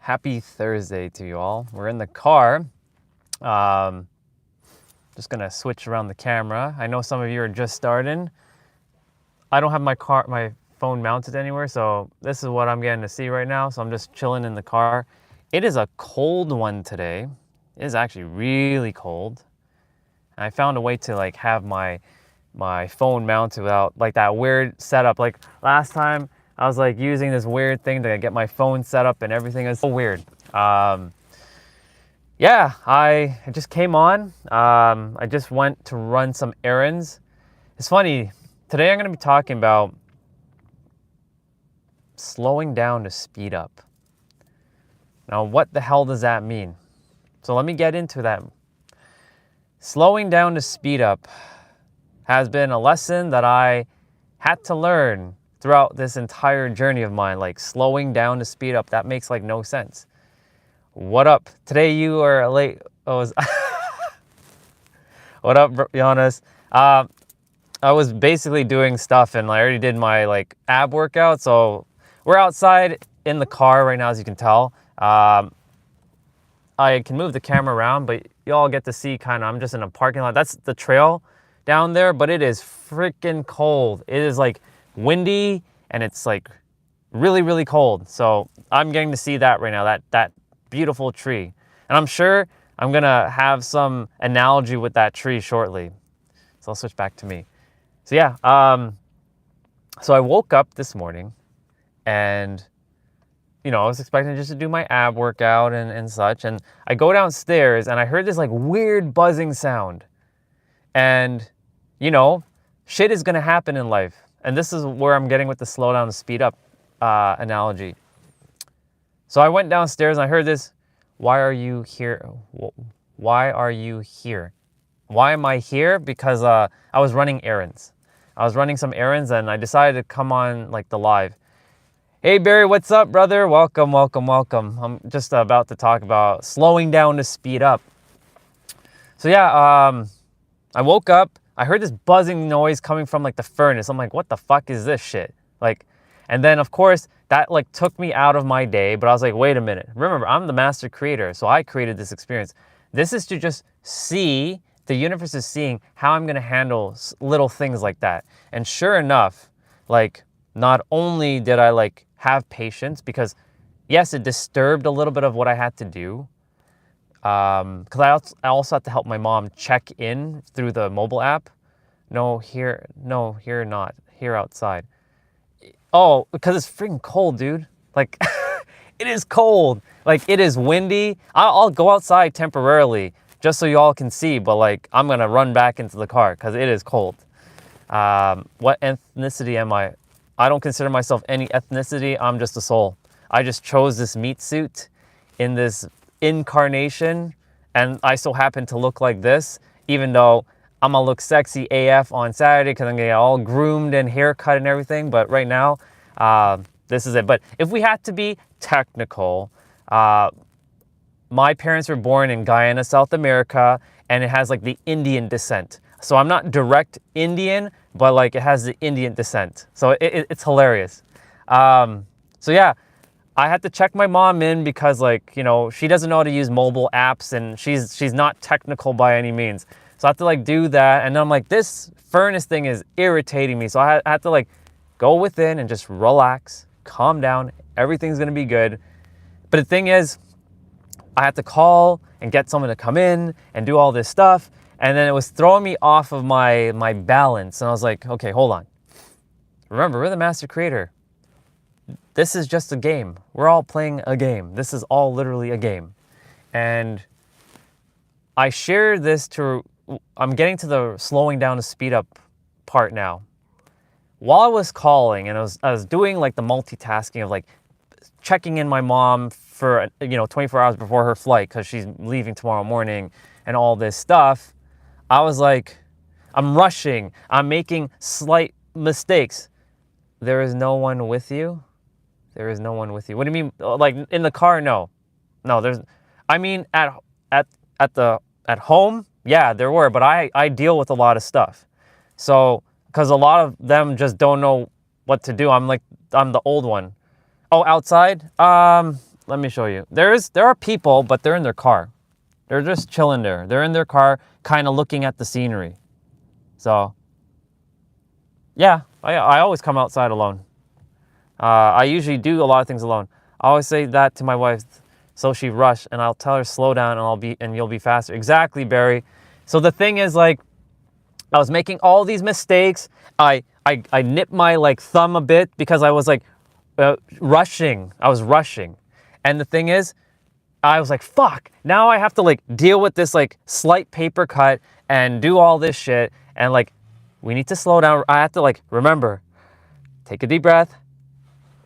Happy Thursday to you all. We're in the car. Just gonna switch around the camera. I know some of you are just starting. I don't have my phone mounted anywhere, so this is what I'm getting to see right now. So I'm just chilling in the car. It is a cold one today. It is actually really cold. And I found a way to like have my phone mounted without like that weird setup. Like last time I was like using this weird thing to get my phone set up and everything is so weird. Yeah, I just came on. I just went to run some errands. It's funny, today I'm going to be talking about slowing down to speed up. Now, what the hell does that mean? So let me get into that. Slowing down to speed up has been a lesson that I had to learn throughout this entire journey of mine. Like slowing down to speed up, that makes like no sense. What up? Today you are late. What up, Giannis? I was basically doing stuff and I already did my like ab workout. So we're outside in the car right now, as you can tell. I can move the camera around, but y'all get to see kind of, I'm just in a parking lot. That's the trail down there, but it is freaking cold. It is like windy and it's like really, really cold. So I'm getting to see that right now, that beautiful tree. And I'm sure I'm gonna have some analogy with that tree shortly. So I'll switch back to me. So yeah, so I woke up this morning and I was expecting just to do my ab workout and such. And I go downstairs and I heard this like weird buzzing sound. And, shit is going to happen in life. And this is where I'm getting with the slow down to speed up analogy. So I went downstairs and I heard this, why are you here? Why are you here? Why am I here? Because I was running errands. I was running some errands and I decided to come on like the live. Hey Barry, what's up, brother? Welcome, welcome, welcome. I'm just about to talk about slowing down to speed up. So yeah, I woke up. I heard this buzzing noise coming from like the furnace. I'm like, what the fuck is this shit? Like, and then of course that like took me out of my day. But I was like, wait a minute. Remember, I'm the master creator, so I created this experience. This is to just see. The universe is seeing how I'm gonna handle little things like that. And sure enough, like not only did I like have patience, because yes, it disturbed a little bit of what I had to do. Because I also had to help my mom check in through the mobile app. No, here not. Here outside. Oh, because it's freaking cold, dude. Like, it is cold. Like, it is windy. I'll go outside temporarily just so you all can see, but like, I'm going to run back into the car because it is cold. What ethnicity am I? I don't consider myself any ethnicity. I'm just a soul. I just chose this meat suit in this incarnation, and I so happen to look like this, even though I'm gonna look sexy AF on Saturday because I'm gonna get all groomed and haircut and everything. But right now, this is it. But if we had to be technical, my parents were born in Guyana, South America, and it has like the Indian descent. So I'm not direct Indian, but like it has the Indian descent. So it's hilarious. So yeah, I had to check my mom in because like, she doesn't know how to use mobile apps and she's not technical by any means. So I have to like do that. And then I'm like, this furnace thing is irritating me. So I had to like go within and just relax, calm down. Everything's going to be good. But the thing is, I had to call and get someone to come in and do all this stuff. And then it was throwing me off of my balance. And I was like, okay, hold on. Remember, we're the master creator. This is just a game. We're all playing a game. This is all literally a game. And I shared this I'm getting to the slowing down to speed up part now. While I was calling and I was doing like the multitasking of like checking in my mom for, 24 hours before her flight because she's leaving tomorrow morning and all this stuff. I was like, I'm rushing. I'm making slight mistakes. There is no one with you. There is no one with you. What do you mean? Like in the car? No, I mean, at home, yeah, there were, but I deal with a lot of stuff. So, because a lot of them just don't know what to do. I'm the old one. Oh, outside? let me show you. There are people, but they're in their car. They're just chilling there. They're in their car, kind of looking at the scenery. So, yeah, I always come outside alone. I usually do a lot of things alone. I always say that to my wife, so she rush, and I'll tell her slow down, and you'll be faster. Exactly, Barry. So the thing is, like, I was making all these mistakes. I nipped my like thumb a bit because I was like rushing. I was rushing, and the thing is, I was like, fuck. Now I have to like deal with this like slight paper cut and do all this shit, and like we need to slow down. I have to like remember, take a deep breath,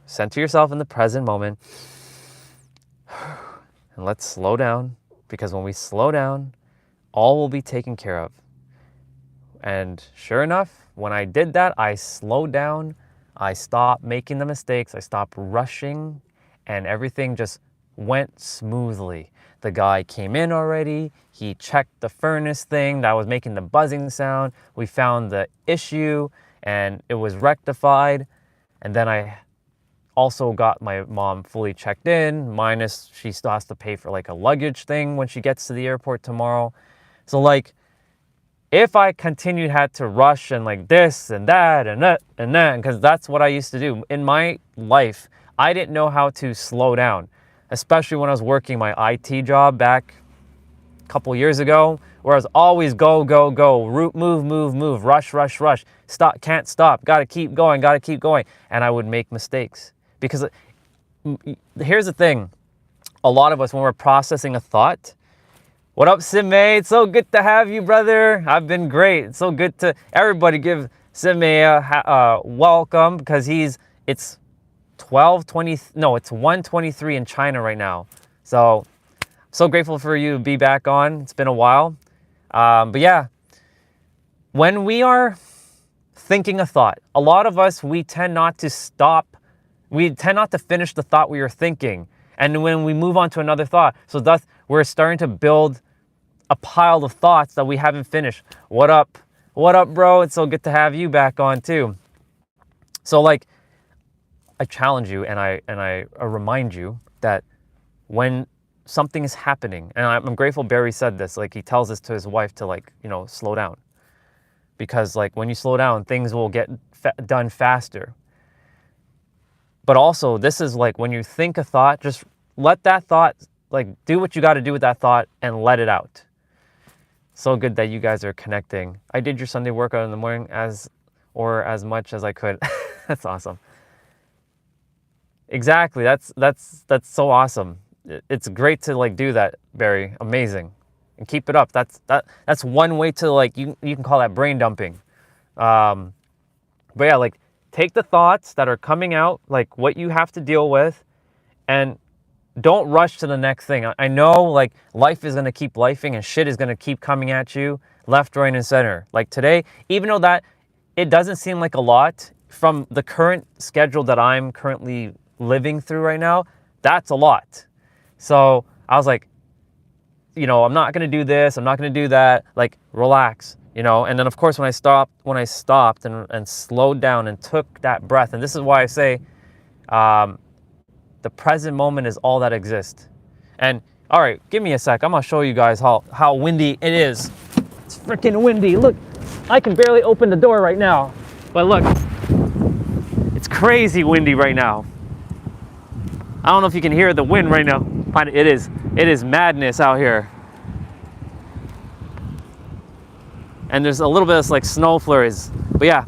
center yourself in the present moment. And let's slow down, because when we slow down, all will be taken care of. And sure enough, when I did that, I slowed down, I stopped making the mistakes, I stopped rushing, and everything just went smoothly. The guy came in already, he checked the furnace thing that was making the buzzing sound, we found the issue, and it was rectified. And then I also got my mom fully checked in, minus she still has to pay for like a luggage thing when she gets to the airport tomorrow. So like, if I continued had to rush and like this and that and that and that, because that's what I used to do in my life, I didn't know how to slow down, especially when I was working my IT job back a couple years ago, where I was always go, go, go, move, rush, stop, can't stop, gotta keep going, and I would make mistakes. Because here's the thing, a lot of us, when we're processing a thought, what up, Sime? It's so good to have you, brother. I've been great. It's so good to everybody give Sime a welcome, because it's 12:20. No, it's 1:23 in China right now. So grateful for you to be back on. It's been a while. But yeah, when we are thinking a thought, a lot of us, we tend not to stop. We tend not to finish the thought we are thinking. And when we move on to another thought, so thus we're starting to build a pile of thoughts that we haven't finished. What up, bro? It's so good to have you back on too. So like, I challenge you and I remind you that when something is happening, and I'm grateful Barry said this, like he tells this to his wife to like, slow down. Because like when you slow down, things will get done faster. But also, this is like when you think a thought, just let that thought, like do what you got to do with that thought and let it out. So good that you guys are connecting. I did your Sunday workout in the morning as much as I could. That's awesome. Exactly. That's so awesome. It's great to like do that, Barry. Amazing. And keep it up. That's one way to like, you can call that brain dumping. But yeah, like take the thoughts that are coming out, like what you have to deal with, and don't rush to the next thing. I know like life is going to keep lifing and shit is going to keep coming at you left, right, and center. Like today, even though that it doesn't seem like a lot from the current schedule that I'm currently living through right now, that's a lot. So I was like, I'm not going to do this. I'm not going to do that. Like relax, and then of course when I stopped and slowed down and took that breath, and this is why I say, the present moment is all that exists. And all right, give me a sec. I'm gonna show you guys how windy it is. It's freaking windy. Look, I can barely open the door right now. But look, it's crazy windy right now. I don't know if you can hear the wind right now. But it is madness out here. And there's a little bit of like snow flurries. But yeah,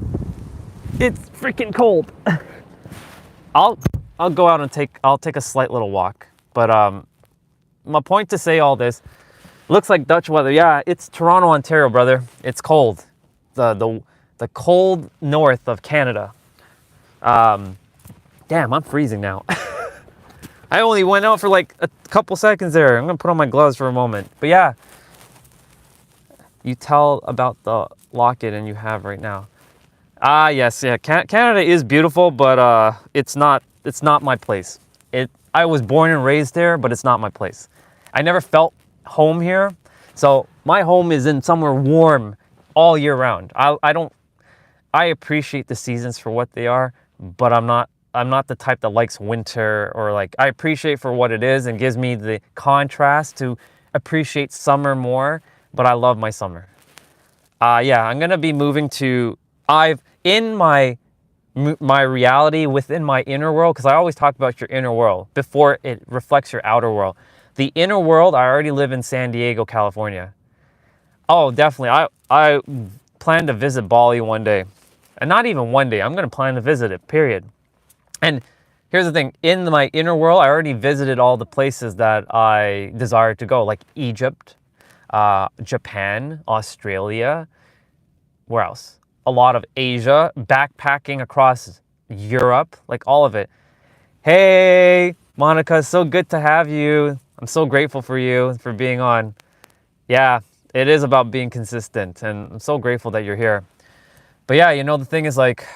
it's freaking cold. I'll go out and take a slight little walk. But my point to say all this, looks like Dutch weather. Yeah, it's Toronto, Ontario, brother. It's cold. The cold north of Canada. Damn, I'm freezing now. I only went out for like a couple seconds there. I'm gonna put on my gloves for a moment. But yeah, you tell about the locket and you have right now. Yes, yeah. Canada is beautiful, but it's not my place. I was born and raised there, but it's not my place. I never felt home here. So my home is in somewhere warm all year round. I appreciate the seasons for what they are, but I'm not I'm not the type that likes winter, or like, I appreciate for what it is and gives me the contrast to appreciate summer more, but I love my summer. Yeah, I'm gonna be moving to, in my reality within my inner world, because I always talk about your inner world before it reflects your outer world. The inner world, I already live in San Diego, California. Oh, definitely. I plan to visit Bali one day. And not even one day. I'm going to plan to visit it, period. And here's the thing. In my inner world, I already visited all the places that I desire to go, like Egypt, Japan, Australia. Where else? A lot of Asia, backpacking across Europe, like all of it. Hey, Monica, so good to have you. I'm so grateful for you, for being on. Yeah, it is about being consistent, and I'm so grateful that you're here. But yeah, the thing is, like,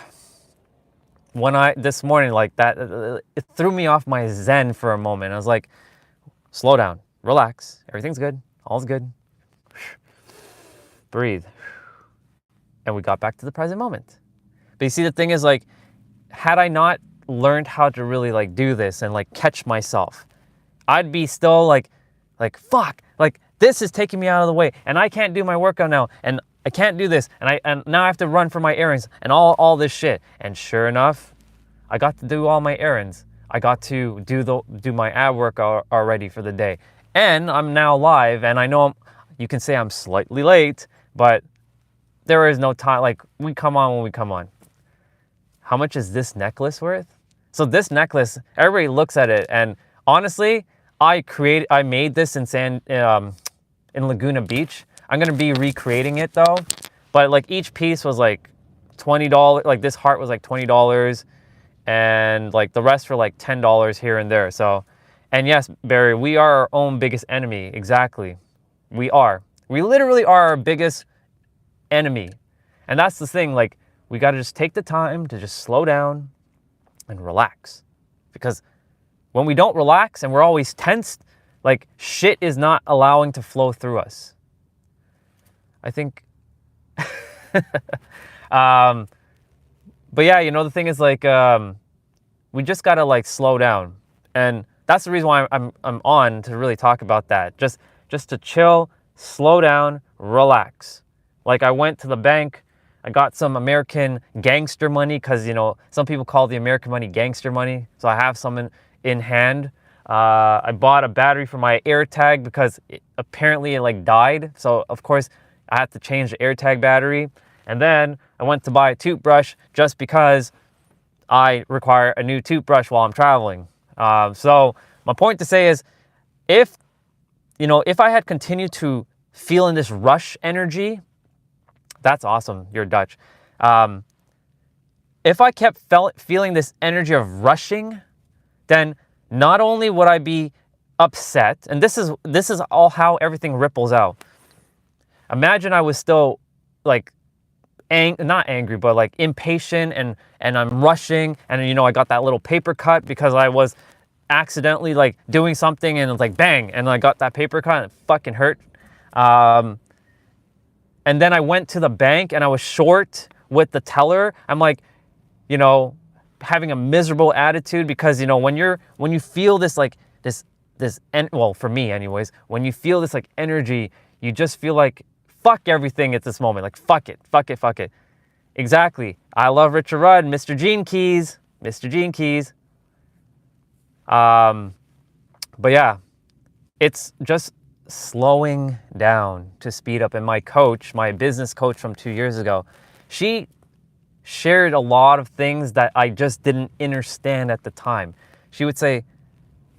this morning, like that, it threw me off my zen for a moment. I was like, slow down, relax, everything's good, all's good. Breathe. And we got back to the present moment. But you see, the thing is, like, had I not learned how to really like do this and like catch myself, I'd be still like fuck, like this is taking me out of the way, and I can't do my workout now, and I can't do this, and now I have to run for my errands and all this shit. And sure enough, I got to do all my errands. I got to do my ab work already for the day, and I'm now live. And I know you can say I'm slightly late, but there is no time. Like, we come on when we come on. How much is this necklace worth? So this necklace, everybody looks at it, and honestly, I made this in Laguna Beach. I'm gonna be recreating it though, but like each piece was like $20. Like this heart was like $20, and like the rest were like $10 here and there. So, and yes, Barry, we are our own biggest enemy. Exactly, we are. We literally are our biggest enemy, and that's the thing. Like, we got to just take the time to just slow down and relax, because when we don't relax and we're always tensed, like shit is not allowing to flow through us. I think, but yeah, the thing is, like, we just gotta like slow down, and that's the reason why I'm on to really talk about that. Just to chill, slow down, relax. Like, I went to the bank. I got some American gangster money, because, some people call the American money gangster money. So I have some in hand. I bought a battery for my AirTag because apparently it like died. So of course I had to change the AirTag battery. And then I went to buy a toothbrush just because I require a new toothbrush while I'm traveling. So my point to say is, if I had continued to feel in this rush energy, that's awesome. You're Dutch. If I kept feeling this energy of rushing, then not only would I be upset, and this is all how everything ripples out. Imagine I was still like not angry, but like impatient, and I'm rushing, and I got that little paper cut because I was accidentally like doing something, and it's like bang, and I got that paper cut, and it fucking hurt. And then I went to the bank and I was short with the teller. I'm like, having a miserable attitude because, when you feel this, like well, for me anyways, when you feel this like energy, you just feel like fuck everything at this moment. Like, fuck it. Exactly. I love Richard Rudd, Mr. Gene Keys. But yeah, it's just slowing down to speed up. And my coach, my business coach from 2 years ago, she shared a lot of things that I just didn't understand at the time. She would say,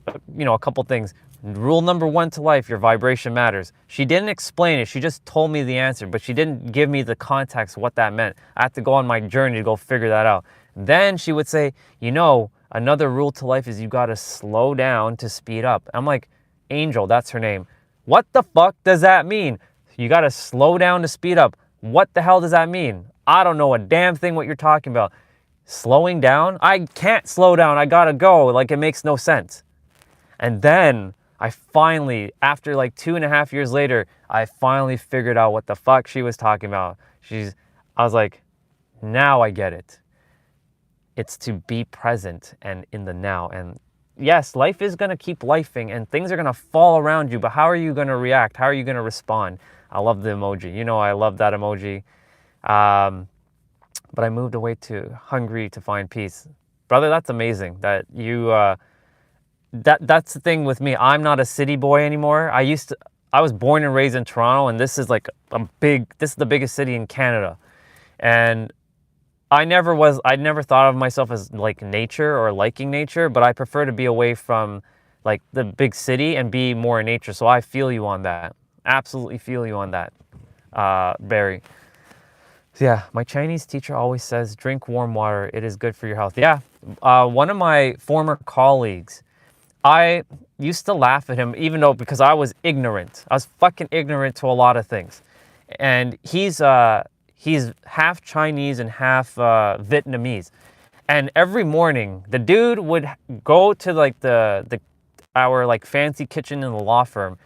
a couple things. Rule number 1 to life, your vibration matters. She didn't explain it. She just told me the answer, but she didn't give me the context what that meant. I had to go on my journey to go figure that out. Then she would say, another rule to life is you got to slow down to speed up. I'm like, Angel, that's her name. What the fuck does that mean? You got to slow down to speed up. What the hell does that mean? I don't know a damn thing what you're talking about. Slowing down? I can't slow down. I gotta go. Like, it makes no sense. And then I finally, after like 2.5 years later, I finally figured out what the fuck she was talking about. I was like, now I get it. It's to be present and in the now. And yes, life is going to keep lifing and things are going to fall around you, but how are you going to react? How are you going to respond? I love the emoji. You know, I love that emoji. But I moved away to Hungary to find peace. Brother, that's amazing that you, that's the thing with me. I'm not a city boy anymore. I was born and raised in Toronto, and this is like this is the biggest city in Canada. And I never thought of myself as like nature or liking nature, but I prefer to be away from like the big city and be more in nature. So I feel you on that. Absolutely feel you on that, Barry. So yeah, my Chinese teacher always says, drink warm water. It is good for your health. Yeah, one of my former colleagues, I used to laugh at him, even though because I was ignorant. I was fucking ignorant to a lot of things. And he's half Chinese and half Vietnamese. And every morning, the dude would go to like our like fancy kitchen in the law firm,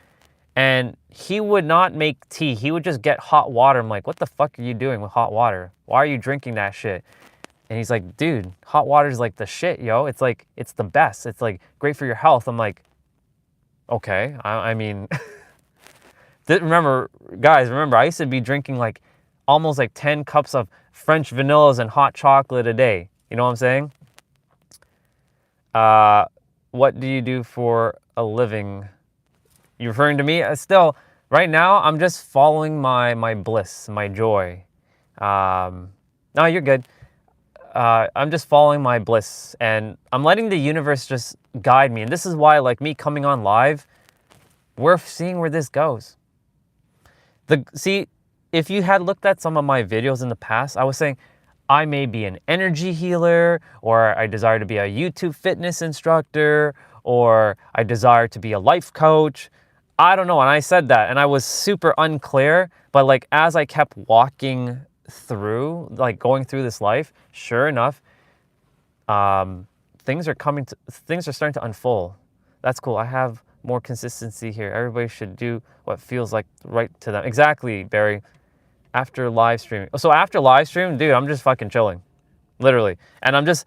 and he would not make tea. He would just get hot water. I'm like, what the fuck are you doing with hot water? Why are you drinking that shit? And he's like, dude, hot water is like the shit, yo. It's like, it's the best. It's like great for your health. I'm like, okay. I mean, remember, guys, I used to be drinking like almost like 10 cups of French vanillas and hot chocolate a day. You know what I'm saying? What do you do for a living? You referring to me? Still, right now, I'm just following my bliss, my joy. No, you're good. I'm just following my bliss, and I'm letting the universe just guide me. And this is why, like me coming on live, we're seeing where this goes. See, if you had looked at some of my videos in the past, I was saying I may be an energy healer, or I desire to be a YouTube fitness instructor, or I desire to be a life coach. I don't know. And I said that, and I was super unclear. But like as I kept walking through, like going through this life, sure enough, things are starting to unfold. That's cool. I have more consistency here. Everybody should do what feels like right to them. Exactly, Barry. After live streaming. So after live stream, dude, I'm just fucking chilling. Literally. And I'm just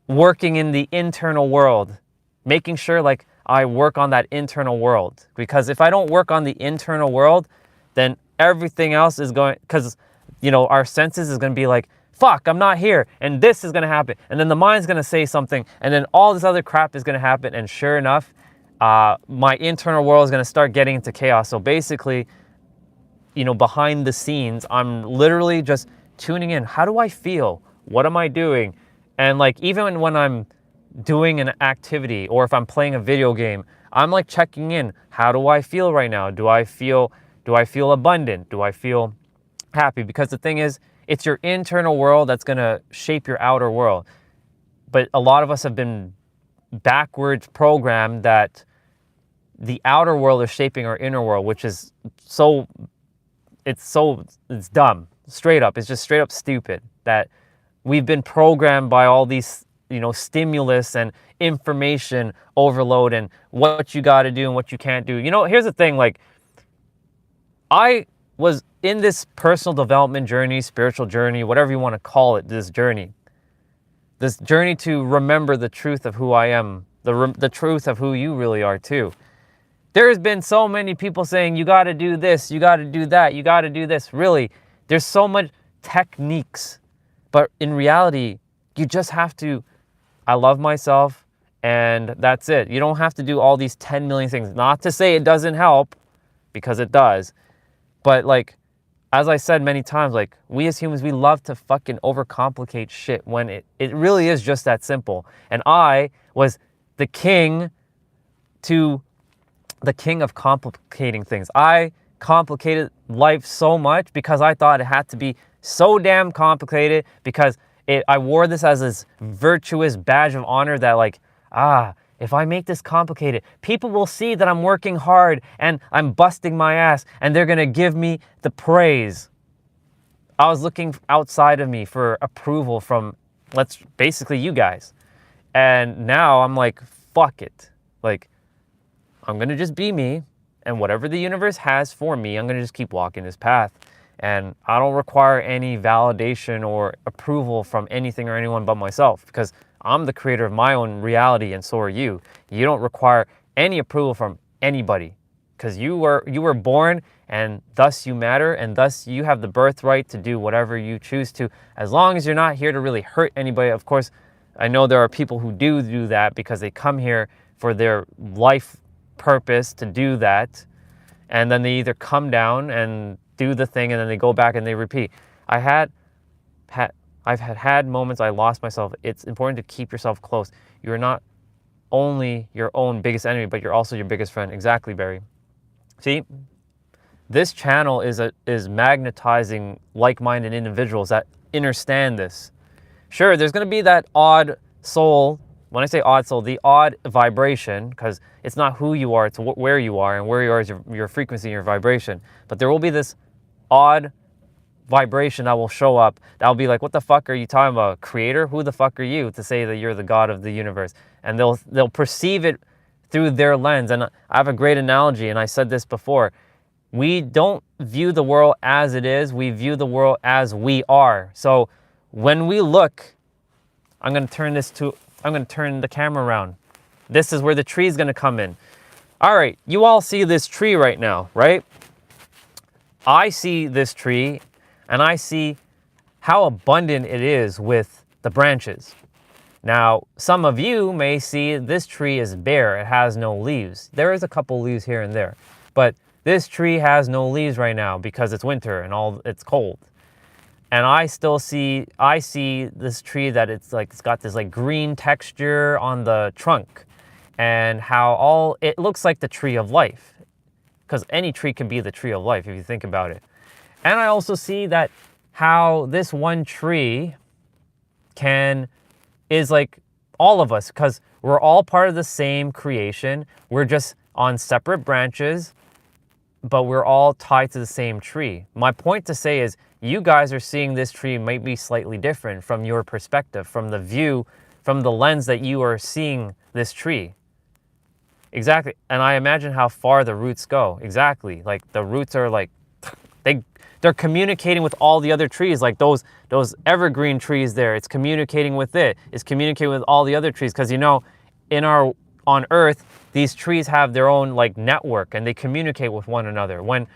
working in the internal world, making sure like I work on that internal world. Because if I don't work on the internal world, then everything else is going, because, you know, our senses is going to be like, fuck, I'm not here. And this is going to happen. And then the mind's going to say something. And then all this other crap is going to happen. And sure enough, my internal world is going to start getting into chaos. So basically, you know, behind the scenes, I'm literally just tuning in. How do I feel? What am I doing? And like, even when I'm doing an activity or if I'm playing a video game, I'm like checking in. How do I feel right now? Do I feel abundant? Do I feel happy? Because the thing is, it's your internal world that's going to shape your outer world. But a lot of us have been backwards programmed that the outer world is shaping our inner world, which is it's dumb, straight up. It's just straight up stupid that we've been programmed by all these, you know, stimulus and information overload and what you got to do and what you can't do. You know, here's the thing, like I was in this personal development journey, spiritual journey, whatever you want to call it, this journey to remember the truth of who I am, the truth of who you really are too. There's been so many people saying, you got to do this, you got to do that, you got to do this. Really, there's so much techniques. But in reality, you just have to, I love myself, and that's it. You don't have to do all these 10 million things. Not to say it doesn't help, because it does. But like, as I said many times, like we as humans, we love to fucking overcomplicate shit when it really is just that simple. And I was the king of complicating things. I complicated life so much because I thought it had to be so damn complicated, because I wore this as this virtuous badge of honor that like, if I make this complicated, people will see that I'm working hard and I'm busting my ass and they're going to give me the praise. I was looking outside of me for approval from, basically you guys. And now I'm like, fuck it. Like, I'm going to just be me, and whatever the universe has for me, I'm going to just keep walking this path. And I don't require any validation or approval from anything or anyone but myself, because I'm the creator of my own reality, and so are you. You don't require any approval from anybody, because you were born, and thus you matter, and thus you have the birthright to do whatever you choose to, as long as you're not here to really hurt anybody. Of course, I know there are people who do that because they come here for their life purpose to do that, and then they either come down and do the thing and then they go back and they repeat. I've had moments I lost myself. It's important to keep yourself close. You're not only your own biggest enemy, but you're also your biggest friend. Exactly, Barry. See, this channel is magnetizing like-minded individuals that understand this. Sure, there's going to be that odd soul. When I say odd soul, the odd vibration, because it's not who you are, it's where you are, and where you are is your frequency and your vibration. But there will be this odd vibration that will show up. That'll be like, what the fuck are you talking about? Creator? Who the fuck are you to say that you're the God of the universe? And they'll perceive it through their lens. And I have a great analogy, and I said this before. We don't view the world as it is. We view the world as we are. So when we look, I'm going to turn the camera around. This is where the tree is going to come in. All right, you all see this tree right now, right? I see this tree, and I see how abundant it is with the branches. Now, some of you may see this tree is bare. It has no leaves. There is a couple leaves here and there, but this tree has no leaves right now because it's winter and it's cold. And I see this tree that it's got this like green texture on the trunk, and how it looks like the tree of life, because any tree can be the tree of life if you think about it. And I also see that how this one tree is like all of us, because we're all part of the same creation. We're just on separate branches, but we're all tied to the same tree. My point to say is, you guys are seeing this tree might be slightly different from your perspective, from the view, from the lens that you are seeing this tree. Exactly. And I imagine how far the roots go. Exactly. Like the roots are like, they're communicating with all the other trees, like those evergreen trees there. It's communicating with it. It's communicating with all the other trees, because on Earth, these trees have their own like network, and they communicate with one another. When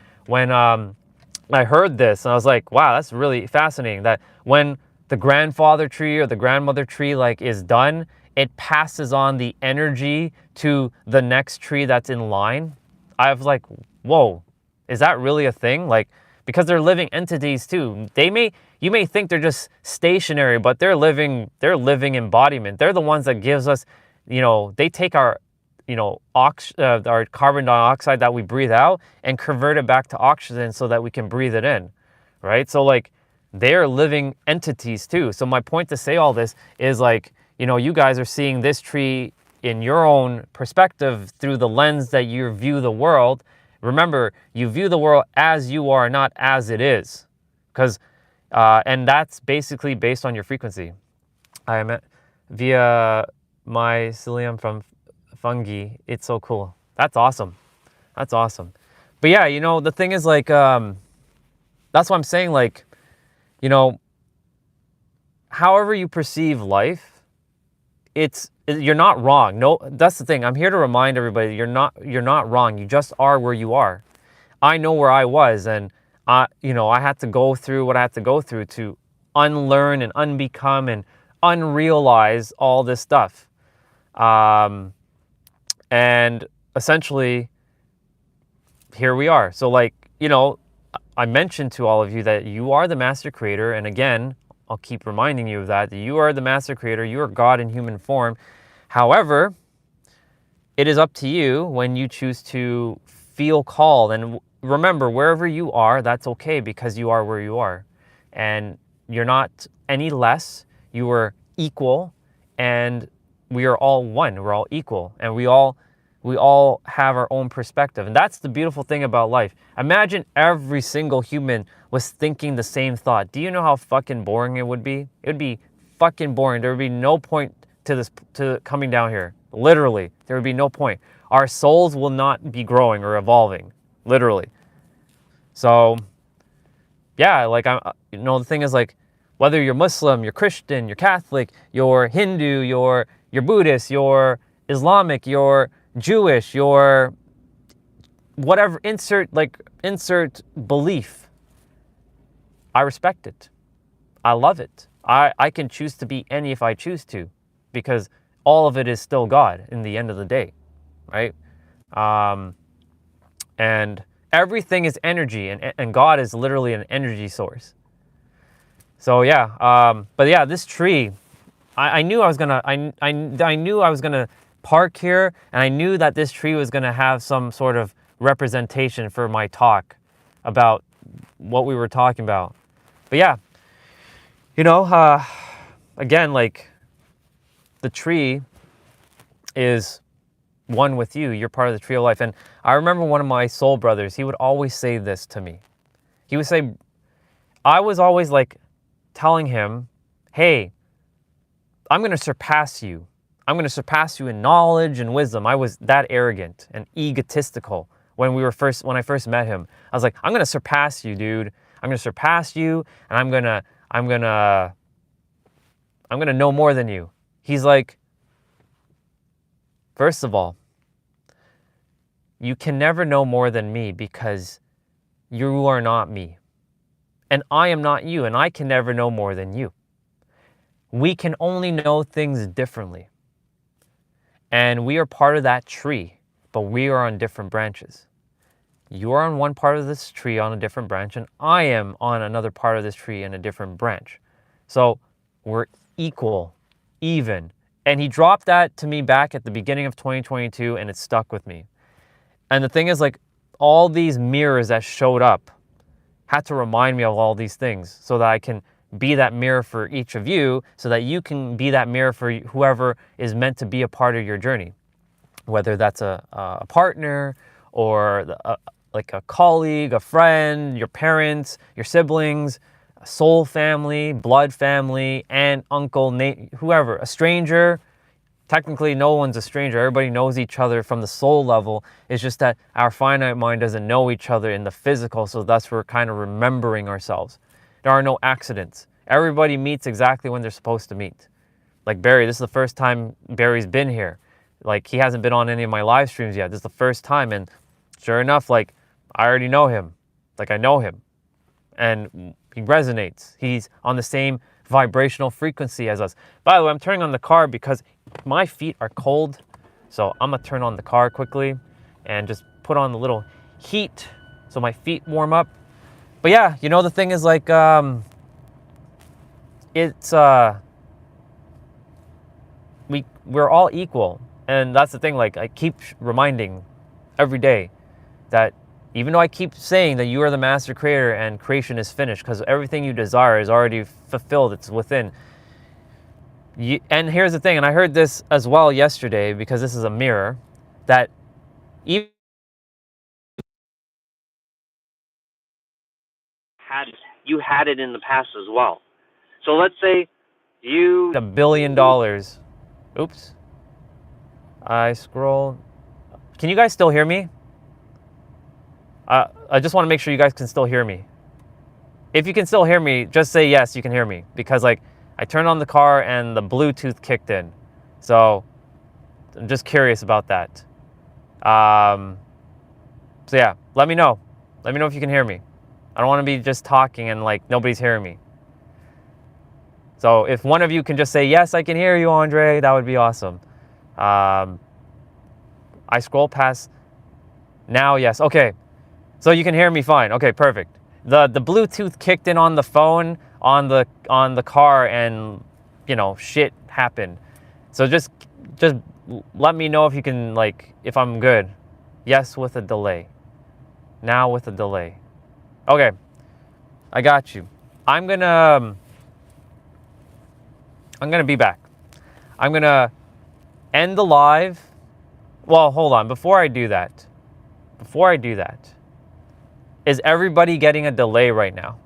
I heard this, and I was like, wow, that's really fascinating, that when the grandfather tree or the grandmother tree like is done, it passes on the energy to the next tree that's in line. I was like, whoa, is that really a thing? Like, because they're living entities too. You may think they're just stationary, but they're living embodiment. They're the ones that gives us, they take our our carbon dioxide that we breathe out and convert it back to oxygen so that we can breathe it in, right? So like, they're living entities too. So my point to say all this is like, you guys are seeing this tree in your own perspective through the lens that you view the world. Remember, you view the world as you are, not as it is, and that's basically based on your frequency. I am via mycelium from fungi. It's so cool. That's awesome. That's awesome. But yeah, the thing is like, that's what I'm saying. Like, however you perceive life, you're not wrong. No, that's the thing. I'm here to remind everybody, you're not wrong. You just are where you are. I know where I was, and I had to go through what I had to go through to unlearn and unbecome and unrealize all this stuff. And essentially, here we are. So like, I mentioned to all of you that you are the master creator. And again, I'll keep reminding you of that you are the master creator. You are God in human form. However, it is up to you when you choose to feel called. And remember, wherever you are, that's okay, because you are where you are. And you're not any less. You are equal. And we are all one. We're all equal. And we all have our own perspective. And that's the beautiful thing about life. Imagine every single human was thinking the same thought. Do you know how fucking boring it would be? It would be fucking boring. There would be no point to coming down here. Literally, there would be no point. Our souls will not be growing or evolving. Literally. So yeah, like the thing is like, whether you're Muslim, you're Christian, you're Catholic, you're Hindu, you're Buddhist, you're Islamic, you're Jewish, you're whatever, insert belief. I respect it. I love it. I can choose to be any if I choose to, because all of it is still God in the end of the day, right? And everything is energy, and God is literally an energy source. So yeah, but yeah, this tree, I knew I was gonna, I knew I was gonna park here, and I knew that this tree was gonna have some sort of representation for my talk about what we were talking about. But yeah, again, like, the tree is one with you. You're part of the tree of life. And I remember one of my soul brothers, he would always say this to me. He would say, I was always like telling him, hey, I'm going to surpass you. I'm going to surpass you in knowledge and wisdom. I was that arrogant and egotistical when I first met him. I was like, I'm going to surpass you, dude. I'm going to surpass you, and I'm going to know more than you. He's like, first of all, you can never know more than me, because you are not me. And I am not you, and I can never know more than you. We can only know things differently. And we are part of that tree, but we are on different branches. You are on one part of this tree on a different branch, and I am on another part of this tree in a different branch. So we're equal, even. And he dropped that to me back at the beginning of 2022, and it stuck with me. And the thing is, like, all these mirrors that showed up had to remind me of all these things, so that I can be that mirror for each of you, so that you can be that mirror for whoever is meant to be a part of your journey. Whether that's a partner, or like a colleague, a friend, your parents, your siblings, a soul family, blood family, aunt, uncle, whoever, a stranger. Technically, no one's a stranger. Everybody knows each other from the soul level. It's just that our finite mind doesn't know each other in the physical, so thus we're kind of remembering ourselves. There are no accidents. Everybody meets exactly when they're supposed to meet. Like Barry, this is the first time Barry's been here. Like, he hasn't been on any of my live streams yet. This is the first time, and sure enough, like, I already know him. Like, I know him. And he resonates. He's on the same vibrational frequency as us. By the way, I'm turning on the car because my feet are cold. So I'm gonna turn on the car quickly and just put on the little heat so my feet warm up. But yeah, the thing is, like, we're all equal. And that's the thing, like, I keep reminding every day that even though I keep saying that you are the master creator and creation is finished, because everything you desire is already fulfilled, it's within. And here's the thing, and I heard this as well yesterday, because this is a mirror, that even you had it in the past as well. So let's say you $1 billion. Oops. I scroll. Can you guys still hear me? I just want to make sure you guys can still hear me. If you can still hear me, just say yes, you can hear me. Because, like, I turned on the car and the Bluetooth kicked in. So I'm just curious about that. So yeah, let me know. Let me know if you can hear me. I don't want to be just talking and, like, nobody's hearing me. So if one of you can just say, yes, I can hear you, Andre, that would be awesome. I scroll past now, yes. Okay. So you can hear me fine. Okay, perfect. The Bluetooth kicked in on the phone, on the car, and shit happened. So just let me know if you can, like, if I'm good. Yes, with a delay. Now with a delay. Okay. I got you. I'm gonna be back. I'm gonna end the live. Well, hold on. Before I do that, is everybody getting a delay right now?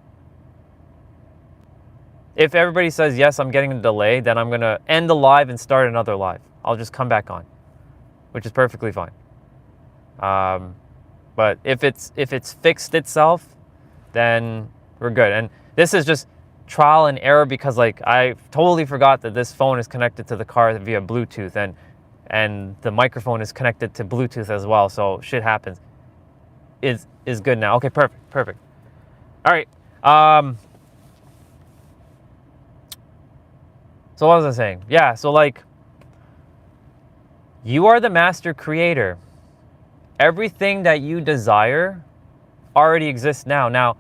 If everybody says, yes, I'm getting a delay, then I'm going to end the live and start another live. I'll just come back on, which is perfectly fine. But if it's fixed itself, then We're good. And this is just trial and error because like I totally forgot that this phone is connected to the car via Bluetooth, and the microphone is connected to Bluetooth as well. So shit happens. Is good now. Okay, perfect. All right. So what was I saying? Yeah, so like, you are the master creator. Everything that you desire already exists now. Now,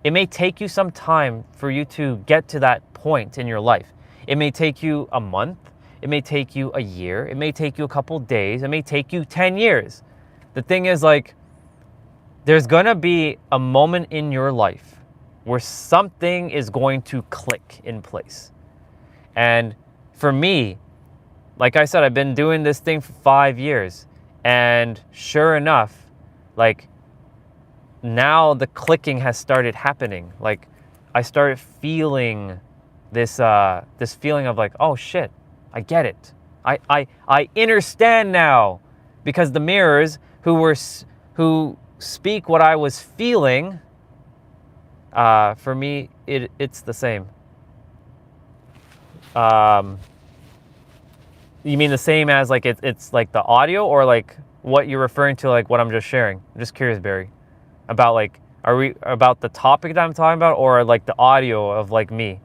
it may take you some time for you to get to that point in your life. It may take you a month. It may take you a year. It may take you a couple days. It may take you 10 years. The thing is, like, there's gonna be a moment in your life where something is going to click in place. And for me, like I said, I've been doing this thing for 5 years. And sure enough, like, now the clicking has started happening. Like, I started feeling this feeling of like, oh shit, I get it. I understand now, because the mirrors who speak what I was feeling, for me, it's the same. You mean the same as like it's like the audio, or like what you're referring to, like what I'm just sharing? I'm just curious, Barry, about like, are we about the topic that I'm talking about, or like the audio of like me?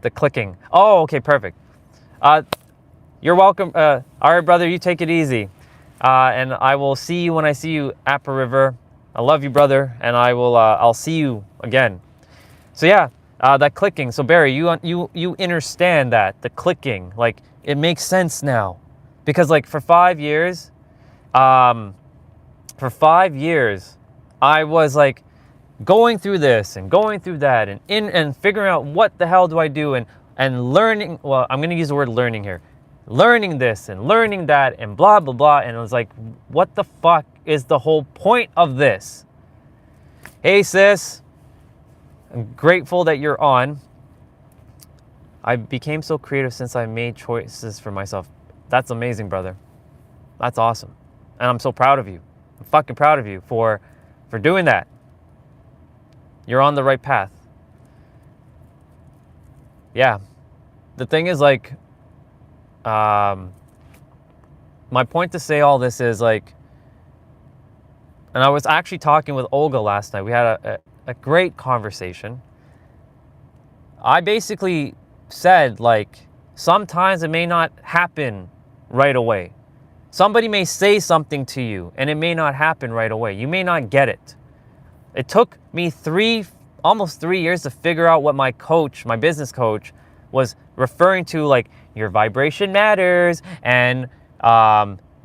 The clicking. Oh, okay, perfect. You're welcome. All right, brother, you take it easy. And I will see you when I see you, Appa River. I love you, brother, and I'll see you again. So yeah, that clicking. So Barry, you understand that the clicking, like, it makes sense now, because like for 5 years, I was like going through this and going through that and figuring out what the hell do I do, and learning. Well, I'm gonna use the word learning here. Learning this and learning that and blah blah blah, and it was like, what the fuck is the whole point of this? Hey sis, I'm grateful that you're on. I became so creative since I made choices for myself. That's amazing, brother. That's awesome. And I'm so proud of you. I'm fucking proud of you for doing that. You're on the right path. Yeah. The thing is, like, my point to say all this is like, and I was actually talking with Olga last night. We had a great conversation. I basically said, like, sometimes it may not happen right away. Somebody may say something to you and it may not happen right away. You may not get it. It took me almost 3 years to figure out what my coach, my business coach, was referring to, like, your vibration matters, and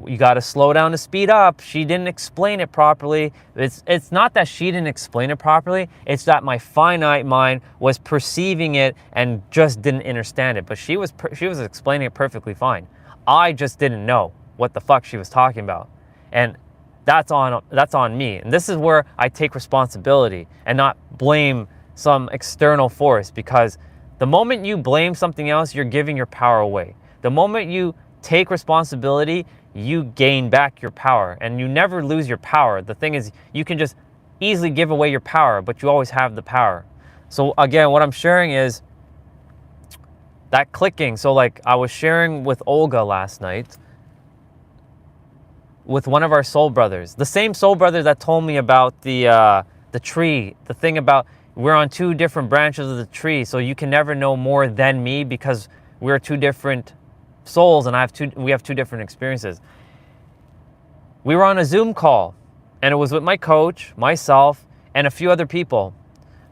you got to slow down to speed up. She didn't explain it properly. It's not that she didn't explain it properly. It's that my finite mind was perceiving it and just didn't understand it. But she was explaining it perfectly fine. I just didn't know what the fuck she was talking about, and that's on me. And this is where I take responsibility and not blame some external force, because the moment you blame something else, you're giving your power away. The moment you take responsibility, you gain back your power, and you never lose your power. The thing is, you can just easily give away your power, but you always have the power. So again, what I'm sharing is that clicking. So like, I was sharing with Olga last night, with one of our soul brothers, the same soul brother that told me about the tree, the thing about we're on two different branches of the tree, so you can never know more than me, because we're two different souls and we have two different experiences. We were on a Zoom call, and it was with my coach, myself, and a few other people.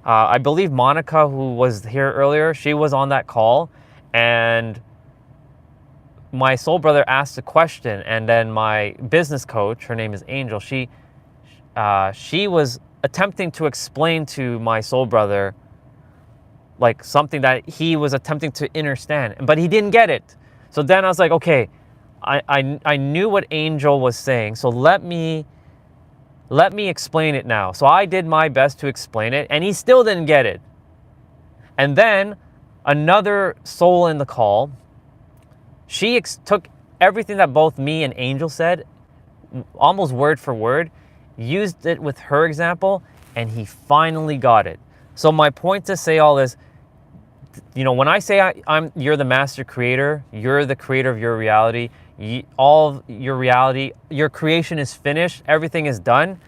I believe Monica, who was here earlier, she was on that call, and my soul brother asked a question, and then my business coach, her name is Angel, she was attempting to explain to my soul brother, like, something that he was attempting to understand, but he didn't get it. So then I was like, okay, I knew what Angel was saying, so let me explain it now. So I did my best to explain it, and he still didn't get it. And then another soul in the call, she took everything that both me and Angel said, almost word for word, used it with her example, and he finally got it. So my point to say all this, when I say you're the master creator, you're the creator of your reality, all of your reality, your creation is finished, everything is done.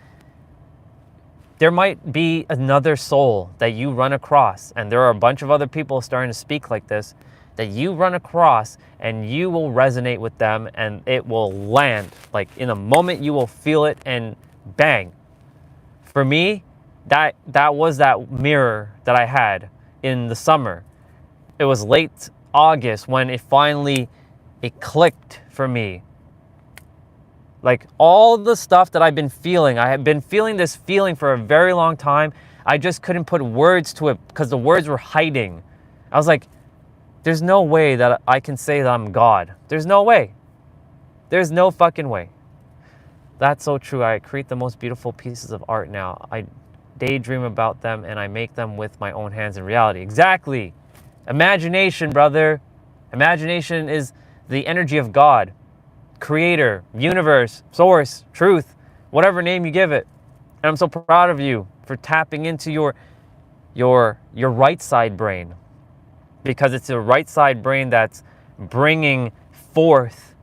There might be another soul that you run across, and there are a bunch of other people starting to speak like this, that you run across, and you will resonate with them, and it will land. Like in a moment, you will feel it, and bang. For me, that was that mirror that I had in the summer. It was late August when it clicked for me. Like all the stuff that I've been feeling, I have been feeling this feeling for a very long time. I just couldn't put words to it because the words were hiding. I was like, there's no way that I can say that I'm God. There's no way. There's no fucking way. That's so true. I create the most beautiful pieces of art now. I daydream about them and I make them with my own hands in reality. Exactly. Imagination, brother. Imagination is the energy of God. Creator, universe, source, truth, whatever name you give it. And I'm so proud of you for tapping into your right side brain, because it's the right side brain that's bringing forth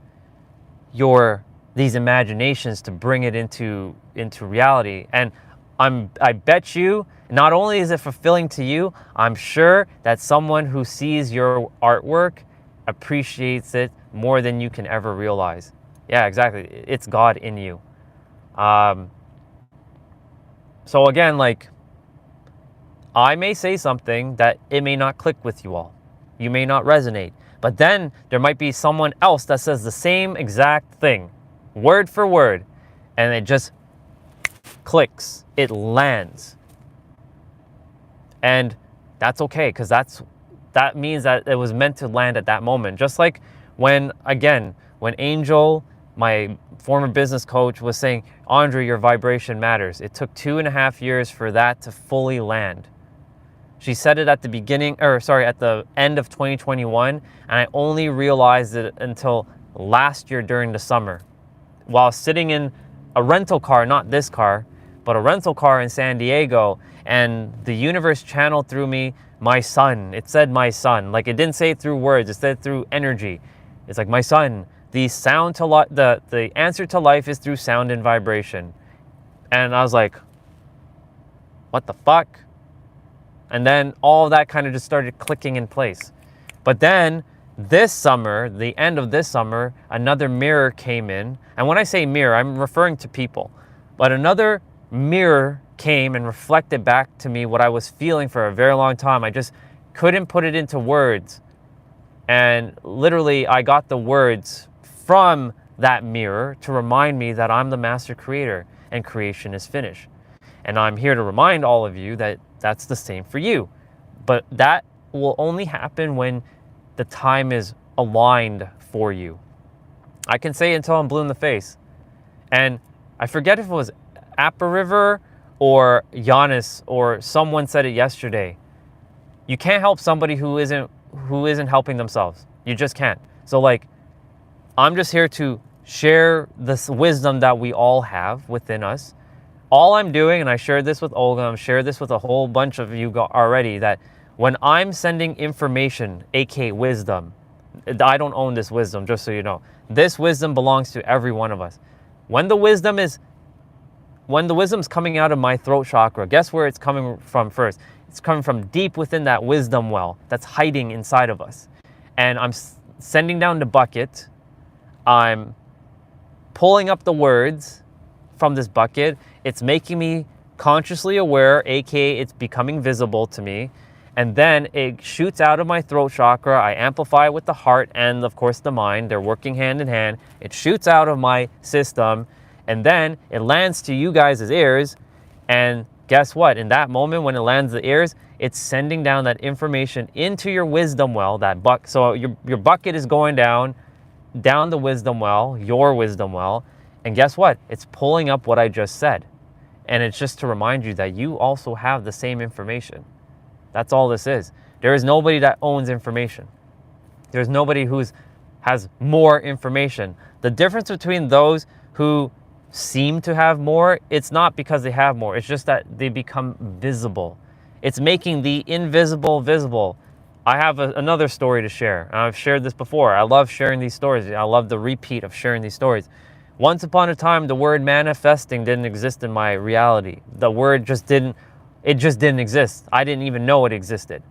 these imaginations to bring it into reality. And I bet you, not only is it fulfilling to you, I'm sure that someone who sees your artwork appreciates it more than you can ever realize. Yeah, exactly. It's God in you. So again, like, I may say something that it may not click with you all. You may not resonate. But then there might be someone else that says the same exact thing, word for word, and it just clicks. It lands. And that's okay, because that means that it was meant to land at that moment. Just like when Angel, my former business coach, was saying, Andre, your vibration matters. It took 2.5 years for that to fully land. She said it at the end of 2021, and I only realized it until last year during the summer, while sitting in a rental car, not this car, but a rental car in San Diego, and the universe channeled through me my son. It said my son. Like, it didn't say it through words, it said it through energy. It's like, my son, the answer to life is through sound and vibration. And I was like, what the fuck? And then all of that kind of just started clicking in place. But then this summer, the end of this summer, another mirror came in. And when I say mirror, I'm referring to people. But another mirror came and reflected back to me what I was feeling for a very long time. I just couldn't put it into words. And literally, I got the words from that mirror to remind me that I'm the master creator and creation is finished. And I'm here to remind all of you that that's the same for you. But that will only happen when the time is aligned for you. I can say it until I'm blue in the face. And I forget if it was Appa River or Giannis or someone said it yesterday. You can't help somebody who isn't helping themselves. You just can't. So like, I'm just here to share this wisdom that we all have within us. All I'm doing, and I shared this with Olga, I'm shared this with a whole bunch of you already, that when I'm sending information, aka wisdom, I don't own this wisdom, just so you know. This wisdom belongs to every one of us. When the wisdom's coming out of my throat chakra, guess where it's coming from first? It's coming from deep within that wisdom well that's hiding inside of us. And I'm sending down the bucket. I'm pulling up the words from this bucket. It's making me consciously aware, aka it's becoming visible to me. And then it shoots out of my throat chakra. I amplify it with the heart and, of course, the mind. They're working hand in hand. It shoots out of my system. And then it lands to you guys' ears. And guess what? In that moment when it lands the ears, it's sending down that information into your wisdom well. So your bucket is going down the wisdom well, your wisdom well. And guess what? It's pulling up what I just said. And it's just to remind you that you also have the same information. That's all this is. There is nobody that owns information. There's nobody who has more information. The difference between those who seem to have more, it's not because they have more. It's just that they become visible. It's making the invisible visible. I have another story to share. And I've shared this before. I love sharing these stories. I love the repeat of sharing these stories. Once upon a time, the word manifesting didn't exist in my reality. The word just didn't exist. I didn't even know it existed.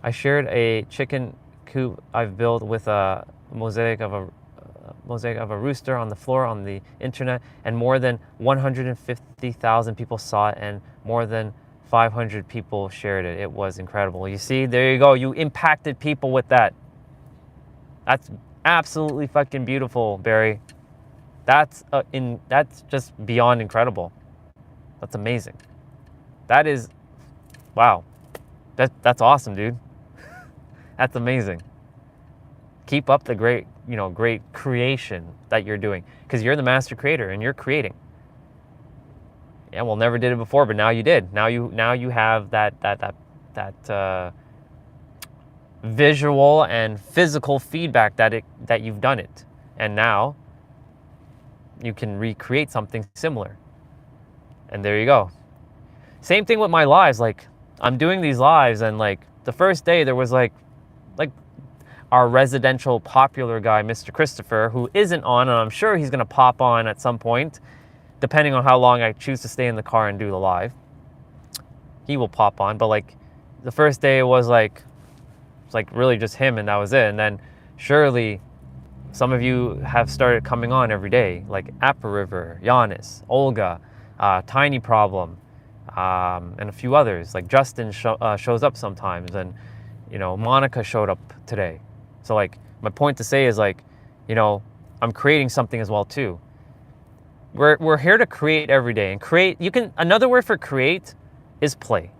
I shared a chicken coop I've built with a mosaic of a rooster on the floor on the internet, and more than 150,000 people saw it, and more than 500 people shared it. It was incredible. You see, there you go. You impacted people with that. That's absolutely fucking beautiful, Barry. That's just beyond incredible. That's amazing. That is, wow. That's awesome, dude. That's amazing. Keep up the great creation that you're doing, because you're the master creator and you're creating. Yeah, well, never did it before, but now you did. Now you have that visual and physical feedback that you've done it, and now you can recreate something similar. And there you go. Same thing with my lives. Like, I'm doing these lives, and like the first day there was like our residential popular guy, Mr. Christopher, who isn't on, and I'm sure he's gonna pop on at some point, depending on how long I choose to stay in the car and do the live. He will pop on, but like the first day it was like really just him, and that was it. And then surely some of you have started coming on every day, like Appa River, Giannis, Olga, Tiny Problem, and a few others. Like Justin shows up sometimes, and Monica showed up today. So like my point to say is like, I'm creating something as well too. We're here to create every day, and create. Another word for create is play.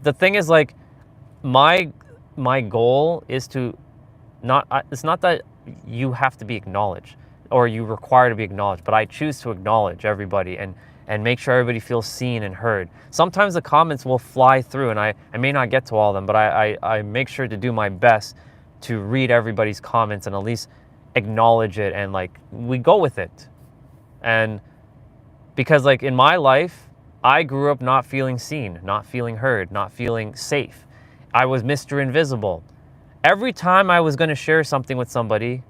The thing is, like, my goal is to it's not that you have to be acknowledged or you require to be acknowledged, but I choose to acknowledge everybody and make sure everybody feels seen and heard. Sometimes the comments will fly through, and I may not get to all of them, but I make sure to do my best to read everybody's comments and at least acknowledge it, and like we go with it. And because like in my life, I grew up not feeling seen, not feeling heard, not feeling safe. I was Mr. Invisible. Every time I was going to share something with somebody,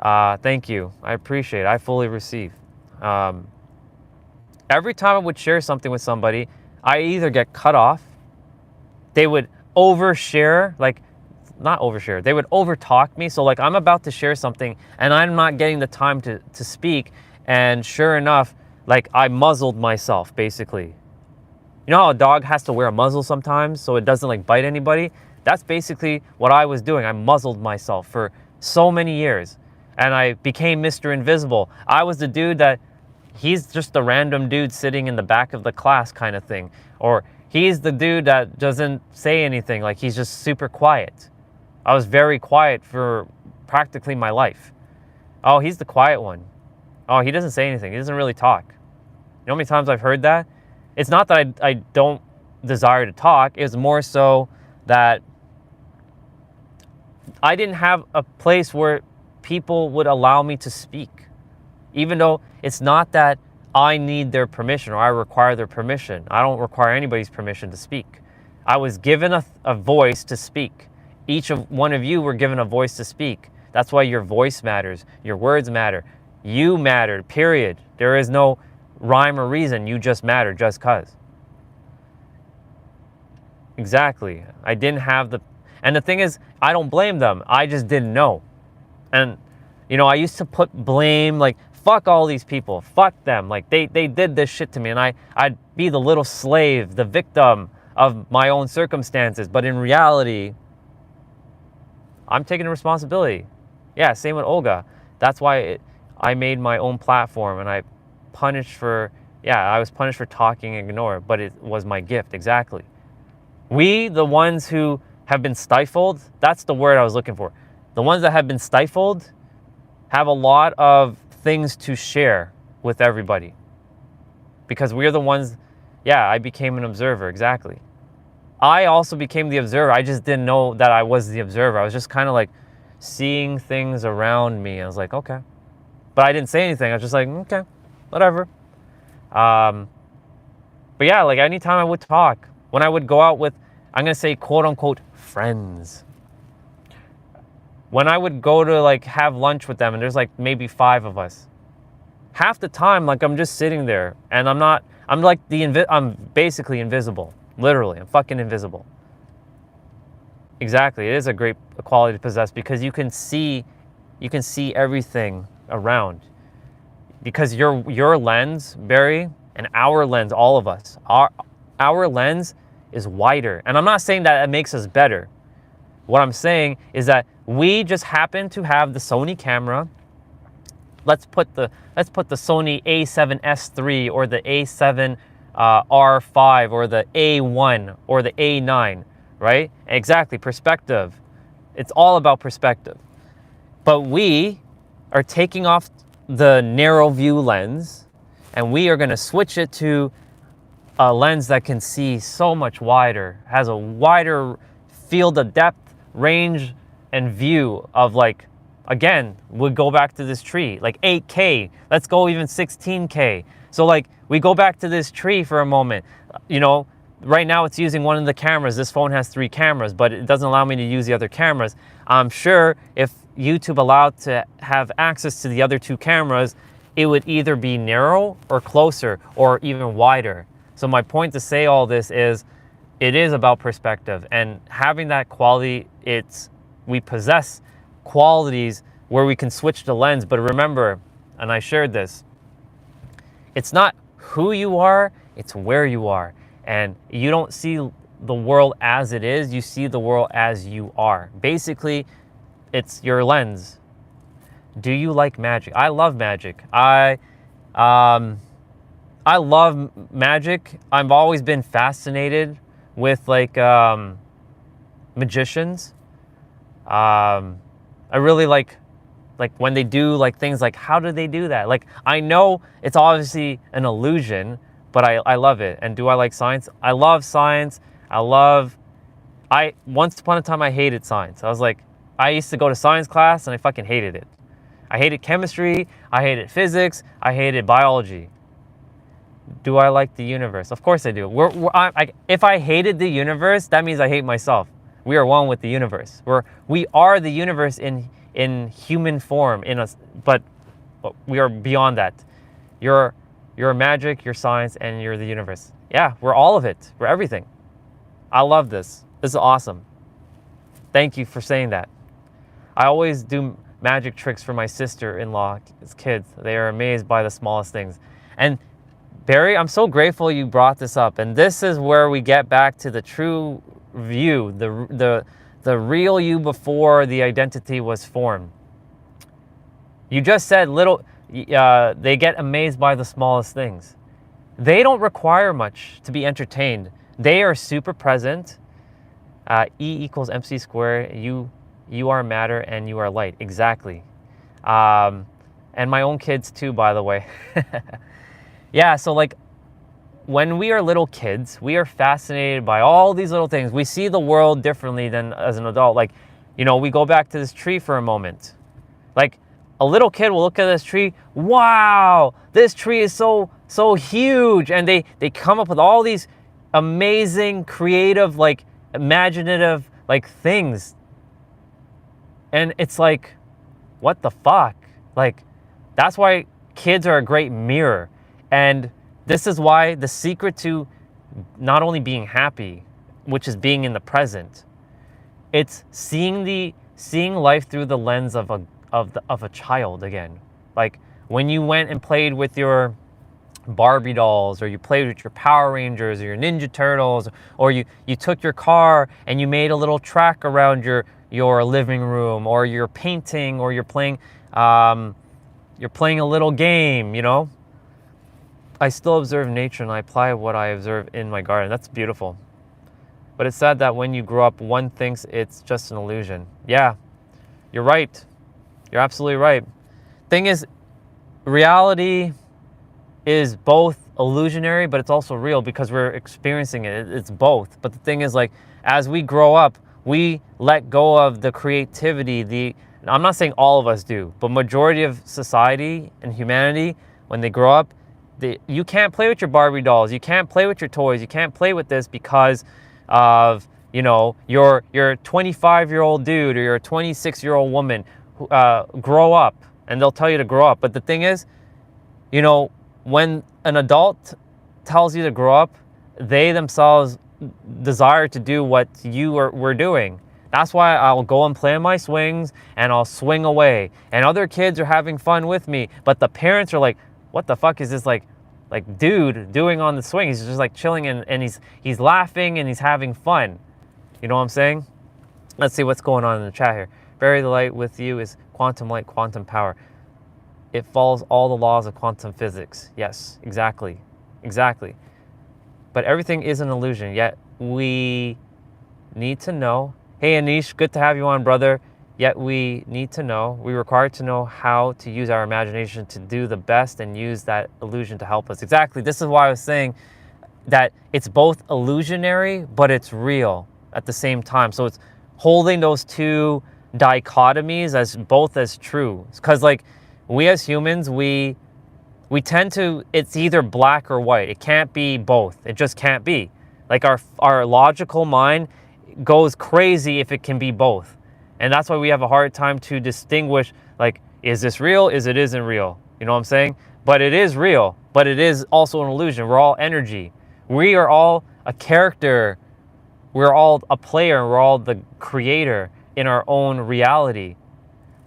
thank you, I appreciate it, I fully receive. Every time I would share something with somebody, I either get cut off, they would overshare, like not overshare, they would overtalk me. So like I'm about to share something and I'm not getting the time to speak, and sure enough, like I muzzled myself basically. You know how a dog has to wear a muzzle sometimes so it doesn't like bite anybody? That's basically what I was doing. I muzzled myself for so many years, and I became Mr. Invisible. I was the dude that he's just a random dude sitting in the back of the class kind of thing. Or he's the dude that doesn't say anything, like he's just super quiet. I was very quiet for practically my life. Oh, he's the quiet one. Oh, he doesn't say anything. He doesn't really talk. You know how many times I've heard that? It's not that I don't desire to talk. It's more so that I didn't have a place where people would allow me to speak. Even though it's not that I need their permission or I require their permission. I don't require anybody's permission to speak. I was given a voice to speak. Each of one of you were given a voice to speak. That's why your voice matters. Your words matter. You matter, period. There is no rhyme or reason. You just matter just cause. Exactly. I didn't have and the thing is, I don't blame them. I just didn't know. And, I used to put blame, like, fuck all these people. Fuck them. Like, they did this shit to me. And I'd be the little slave, the victim of my own circumstances. But in reality, I'm taking responsibility. Yeah, same with Olga. That's why I made my own platform, and I was punished for talking and ignore, but it was my gift, exactly. We, the ones who have been stifled, that's the word I was looking for. The ones that have been stifled have a lot of things to share with everybody. Because we're the ones, I became an observer, exactly. I also became the observer. I just didn't know that I was the observer. I was just kind of like seeing things around me. I was like, okay, But I didn't say anything. I was just like, okay, whatever. But yeah, like anytime I would talk, when I would go out with, I'm going to say quote unquote friends. When I would go to like have lunch with them and there's like maybe 5 of us, half the time, like I'm just sitting there and I'm like I'm basically invisible. Literally, I'm fucking invisible. Exactly. It is a great quality to possess because you can see everything around. Because your lens, Barry, and our lens, all of us, our lens is wider. And I'm not saying that it makes us better. What I'm saying is that we just happen to have the Sony camera. Let's put the Sony A7S III or the A7 R5 or the A1 or the A9, right? Exactly, perspective. It's all about perspective. But we are taking off the narrow view lens and we are going to switch it to a lens that can see so much wider, has a wider field of depth, range, and view of like, again, we'll go back to this tree, like 8K, let's go even 16K. So like we go back to this tree for a moment, you know, right now it's using one of the cameras. This phone has 3 cameras, but it doesn't allow me to use the other cameras. I'm sure if YouTube allowed to have access to the other 2 cameras, it would either be narrow or closer or even wider. So my point to say all this is, it is about perspective and having that quality. We possess qualities where we can switch the lens. But remember, and I shared this, it's not who you are, it's where you are. And you don't see the world as it is, you see the world as you are. Basically, it's your lens. Do you like magic? I love magic. I love magic. I've always been fascinated with like magicians. I really like when they do like things like, how do they do that? Like, I know it's obviously an illusion, but I love it. And do I like science? I love science. Once upon a time I hated science. I used to go to science class and I fucking hated it. I hated chemistry, I hated physics, I hated biology. Do I like the universe? Of course I do. If I hated the universe, that means I hate myself. We are one with the universe. We are the universe in human form, but we are beyond that. You're magic, you're science, and you're the universe. Yeah, we're all of it. We're everything. I love this. This is awesome. Thank you for saying that. I always do magic tricks for my sister-in-law's kids. They are amazed by the smallest things. And Barry, I'm so grateful you brought this up. And this is where we get back to the true view, the real you before the identity was formed. You just said they get amazed by the smallest things. They don't require much to be entertained. They are super present. E = mc squared. You are matter and you are light. Exactly. And my own kids too, by the way. Yeah, so like when we are little kids, we are fascinated by all these little things. We see the world differently than as an adult. Like, you know, we go back to this tree for a moment. Like a little kid will look at this tree, wow, this tree is so huge. And they come up with all these amazing, creative, like imaginative, like things. And it's like, what the fuck? Like, that's why kids are a great mirror. And this is why the secret to not only being happy, which is being in the present, it's seeing life through the lens of a child again. Like when you went and played with your Barbie dolls, or you played with your Power Rangers or your Ninja Turtles, or you took your car and you made a little track around your living room, or you're painting, or you're playing a little game, you know. I still observe nature and I apply what I observe in my garden. That's beautiful. But it's sad that when you grow up, one thinks it's just an illusion. Yeah, you're right. You're absolutely right. Thing is, reality is both illusionary, but it's also real because we're experiencing it. It's both. But the thing is, like, as we grow up, we let go of the creativity, And I'm not saying all of us do, but majority of society and humanity, when they grow up, you can't play with your Barbie dolls, you can't play with your toys, you can't play with this because of, you know, you're a 25-year-old dude or you're a 26-year-old woman. Grow up, and they'll tell you to grow up. But the thing is, you know, when an adult tells you to grow up, they themselves desire to do what were doing. That's why I'll go and play on my swings and I'll swing away. And other kids are having fun with me, but the parents are like, what the fuck is this like dude doing on the swing? He's just like chilling and he's laughing and he's having fun. You know what I'm saying? Let's see what's going on in the chat here. Bury the light with you is quantum light, quantum power. It follows all the laws of quantum physics. Yes, exactly. Exactly. But everything is an illusion, yet we need to know. Hey Anish, good to have you on, brother. Yet we need to know, we're required to know how to use our imagination to do the best and use that illusion to help us. Exactly. This is why I was saying that it's both illusionary, but it's real at the same time. So it's holding those two dichotomies as both as true. Because like we as humans, we tend to, it's either black or white. It can't be both. It just can't be. Like our logical mind goes crazy if it can be both. And that's why we have a hard time to distinguish, like, is this real? Is it isn't real? You know what I'm saying? But it is real, but it is also an illusion. We're all energy. We are all a character. We're all a player. We're all the creator in our own reality.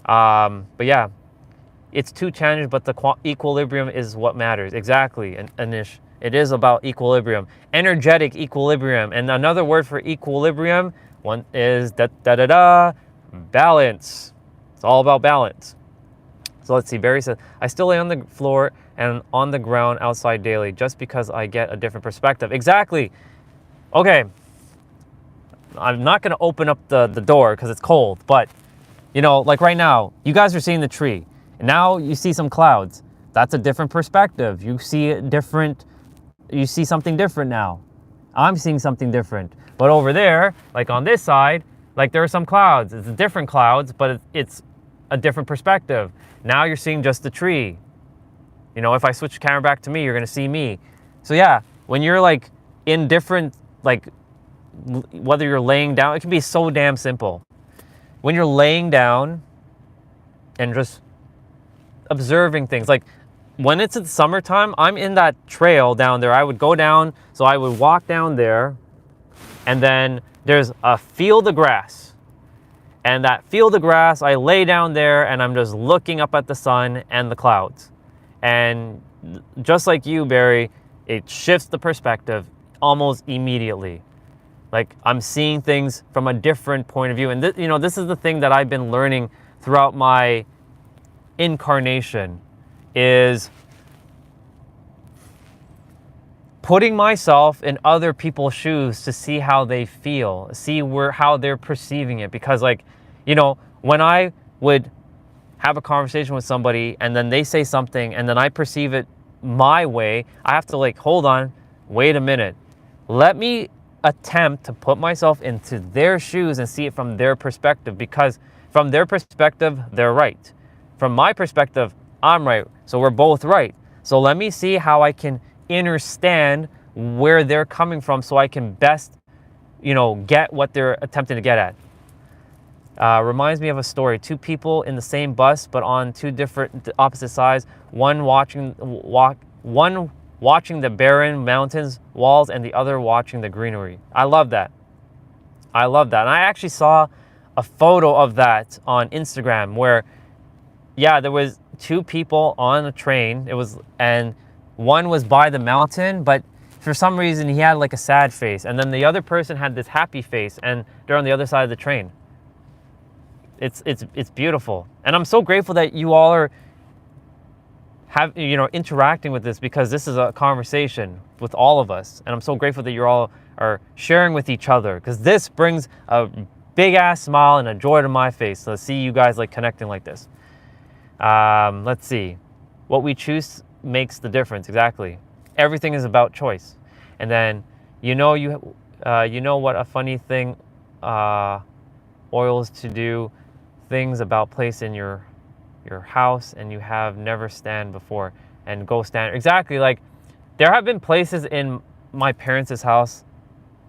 But yeah, it's two challenging, but the equilibrium is what matters. Exactly, Anish. It is about equilibrium, energetic equilibrium. And another word for equilibrium, one is balance. It's all about balance. So let's see. Barry says, I still lay on the floor and on the ground outside daily just because I get a different perspective. Exactly. Okay. I'm not going to open up the door because it's cold, but you know, like right now, you guys are seeing the tree and now you see some clouds. That's a different perspective. You see something different now. I'm seeing something different. But over there, like on this side, like there are some clouds. It's different clouds, but it's a different perspective. Now you're seeing just the tree. You know, if I switch the camera back to me, you're gonna see me. So yeah, when you're like in different, like whether you're laying down, it can be so damn simple. When you're laying down and just observing things, like when it's in summertime, I'm in that trail down there. I would go down, so I would walk down there, and then there's a field of grass. And that field of grass, I lay down there and I'm just looking up at the sun and the clouds. And just like you, Barry, it shifts the perspective almost immediately. Like I'm seeing things from a different point of view. And this is the thing that I've been learning throughout my incarnation is putting myself in other people's shoes to see how they feel, see how they're perceiving it. Because like, you know, when I would have a conversation with somebody and then they say something and then I perceive it my way, I have to like, hold on, wait a minute. Let me attempt to put myself into their shoes and see it from their perspective, because from their perspective, they're right. From my perspective, I'm right. So we're both right. So let me see how I can understand where they're coming from so I can best, you know, get what they're attempting to get at. Reminds me of a story. Two people in the same bus, but on two different opposite sides. One watching the barren mountains, walls, and the other watching the greenery. I love that. I love that. And I actually saw a photo of that on Instagram where, yeah, there was two people on a train. And one was by the mountain, but for some reason he had like a sad face. And then the other person had this happy face and they're on the other side of the train. It's beautiful. And I'm so grateful that you all are interacting with this, because this is a conversation with all of us. And I'm so grateful that you all are sharing with each other, because this brings a big ass smile and a joy to my face to see you guys like connecting like this. Let's see. What we choose makes the difference. Exactly. Everything is about choice. And then, you know what a funny thing oils to do things about place in your house and you have never stand before, and go stand. Exactly. Like, there have been places in my parents' house,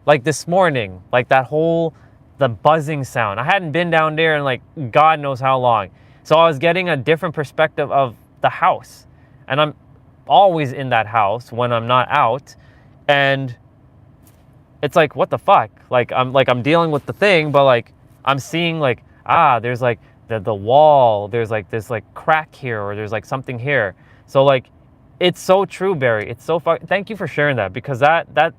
like this morning, like the buzzing sound. I hadn't been down there in like God knows how long. So I was getting a different perspective of the house. And I'm always in that house when I'm not out. And it's like, what the fuck? I'm dealing with the thing, but like I'm seeing like, there's like the wall, there's like this like crack here, or there's like something here. So like, it's so true, Barry. It's so thank you for sharing that, because that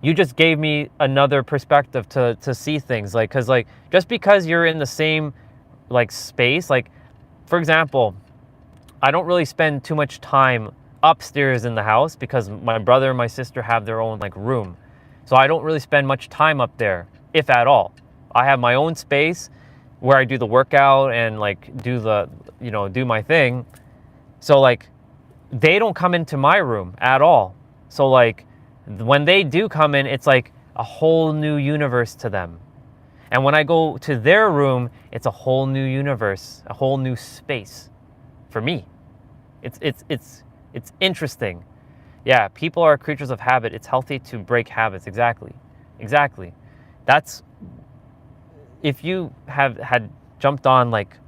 you just gave me another perspective to see things. Like, cause like, just because you're in the same like space, like for example, I don't really spend too much time upstairs in the house because my brother and my sister have their own like room. So I don't really spend much time up there, if at all. I have my own space where I do the workout and like do my thing. So like, they don't come into my room at all. So like, when they do come in, it's like a whole new universe to them. And when I go to their room, it's a whole new universe, a whole new space for me. It's interesting. Yeah, people are creatures of habit. It's healthy to break habits. Exactly. That's, if you have had jumped on like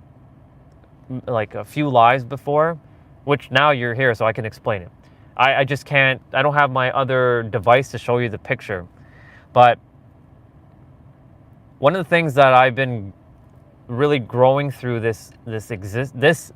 a few lives before, which now you're here so I can explain it. I just can't, I don't have my other device to show you the picture. But one of the things that I've been really growing through this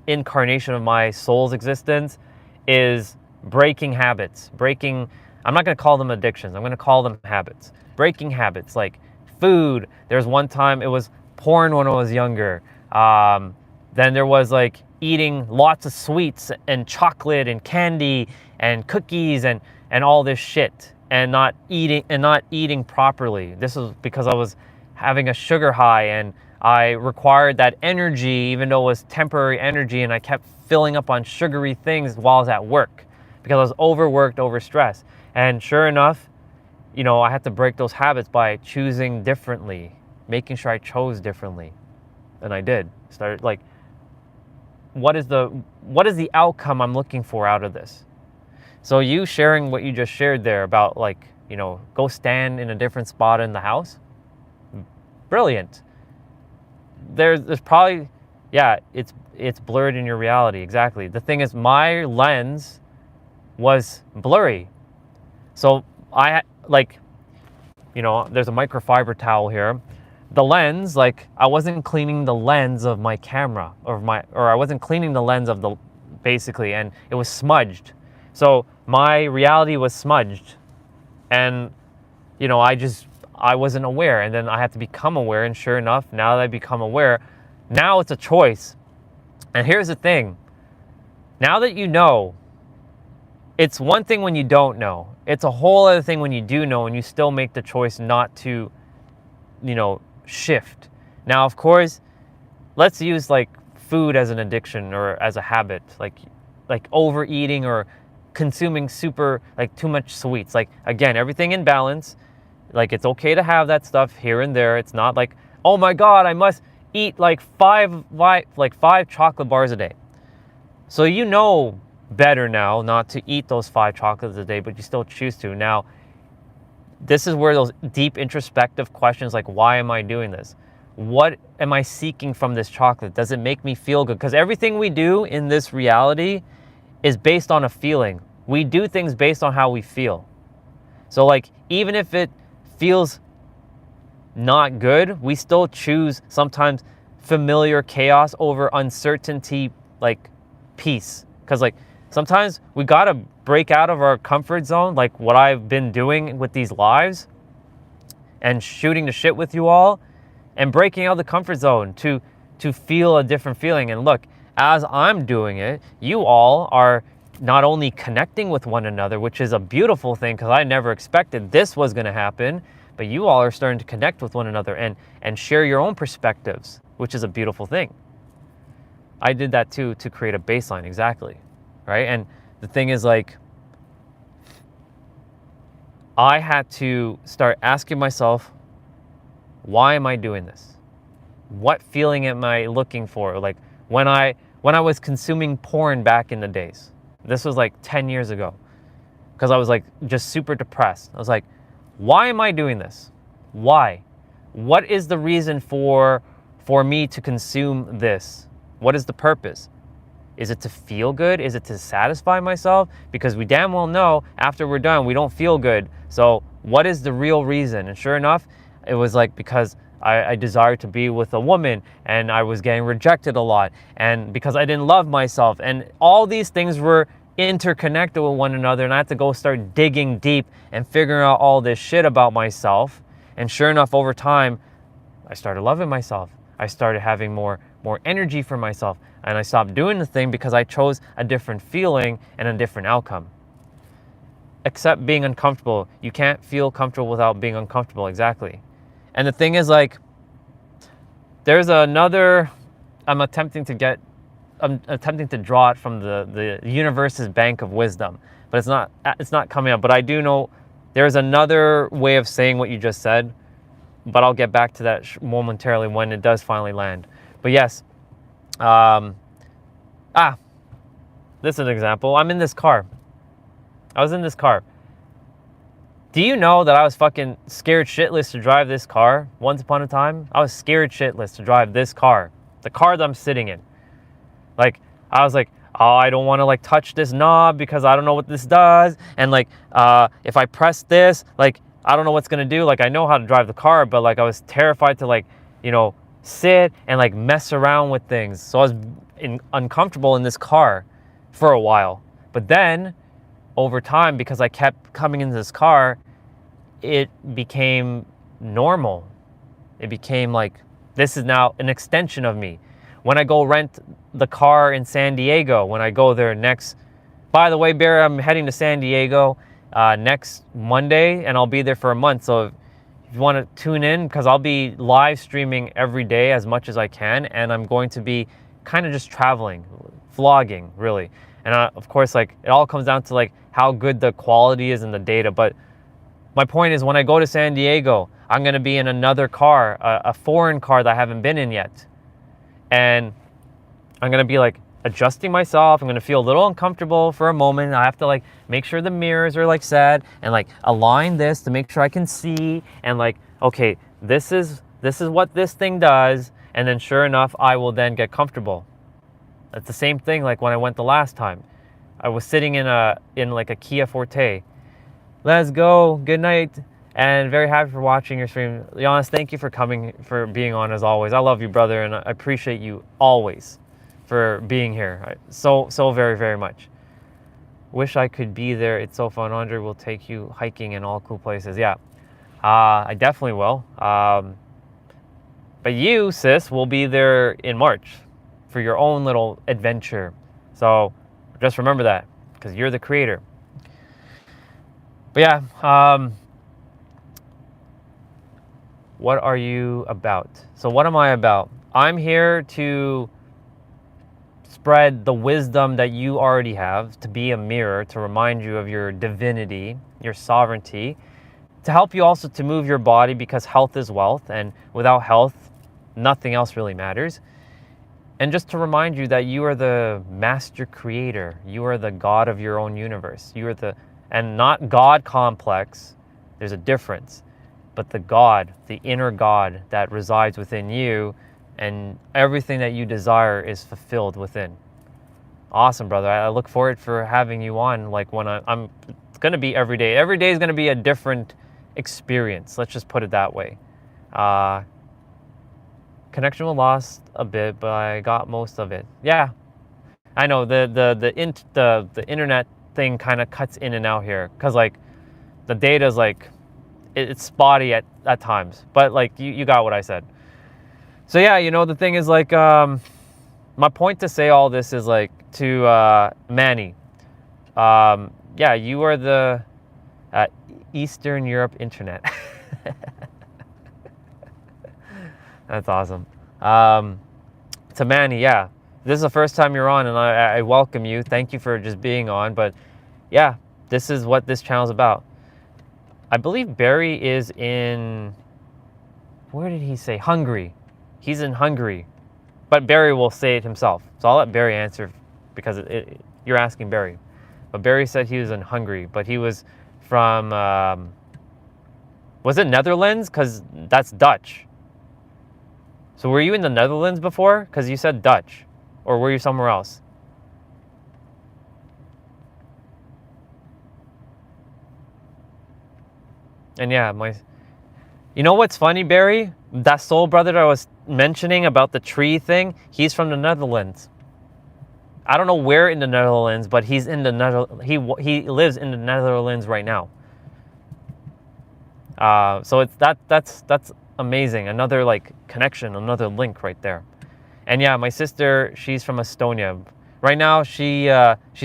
incarnation of my soul's existence is breaking habits. I'm not going to call them addictions. I'm going to call them habits. Breaking habits, like food. There's one time it was porn when I was younger. Then there was like eating lots of sweets and chocolate and candy and cookies and all this shit, and not eating properly. This was because I was having a sugar high and I required that energy, even though it was temporary energy, and I kept filling up on sugary things while I was at work because I was overworked, overstressed. And sure enough, I had to break those habits by choosing differently, making sure I chose differently. And I did. Started like, what is the outcome I'm looking for out of this? So you sharing what you just shared there about like, go stand in a different spot in the house. Brilliant. There's probably, yeah, it's blurred in your reality. Exactly. The thing is, my lens was blurry. So I like, there's a microfiber towel here. The lens, like I wasn't cleaning the lens of my camera or I wasn't cleaning the lens of basically, and it was smudged. So my reality was smudged, and I wasn't aware, and then I had to become aware. And sure enough, now that I become aware, now it's a choice. And here's the thing. Now that you know, it's one thing when you don't know. It's a whole other thing when you do know and you still make the choice not to, shift. Now, of course, let's use like food as an addiction or as a habit, like overeating or consuming like too much sweets. Like, again, everything in balance. Like, it's okay to have that stuff here and there. It's not like, oh my God, I must eat like five chocolate bars a day. So better now not to eat those 5 chocolates a day, but you still choose to. Now, this is where those deep introspective questions like, why am I doing this? What am I seeking from this chocolate? Does it make me feel good? Because everything we do in this reality is based on a feeling. We do things based on how we feel. So like, even if it feels not good, we still choose sometimes familiar chaos over uncertainty, like peace. Because like, sometimes we gotta break out of our comfort zone, like what I've been doing with these lives and shooting the shit with you all, and breaking out of the comfort zone to feel a different feeling. And look, as I'm doing it, you all are not only connecting with one another, which is a beautiful thing because I never expected this was going to happen, but you all are starting to connect with one another and share your own perspectives, which is a beautiful thing. I did that too, to create a baseline. Exactly. Right. And the thing is, like, I had to start asking myself, why am I doing this? What feeling am I looking for? Like when I was consuming porn back in the days. This was like 10 years ago. Because I was like just super depressed. I was like, why am I doing this? Why? What is the reason for me to consume this? What is the purpose? Is it to feel good? Is it to satisfy myself? Because we damn well know after we're done, we don't feel good. So what is the real reason? And sure enough, it was like because I desired to be with a woman and I was getting rejected a lot. And because I didn't love myself. And all these things were interconnected with one another. And I had to go start digging deep and figuring out all this shit about myself. And sure enough, over time, I started loving myself. I started having more energy for myself. And I stopped doing the thing because I chose a different feeling and a different outcome. Except being uncomfortable. You can't feel comfortable without being uncomfortable. Exactly. And the thing is, like, there's another, I'm attempting to draw it from the universe's bank of wisdom, but it's not coming up. But I do know there's another way of saying what you just said, but I'll get back to that momentarily when it does finally land. But yes, this is an example. I'm in this car. I was in this car. Do you know that I was fucking scared shitless to drive this car once upon a time? I was scared shitless to drive this car, the car that I'm sitting in. Like, I was like, oh, I don't want to like touch this knob because I don't know what this does. And like, if I press this, like, I don't know what's going to do. Like, I know how to drive the car, but like, I was terrified to like, sit and like mess around with things. So I was uncomfortable in this car for a while. But then over time, because I kept coming into this car, it became normal. It became like, this is now an extension of me. When I go rent the car in San Diego, when I go there next, by the way, Barry, I'm heading to San Diego next Monday, and I'll be there for a month. So if you want to tune in, because I'll be live streaming every day as much as I can, and I'm going to be kind of just traveling, vlogging, really. And of course, like, it all comes down to like how good the quality is in the data. But my point is, when I go to San Diego, I'm going to be in another car, a foreign car that I haven't been in yet. And I'm going to be like adjusting myself. I'm going to feel a little uncomfortable for a moment. I have to like make sure the mirrors are like set and like align this to make sure I can see. And like, okay, this is what this thing does. And then sure enough, I will then get comfortable. It's the same thing like when I went the last time. I was sitting in like a Kia Forte. Let's go. Good night. And very happy for watching your stream. Giannis, thank you for coming, for being on as always. I love you, brother, and I appreciate you always for being here. So very, very much. Wish I could be there. It's so fun. Andre will take you hiking in all cool places. Yeah, I definitely will. But you, sis, will be there in March for your own little adventure. So just remember that, because you're the creator. But yeah, what are you about? So what am I about? I'm here to spread the wisdom that you already have, to be a mirror, to remind you of your divinity, your sovereignty, to help you also to move your body, because health is wealth, and without health, nothing else really matters. And just to remind you that you are the master creator. You are the God of your own universe. You are and not God complex. There's a difference. But the God, the inner God that resides within you, and everything that you desire is fulfilled within. Awesome, brother. I look forward for having you on. Like when I'm going to be every day. Every day is going to be a different experience. Let's just put it that way. Connection was lost a bit, but I got most of it. Yeah, I know the internet thing kind of cuts in and out here, because like the data is like it's spotty at times, but like you got what I said. So yeah, the thing is like my point to say all this is like to Manny. Yeah, you are the Eastern Europe internet. That's awesome. To Manny, yeah, this is the first time you're on, and I welcome you. Thank you for just being on. But yeah, this is what this channel is about. I believe Barry is in, where did he say? Hungary. He's in Hungary. But Barry will say it himself. So I'll let Barry answer because you're asking Barry. But Barry said he was in Hungary, but he was from, was it Netherlands? Because that's Dutch. So were you in the Netherlands before? Because you said Dutch. Or were you somewhere else? And yeah, you know what's funny, Barry? That soul brother that I was mentioning about the tree thing, he's from the Netherlands. I don't know where in the Netherlands, but he's in the he lives in the Netherlands right now. So it's that's amazing. Another like connection, another link right there. And yeah, my sister, she's from Estonia. Right now, she's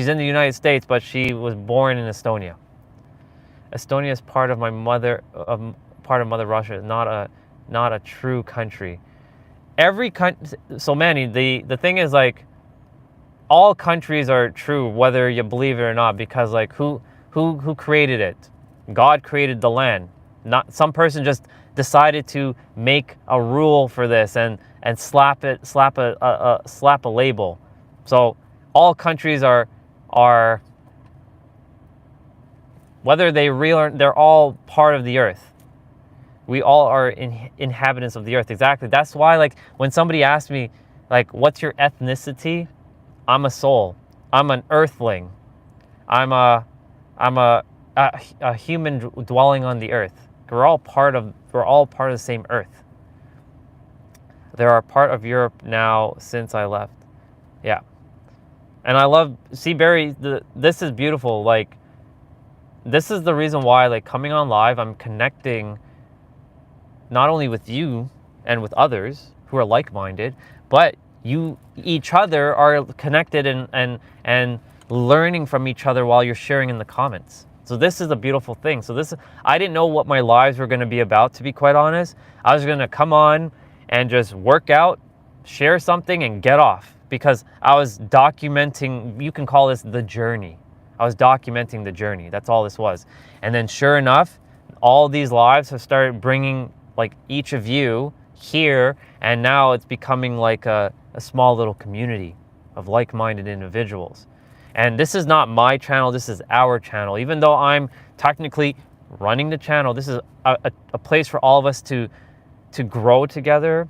in the United States, but she was born in Estonia. Estonia is part of part of Mother Russia, not a true country. Every country. So Manny, the thing is like, all countries are true whether you believe it or not, because like who created it? God created the land. Not some person just decided to make a rule for this and slap a label. So all countries are whether they're all part of the earth. We all are inhabitants of the earth. Exactly. That's why like when somebody asks me like, what's your ethnicity? I'm a soul. I'm an earthling. I'm a human dwelling on the earth. We're all part of the same earth. They are part of Europe now since I left. Yeah. And I love, see Barry, this is beautiful. Like, this is the reason why, like, coming on live, I'm connecting not only with you and with others who are like-minded, but each other are connected and learning from each other while you're sharing in the comments. So this is a beautiful thing. So I didn't know what my lives were going to be about, to be quite honest. I was going to come on and just work out, share something, and get off, because I was documenting, you can call this the journey. I was documenting the journey. That's all this was. And then sure enough, all these lives have started bringing like each of you here, and now it's becoming like a small little community of like-minded individuals. And this is not my channel, this is our channel. Even though I'm technically running the channel, this is a place for all of us to grow together,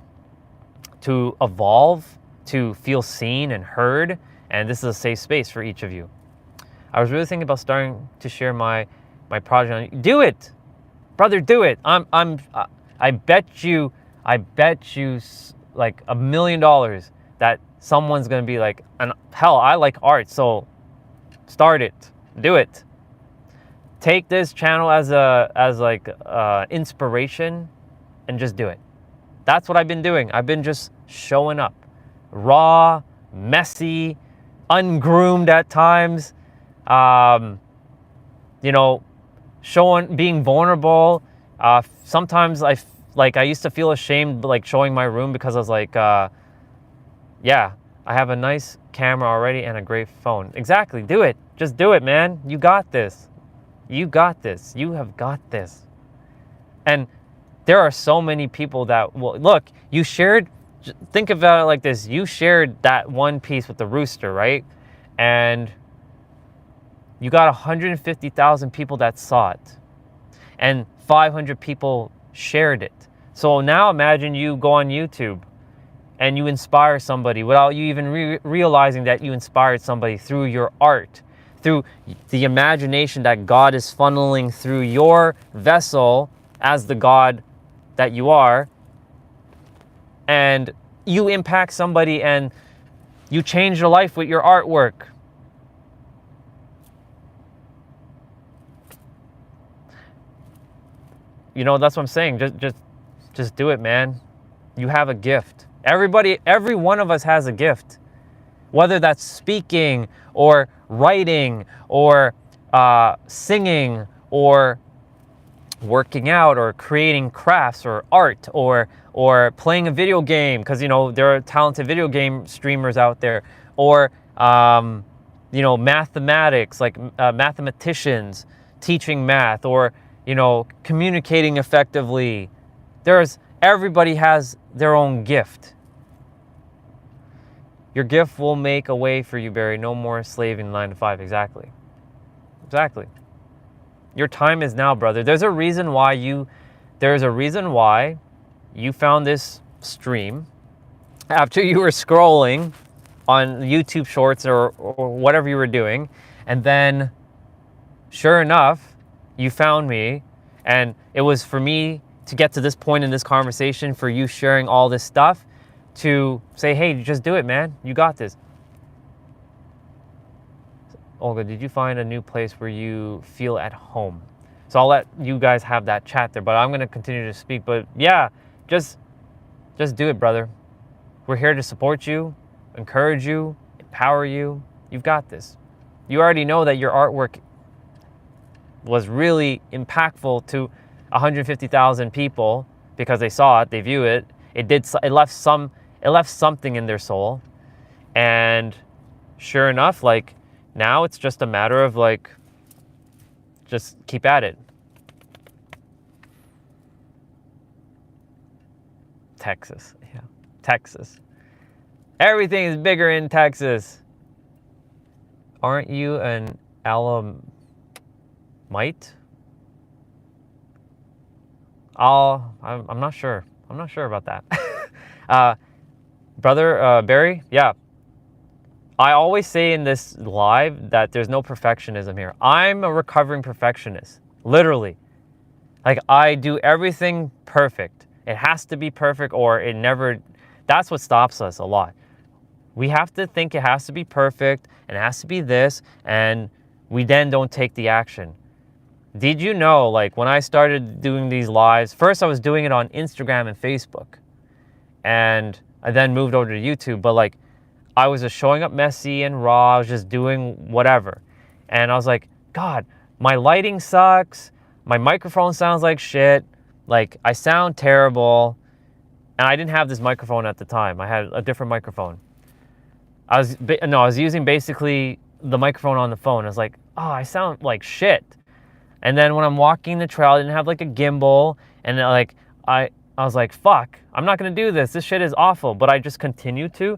to evolve, to feel seen and heard, and this is a safe space for each of you. I was really thinking about starting to share my project. Do it, brother, do it. I bet you like $1 million that someone's gonna be like, and hell, I like art, so start it, do it. Take this channel as inspiration and just do it. That's what I've been doing. I've been just showing up, raw, messy, ungroomed at times. Being vulnerable. Sometimes I used to feel ashamed like showing my room, because I was like, yeah, I have a nice camera already and a great phone. Exactly, do it. Just do it, man. You got this. You got this. You have got this. And there are so many people that will, look, you shared, think about it like this. You shared that one piece with the rooster, right? And you got 150,000 people that saw it, and 500 people shared it. So now imagine you go on YouTube and you inspire somebody without you even realizing that you inspired somebody through your art, through the imagination that God is funneling through your vessel as the God that you are. And you impact somebody and you change their life with your artwork. You know, that's what I'm saying. Just do it, man. You have a gift. Every one of us has a gift. Whether that's speaking or writing or singing or working out or creating crafts or art or playing a video game, because, you know, there are talented video game streamers out there, or, mathematics, like mathematicians teaching math, or, communicating effectively. Everybody has their own gift. Your gift will make a way for you, Barry. No more slaving 9 to 5. Exactly. Exactly. Your time is now, brother. There's a reason why you found this stream after you were scrolling on YouTube Shorts or whatever you were doing. And then, sure enough, you found me. And it was for me to get to this point in this conversation, for you sharing all this stuff, to say, hey, just do it, man. You got this. Olga, did you find a new place where you feel at home? So I'll let you guys have that chat there, but I'm going to continue to speak. But yeah, just do it, brother. We're here to support you, encourage you, empower you. You've got this. You already know that your artwork was really impactful to 150,000 people because they saw it, they view it. It left something in their soul. And sure enough, like, now it's just a matter of, like, just keep at it. Texas, yeah, Texas. Everything is bigger in Texas. Aren't you an Alamite? I'm not sure. I'm not sure about that. Brother Barry, yeah. I always say in this live that there's no perfectionism here. I'm a recovering perfectionist, literally. Like, I do everything perfect. It has to be perfect or it never, that's what stops us a lot. We have to think it has to be perfect and it has to be this, and we then don't take the action. Did you know, like, when I started doing these lives, first I was doing it on Instagram and Facebook, and I then moved over to YouTube, but like, I was just showing up messy and raw. I was just doing whatever. And I was like, God, my lighting sucks. My microphone sounds like shit. Like, I sound terrible. And I didn't have this microphone at the time. I had a different microphone. I was using basically the microphone on the phone. I was like, oh, I sound like shit. And then when I'm walking the trail, I didn't have like a gimbal. And like, I was like, fuck, I'm not going to do this. This shit is awful. But I just continued to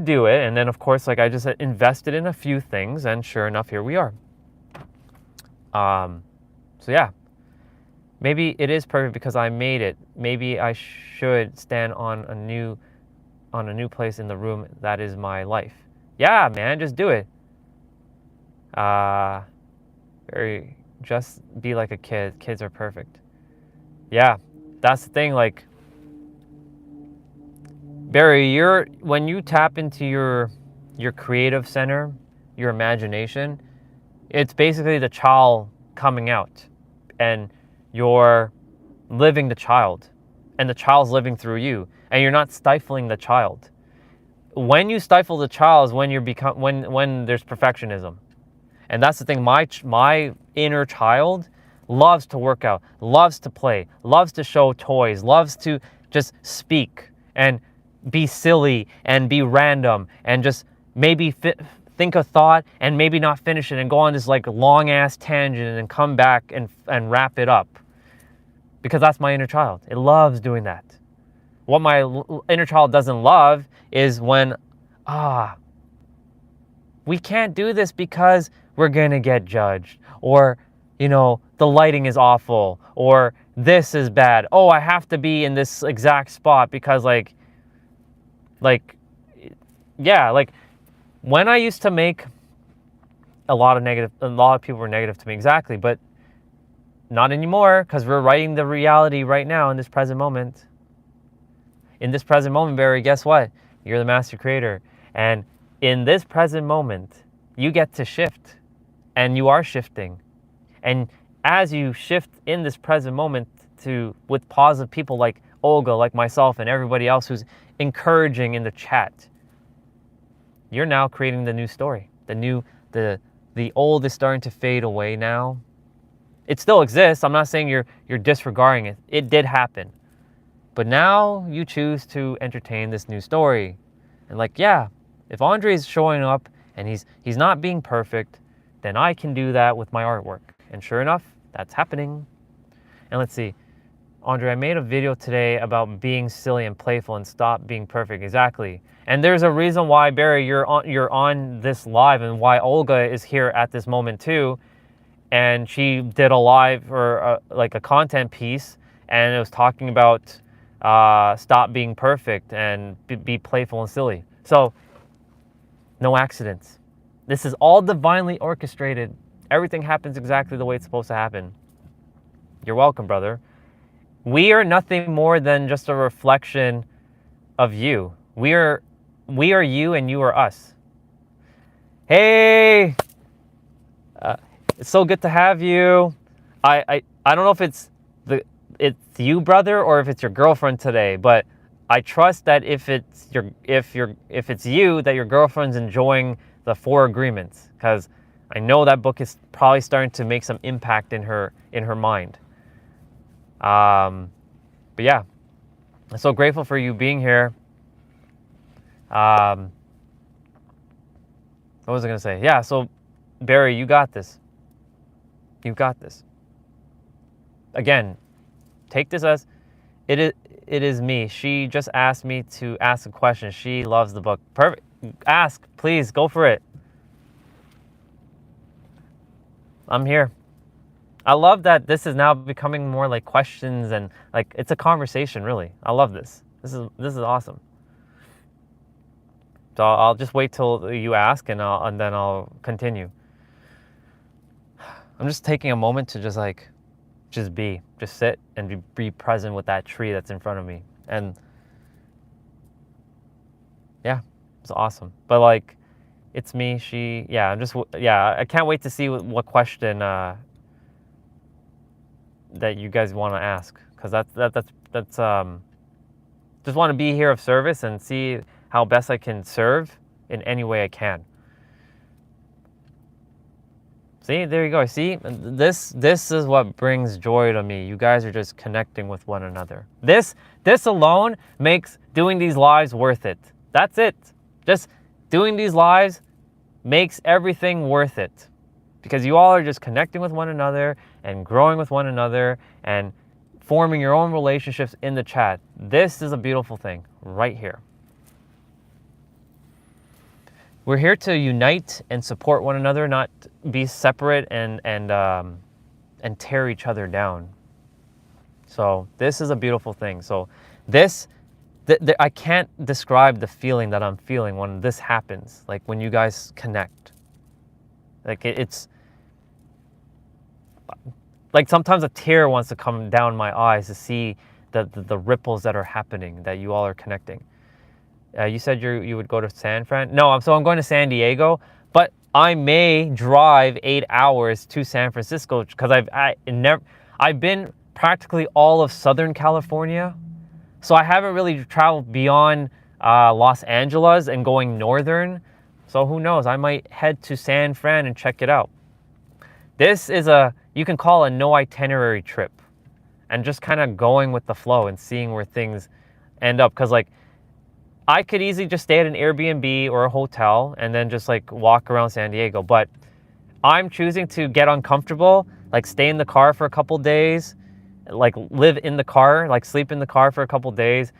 do it. And then, of course, like, I just invested in a few things, and sure enough, here we are. So yeah, maybe it is perfect because I made it. Maybe I should stand on a new place in the room. That is my life. Yeah, man, just do it. Just be like a kid. Kids are perfect. Yeah, that's the thing. Like, Barry, when you tap into your creative center, your imagination, it's basically the child coming out, and you're living the child, and the child's living through you, and you're not stifling the child. When you stifle the child is when when there's perfectionism. And that's the thing, my inner child loves to work out, loves to play, loves to show toys, loves to just speak and be silly and be random and just maybe think a thought and maybe not finish it and go on this like long ass tangent and come back and wrap it up. Because that's my inner child. It loves doing that. What my inner child doesn't love is when, we can't do this because we're gonna get judged, or, you know, the lighting is awful, or this is bad. Oh, I have to be in this exact spot because like, yeah, like when I used to make a lot of people were negative to me, exactly, but not anymore, because we're writing the reality right now in this present moment. In this present moment, Barry, guess what? You're the master creator. And in this present moment, you get to shift, and you are shifting. And as you shift in this present moment with positive people like Olga, like myself, and everybody else who's encouraging in the chat, you're now creating the new story. The old is starting to fade away now. It still exists. I'm not saying you're disregarding it. It did happen. But now you choose to entertain this new story. And like, yeah, if Andre is showing up and he's not being perfect, then I can do that with my artwork. And sure enough, that's happening. And let's see. Andre, I made a video today about being silly and playful and stop being perfect. Exactly. And there's a reason why, Barry, you're on this live, and why Olga is here at this moment too. And she did a live, or like a content piece, and it was talking about stop being perfect and be playful and silly. So no accidents. This is all divinely orchestrated. Everything happens exactly the way it's supposed to happen. You're welcome, brother. We are nothing more than just a reflection of you. We are you and you are us. Hey, it's so good to have you. I don't know if it's you, brother, or if it's your girlfriend today, but I trust that if it's you, that your girlfriend's enjoying the 4 agreements, because I know that book is probably starting to make some impact in her mind. But yeah, I'm so grateful for you being here. What was I gonna say? Yeah, so Barry, you got this. You got this. Again, take this as it is me. She just asked me to ask a question. She loves the book. Perfect. Ask, please, go for it. I'm here. I love that this is now becoming more like questions, and like it's a conversation, really. I love this. This is awesome. So I'll just wait till you ask, and then I'll continue. I'm just taking a moment to just sit and be present with that tree that's in front of me. And yeah, it's awesome. But like, it's me, I can't wait to see what question that you guys want to ask, because that's just want to be here of service and see how best I can serve in any way I can. See, there you go. See, this is what brings joy to me. You guys are just connecting with one another. This alone makes doing these lives worth it. That's it. Just doing these lives makes everything worth it, because you all are just connecting with one another and growing with one another and forming your own relationships in the chat. This is a beautiful thing right here. We're here to unite and support one another, not be separate and tear each other down. So this is a beautiful thing. So I can't describe the feeling that I'm feeling when this happens, like when you guys connect. Like it's like sometimes a tear wants to come down my eyes to see the ripples that are happening, that you all are connecting. You said you would go to San Fran? No, I'm going to San Diego, but I may drive 8 hours to San Francisco, because I've been practically all of Southern California, so I haven't really traveled beyond Los Angeles and going northern. So who knows? I might head to San Fran and check it out. This is you can call a no itinerary trip, and just kind of going with the flow and seeing where things end up, because like, I could easily just stay at an Airbnb or a hotel and then just like walk around San Diego. But I'm choosing to get uncomfortable, like stay in the car for a couple days, like live in the car, like sleep in the car for a couple days,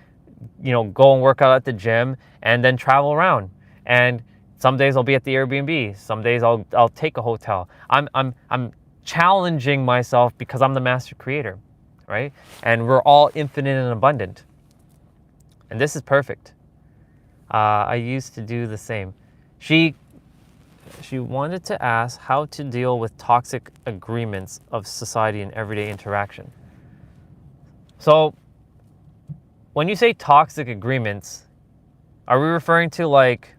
go and work out at the gym, and then travel around. And some days I'll be at the Airbnb. Some days I'll take a hotel. I'm challenging myself, because I'm the master creator, right? And we're all infinite and abundant. And this is perfect. I used to do the same. She wanted to ask how to deal with toxic agreements of society and everyday interaction. So when you say toxic agreements, are we referring to like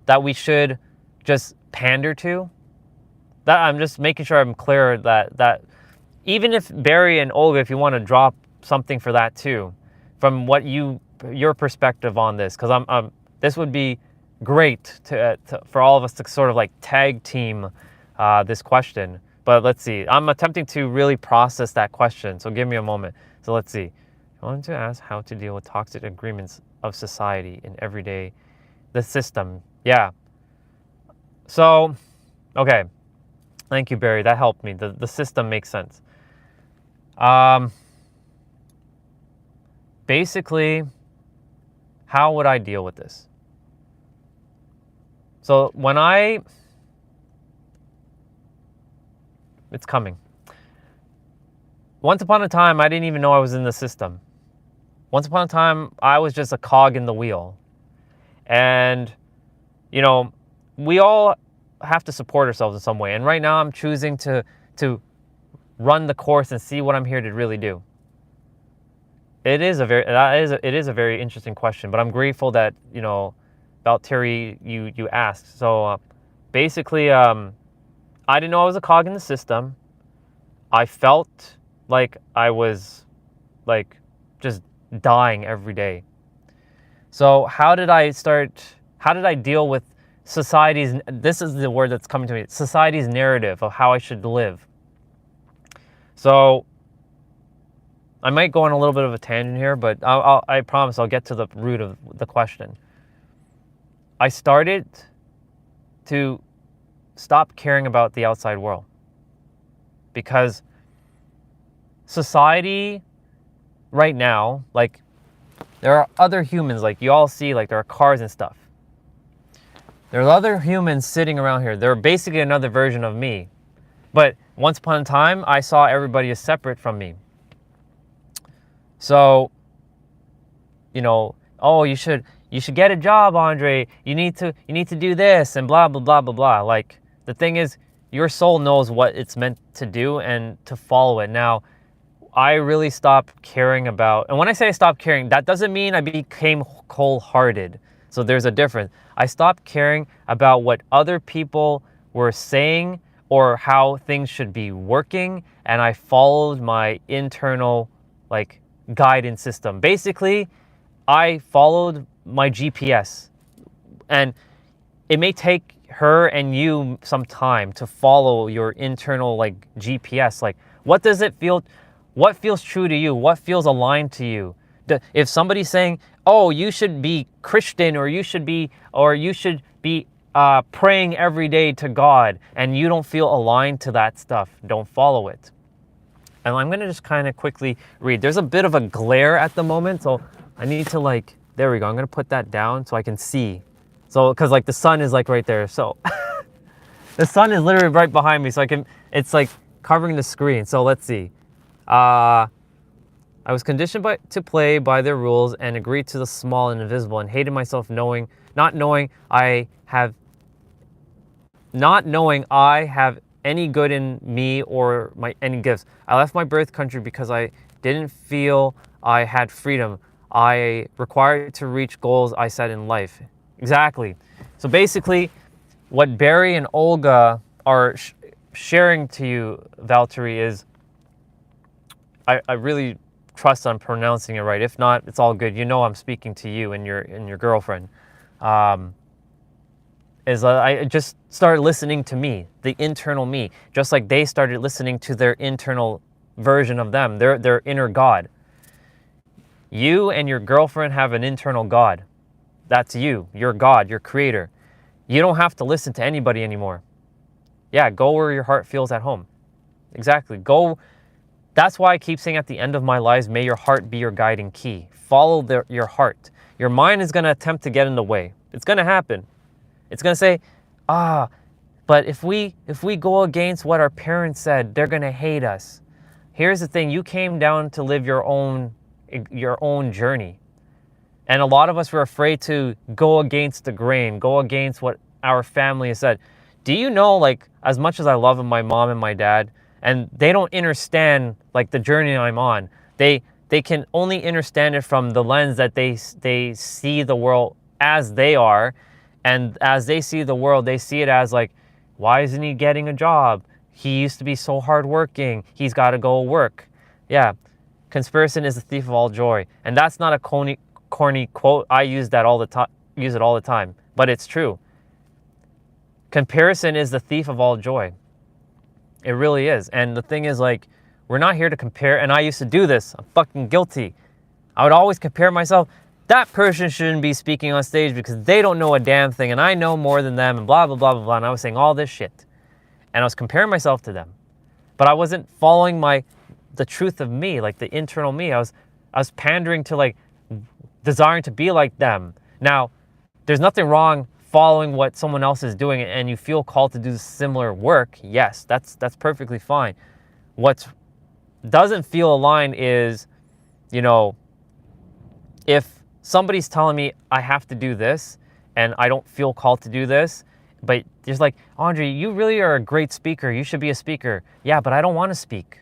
that we should just pander to? That I'm just making sure I'm clear that even if Barry and Olga, if you want to drop something for that too, from what your perspective on this, because this would be great for all of us to sort of like tag team this question. But let's see, I'm attempting to really process that question, so give me a moment. So let's see. I wanted to ask how to deal with toxic agreements of society in everyday, the system. Yeah. So, okay. Thank you, Barry. That helped me. The system makes sense. basically, how would I deal with this? So it's coming. Once upon a time, I didn't even know I was in the system. Once upon a time, I was just a cog in the wheel. And, we all have to support ourselves in some way. And right now I'm choosing to run the course and see what I'm here to really do. It is a very interesting question, but I'm grateful that, Valtteri, you asked. So basically, I didn't know I was a cog in the system. I felt like I was just dying every day. So how did I deal with this is the word that's coming to me, society's narrative of how I should live. So I might go on a little bit of a tangent here, but I promise I'll get to the root of the question. I started to stop caring about the outside world because society right now, there are other humans, you all see, there are cars and stuff. There's other humans sitting around here. They're basically another version of me. But once upon a time, I saw everybody as separate from me. So, oh, you should get a job, Andre. You need to do this and blah, blah, blah, blah, blah. The thing is, your soul knows what it's meant to do and to follow it. Now, I really stopped caring about, and when I say I stopped caring, that doesn't mean I became cold-hearted. So there's a difference. I stopped caring about what other people were saying or how things should be working, and I followed my internal guidance system. Basically, I followed my GPS, and it may take her and you some time to follow your internal GPS. What does it feel? What feels true to you? What feels aligned to you? If somebody's saying, oh, you should be Christian or you should be praying every day to God, and you don't feel aligned to that stuff, don't follow it. And I'm going to just kind of quickly read. There's a bit of a glare at the moment, so I need to there we go. I'm going to put that down so I can see. So, because the sun is right there. So the sun is literally right behind me, so it's covering the screen. So let's see. I was conditioned to play by their rules and agreed to the small and invisible, and hated myself not knowing I have any good in me or any gifts. I left my birth country because I didn't feel I had freedom. I required to reach goals I set in life. Exactly. So basically, what Barry and Olga are sharing to you, Valtteri, is I really trust I'm pronouncing it right. If not, it's all good. I'm speaking to you and your girlfriend. I just started listening to me, the internal me, just like they started listening to their internal version of them, their inner God. You and your girlfriend have an internal God. That's you, your God, your creator. You don't have to listen to anybody anymore. Yeah, go where your heart feels at home. Exactly. Go. That's why I keep saying at the end of my lives, may your heart be your guiding key. Follow your heart. Your mind is going to attempt to get in the way. It's going to happen. It's going to say, but if we go against what our parents said, they're going to hate us. Here's the thing. You came down to live your own journey. And a lot of us were afraid to go against the grain, go against what our family has said. Do you know, as much as I love my mom and my dad, and they don't understand the journey I'm on, they can only understand it from the lens that they see the world as they are. And as they see the world, they see it as why isn't he getting a job? He used to be so hardworking. He's got to go work. Yeah, comparison is the thief of all joy. And that's not a corny quote. I use it all the time, but it's true. Comparison is the thief of all joy. It really is. And the thing is, we're not here to compare. And I used to do this. I'm fucking guilty. I would always compare myself. That person shouldn't be speaking on stage because they don't know a damn thing, and I know more than them, and blah, blah, blah, blah, blah. And I was saying all this shit. And I was comparing myself to them. But I wasn't following the truth of me, the internal me. I was us pandering to like desiring to be like them. Now, there's nothing wrong following what someone else is doing and you feel called to do similar work. Yes, that's perfectly fine. What doesn't feel aligned is, you know, if somebody's telling me I have to do this and I don't feel called to do this, but there's like, Andre, you really are a great speaker. You should be a speaker. Yeah, but I don't want to speak.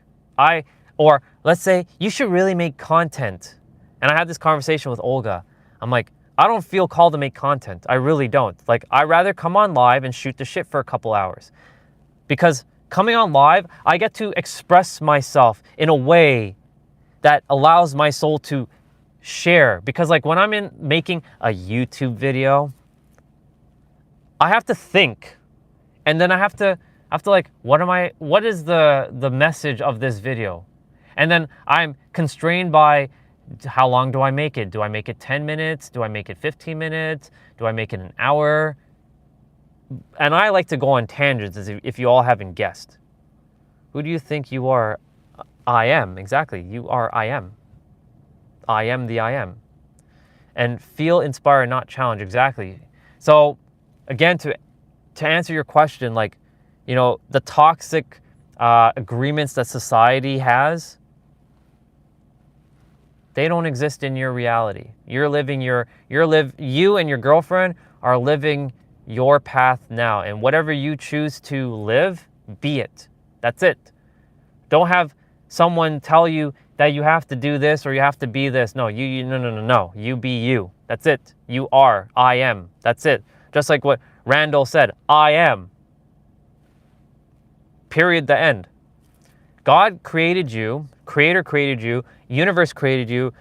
Or let's say you should really make content. And I had this conversation with Olga. I'm like, I don't feel called to make content. I really don't. Like, I'd rather come on live and shoot the shit for a couple hours. Because coming on live, I get to express myself in a way that allows my soul to share. Because like when I'm making a YouTube video, I have to think, and then I have to like, what is the message of this video? And then I'm constrained by how long do I make it? Do I make it 10 minutes? Do I make it 15 minutes? Do I make it an hour? And I like to go on tangents, as if you all haven't guessed. Who do you think you are? I am, exactly. You are I am. I am the I am. And feel inspired, not challenged, exactly. So again, to answer your question, like, you know, the toxic agreements that society has, they don't exist in your reality. You and your girlfriend are living your path now, and whatever you choose to live, be it. That's it. Don't have someone tell you that you have to do this or you have to be this. No, no. You be you. That's it. You are. I am. That's it. Just like what Randall said, I am. Period, the end. God created you, Creator created you, universe created you,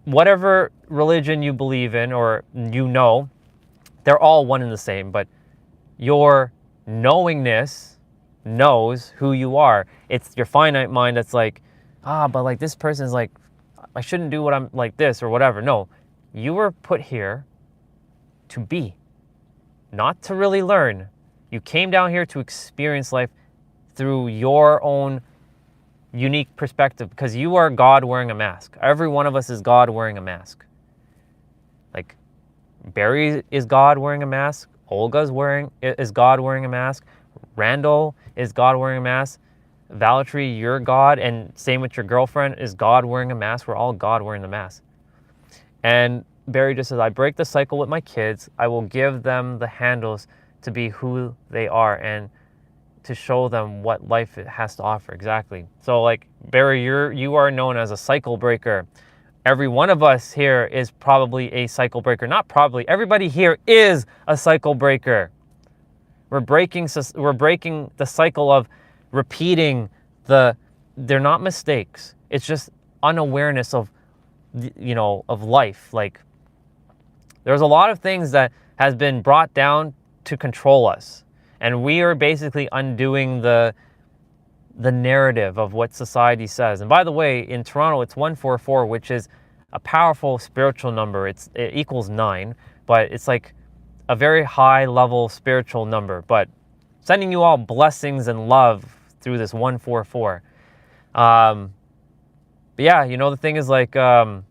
whatever religion you believe in or you know, they're all one and the same, but your knowingness knows who you are. It's your finite mind that's like, but like this person's like, I shouldn't do what I'm like this or whatever. No, you were put here to be, not to really learn. You came down here to experience life through your own unique perspective, because you are God wearing a mask. Every one of us is God wearing a mask. Like Barry is God wearing a mask. Olga's is God wearing a mask. Randall is God wearing a mask. Valetry, you're God, and same with your girlfriend, is God wearing a mask. We're all God wearing the mask. And Barry just says, I break the cycle with my kids. I will give them the handles to be who they are and to show them what life has to offer. Exactly. So like Barry, you are known as a cycle breaker. Every one of us here is probably a cycle breaker. Not probably. Everybody here is a cycle breaker. We're breaking the cycle of repeating they're not mistakes. It's just unawareness of, you know, of life. Like there's a lot of things that has been brought down to control us. And we are basically undoing the narrative of what society says. And by the way, in Toronto, it's 144, which is a powerful spiritual number. It equals 9, but it's like a very high level spiritual number. But sending you all blessings and love through this 144. But yeah, you know, the thing is like, yeah,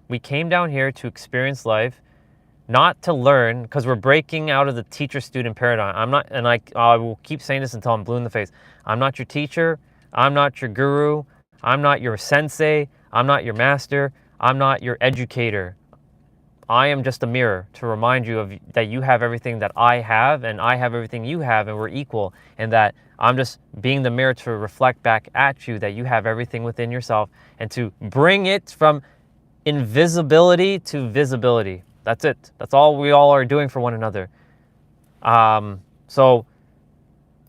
we came down here to experience life, not to learn, because we're breaking out of the teacher-student paradigm. I'm not, and I will keep saying this until I'm blue in the face. I'm not your teacher. I'm not your guru. I'm not your sensei. I'm not your master. I'm not your educator. I am just a mirror to remind you that you have everything that I have, and I have everything you have, and we're equal. And that I'm just being the mirror to reflect back at you that you have everything within yourself, and to bring it from invisibility to visibility. That's it. That's all we all are doing for one another. So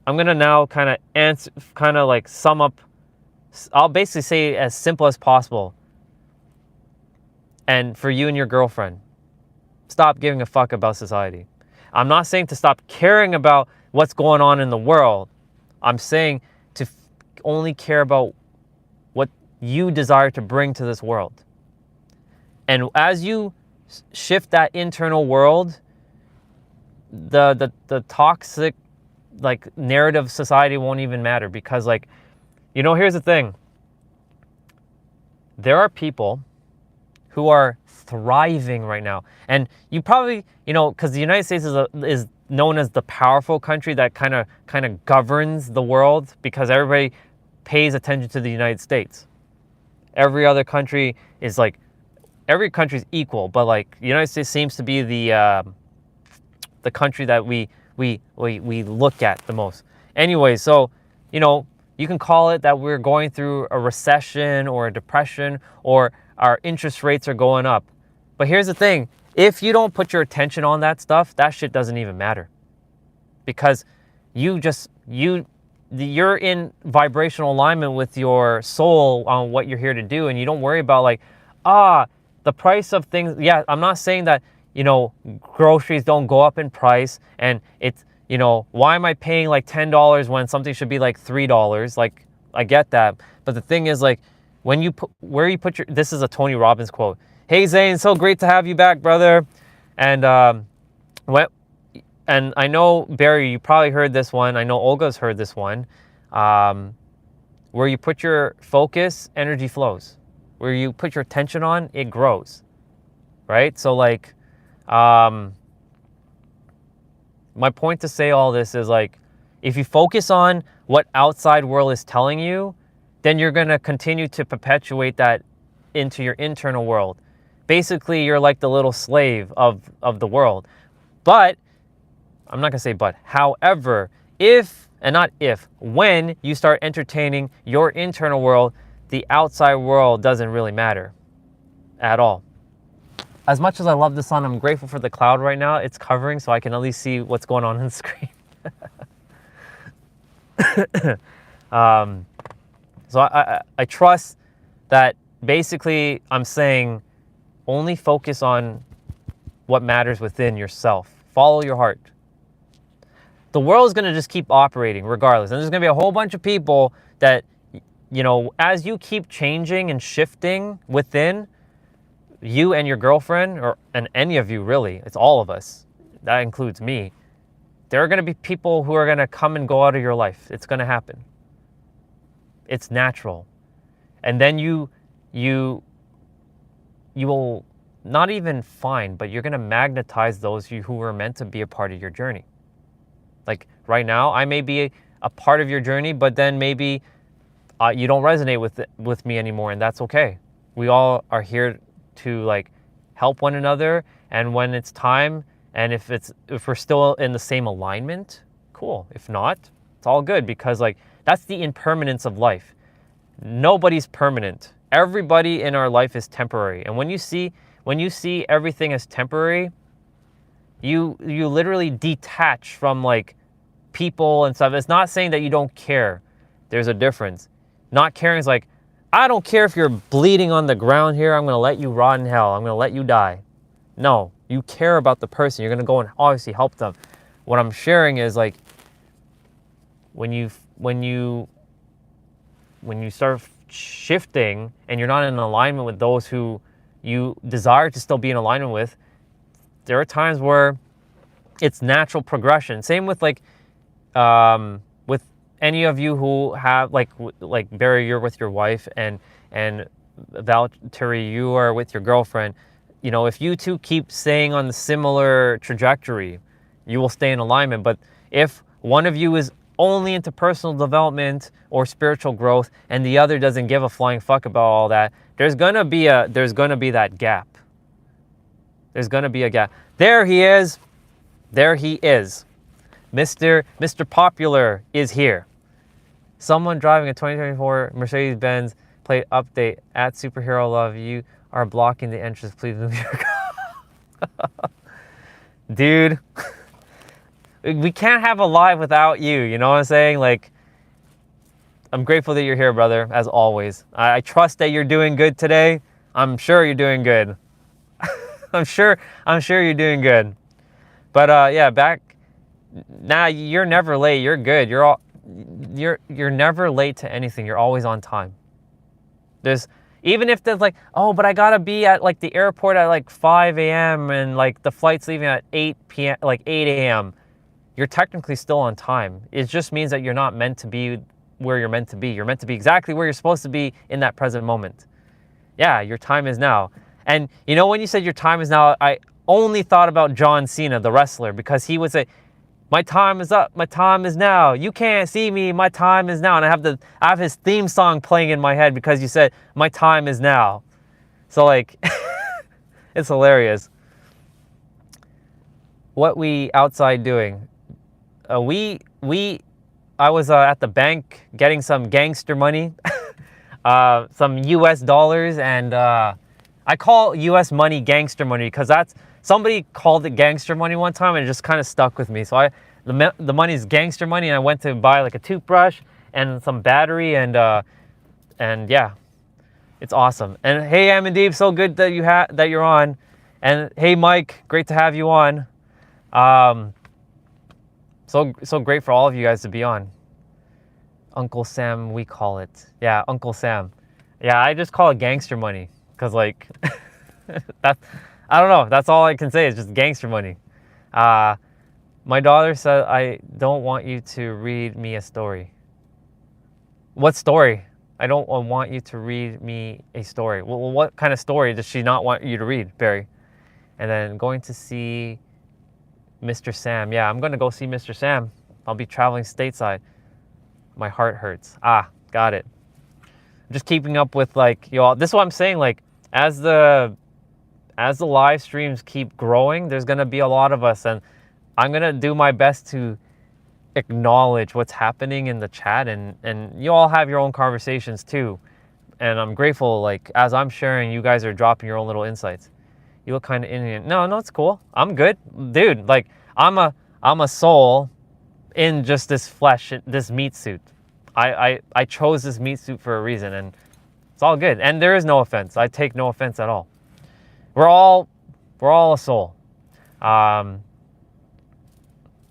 I'm going to now kind of like sum up. I'll basically say as simple as possible. And for you and your girlfriend, stop giving a fuck about society. I'm not saying to stop caring about what's going on in the world. I'm saying to only care about what you desire to bring to this world. And as you shift that internal world, the toxic like narrative society won't even matter, because like, you know, here's the thing. there are people who are thriving right now. And you probably, because the United States is known as the powerful country that kind of governs the world because everybody pays attention to the United States. Every other country is like, every country is equal, but like the United States seems to be the country that we look at the most. Anyway, so you can call it that we're going through a recession or a depression, or our interest rates are going up. But here's the thing, if you don't put your attention on that stuff, that shit doesn't even matter. Because you're in vibrational alignment with your soul on what you're here to do, and you don't worry about like, the price of things. Yeah, I'm not saying that, groceries don't go up in price, and it's, why am I paying like $10 when something should be like $3? Like, I get that. But the thing is, like, when you put, where you put your, this is a Tony Robbins quote. Hey Zane, so great to have you back, brother. And and I know, Barry, you probably heard this one. I know Olga's heard this one. Where you put your focus, energy flows. Where you put your attention on, it grows. Right? So like, my point to say all this is like, if you focus on what outside world is telling you, then you're going to continue to perpetuate that into your internal world. Basically, you're like the little slave of the world. But, I'm not going to say but, however, when you start entertaining your internal world, the outside world doesn't really matter at all. As much as I love the sun, I'm grateful for the cloud right now. It's covering so I can at least see what's going on the screen. So I trust that basically I'm saying only focus on what matters within yourself. Follow your heart. The world is going to just keep operating regardless. And there's going to be a whole bunch of people that, as you keep changing and shifting within, you and your girlfriend, and any of you really, it's all of us, that includes me, there are going to be people who are going to come and go out of your life. It's going to happen. It's natural. And then you will not even find, but you're going to magnetize those who are meant to be a part of your journey. Like right now, I may be a part of your journey, but then maybe you don't resonate with me anymore, and that's okay. We all are here to like help one another, and when it's time, and if we're still in the same alignment, cool. If not, it's all good, because like that's the impermanence of life. Nobody's permanent. Everybody in our life is temporary, and when you see everything as temporary, you literally detach from like people and stuff. It's not saying that you don't care. There's a difference. Not caring is like, I don't care if you're bleeding on the ground here. I'm going to let you rot in hell. I'm going to let you die. No, you care about the person. You're going to go and obviously help them. What I'm sharing is like, when you start shifting and you're not in alignment with those who you desire to still be in alignment with, there are times where it's natural progression. Same with like, with any of you who have like Barry, you're with your wife, and Valtteri, you are with your girlfriend. If you two keep staying on the similar trajectory, you will stay in alignment. But if one of you is only into personal development or spiritual growth, and the other doesn't give a flying fuck about all that, there's gonna be that gap. There's gonna be a gap. There he is. There he is. Mr. Popular is here. Someone driving a 2024 Mercedes-Benz plate update at Superhero Love. You are blocking the entrance. Please move your car. Dude, we can't have a live without you. You know what I'm saying? Like, I'm grateful that you're here, brother, as always. I trust that you're doing good today. I'm sure you're doing good. I'm sure you're doing good. But yeah, back now, you're never late. You're good. You're never late to anything. You're always on time. Even if there's like, oh, but I gotta be at like the airport at like 5 a.m. and like the flight's leaving at 8 p.m. like 8 a.m. You're technically still on time. It just means that you're not meant to be where you're meant to be. You're meant to be exactly where you're supposed to be in that present moment. Yeah, your time is now. And you know, when you said your time is now, I only thought about John Cena, the wrestler, because he would say, my time is up, my time is now. You can't see me, my time is now. And I have his theme song playing in my head because you said, my time is now. So like, it's hilarious. What we outside doing? I was at the bank getting some gangster money, some US dollars, and I call US money gangster money because somebody called it gangster money one time and it just kind of stuck with me. So the money is gangster money, and I went to buy like a toothbrush and some battery, and yeah, it's awesome. And hey, Amandeep, so good that you're on, and hey, Mike, great to have you on. So great for all of you guys to be on. Uncle Sam, we call it. Yeah, Uncle Sam. Yeah, I just call it gangster money because like I don't know. That's all I can say is just gangster money. My daughter said, I don't want you to read me a story. What story? I don't want you to read me a story. Well, what kind of story does she not want you to read, Barry? And then going to see Mr. Sam. Yeah, I'm going to go see Mr. Sam. I'll be traveling stateside. My heart hurts. Got it. Just keeping up with like, y'all. This is what I'm saying. Like, as the live streams keep growing, there's going to be a lot of us, and I'm going to do my best to acknowledge what's happening in the chat, and you all have your own conversations too. And I'm grateful, like, as I'm sharing, you guys are dropping your own little insights. You look kind of Indian. No, it's cool. I'm good. Dude, like, I'm a soul in just this flesh, this meat suit. I chose this meat suit for a reason, and it's all good. And there is no offense. I take no offense at all. We're all a soul.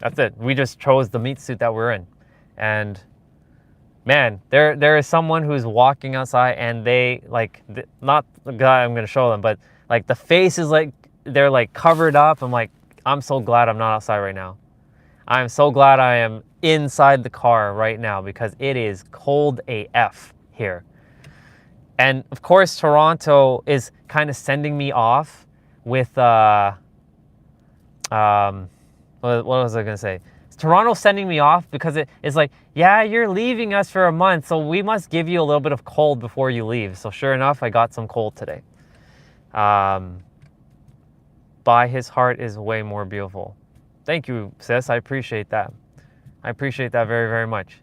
That's it. We just chose the meat suit that we're in. And man, there is someone who's walking outside, and they like, not the guy I'm going to show them, but like the face is like, they're like covered up. I'm like, I'm so glad I'm not outside right now. I'm so glad I am inside the car right now because it is cold AF here. And of course, Toronto is kind of sending me off with, what was I going to say? Toronto's sending me off because it's like, yeah, you're leaving us for a month, so we must give you a little bit of cold before you leave. So sure enough, I got some cold today. By his heart is way more beautiful. Thank you, sis. I appreciate that. I appreciate that very, very much.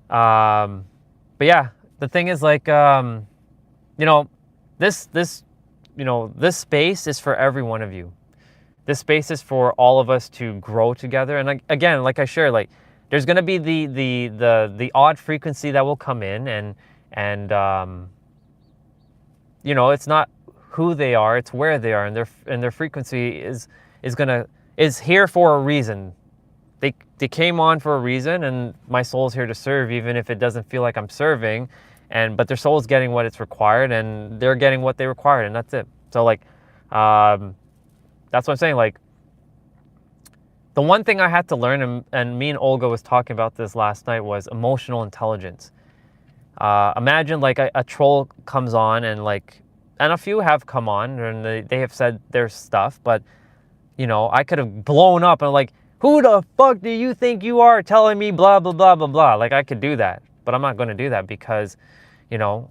But yeah, the thing is like, you know, this space is for every one of you. This space is for all of us to grow together. And again, like I shared, like there's going to be the odd frequency that will come in, and you know, it's not who they are, it's where they are, and their frequency is here for a reason. They came on for a reason, and my soul's here to serve, even if it doesn't feel like I'm serving. But their soul's getting what it's required, and they're getting what they required, and that's it. So like, that's what I'm saying. Like, the one thing I had to learn, and me and Olga was talking about this last night, was emotional intelligence. Imagine like a troll comes on, and a few have come on, and they have said their stuff, but you know, I could have blown up and like, who the fuck do you think you are telling me blah, blah, blah, blah, blah. Like, I could do that, but I'm not going to do that because, you know,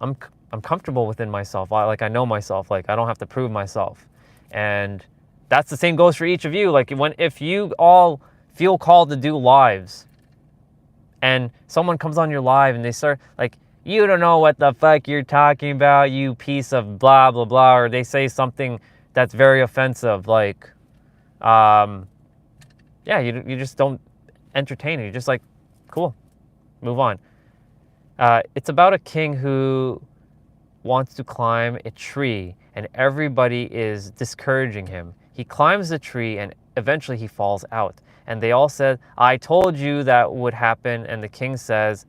I'm comfortable within myself. I know myself. Like, I don't have to prove myself. And that's the same goes for each of you. Like, if you all feel called to do lives, and someone comes on your live and they start like, you don't know what the fuck you're talking about, you piece of blah, blah, blah, or they say something that's very offensive, like, yeah, you just don't entertain it. You're just like, cool, move on. It's about a king who wants to climb a tree, and everybody is discouraging him. He climbs the tree, and eventually he falls out. And they all said, I told you that would happen. And the king says,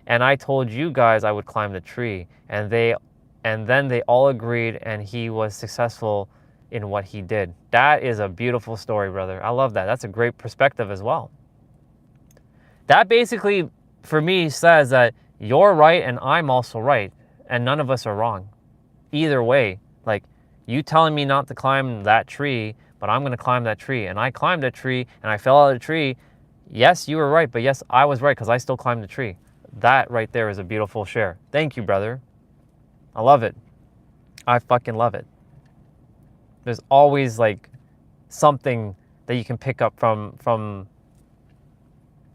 and I told you guys I would climb the tree. And then they all agreed, and he was successful in what he did. That is a beautiful story, brother. I love that. That's a great perspective as well. That basically, for me, says that you're right and I'm also right, and none of us are wrong. Either way, like you telling me not to climb that tree, but I'm going to climb that tree, and I climbed that tree and I fell out of the tree. Yes, you were right, but yes, I was right because I still climbed the tree. That right there is a beautiful share. Thank you, brother. I love it. I fucking love it. There's always like something that you can pick up from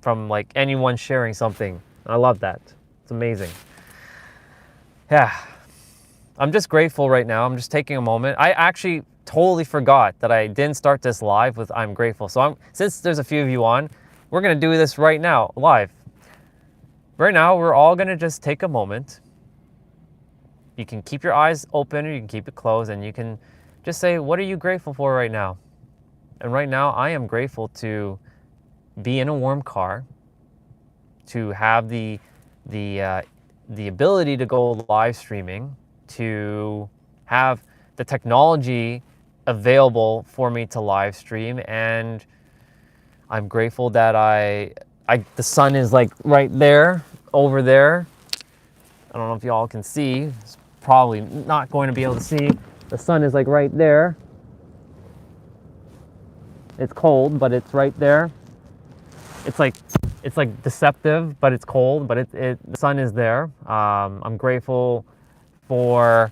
like anyone sharing something. I love that. It's amazing. Yeah. I'm just grateful right now. I'm just taking a moment. I actually totally forgot that I didn't start this live with I'm grateful. So since there's a few of you on, we're going to do this right now, live. Right now, we're all going to just take a moment. You can keep your eyes open or you can keep it closed, and you can just say, what are you grateful for right now? And right now, I am grateful to be in a warm car, to have the ability to go live streaming, to have the technology available for me to live stream, and I'm grateful that the sun is like right there, over there. I don't know if y'all can see. It's probably not going to be able to see. The sun is like right there. It's cold, but it's right there. It's like deceptive, but it's cold, but the sun is there. I'm grateful for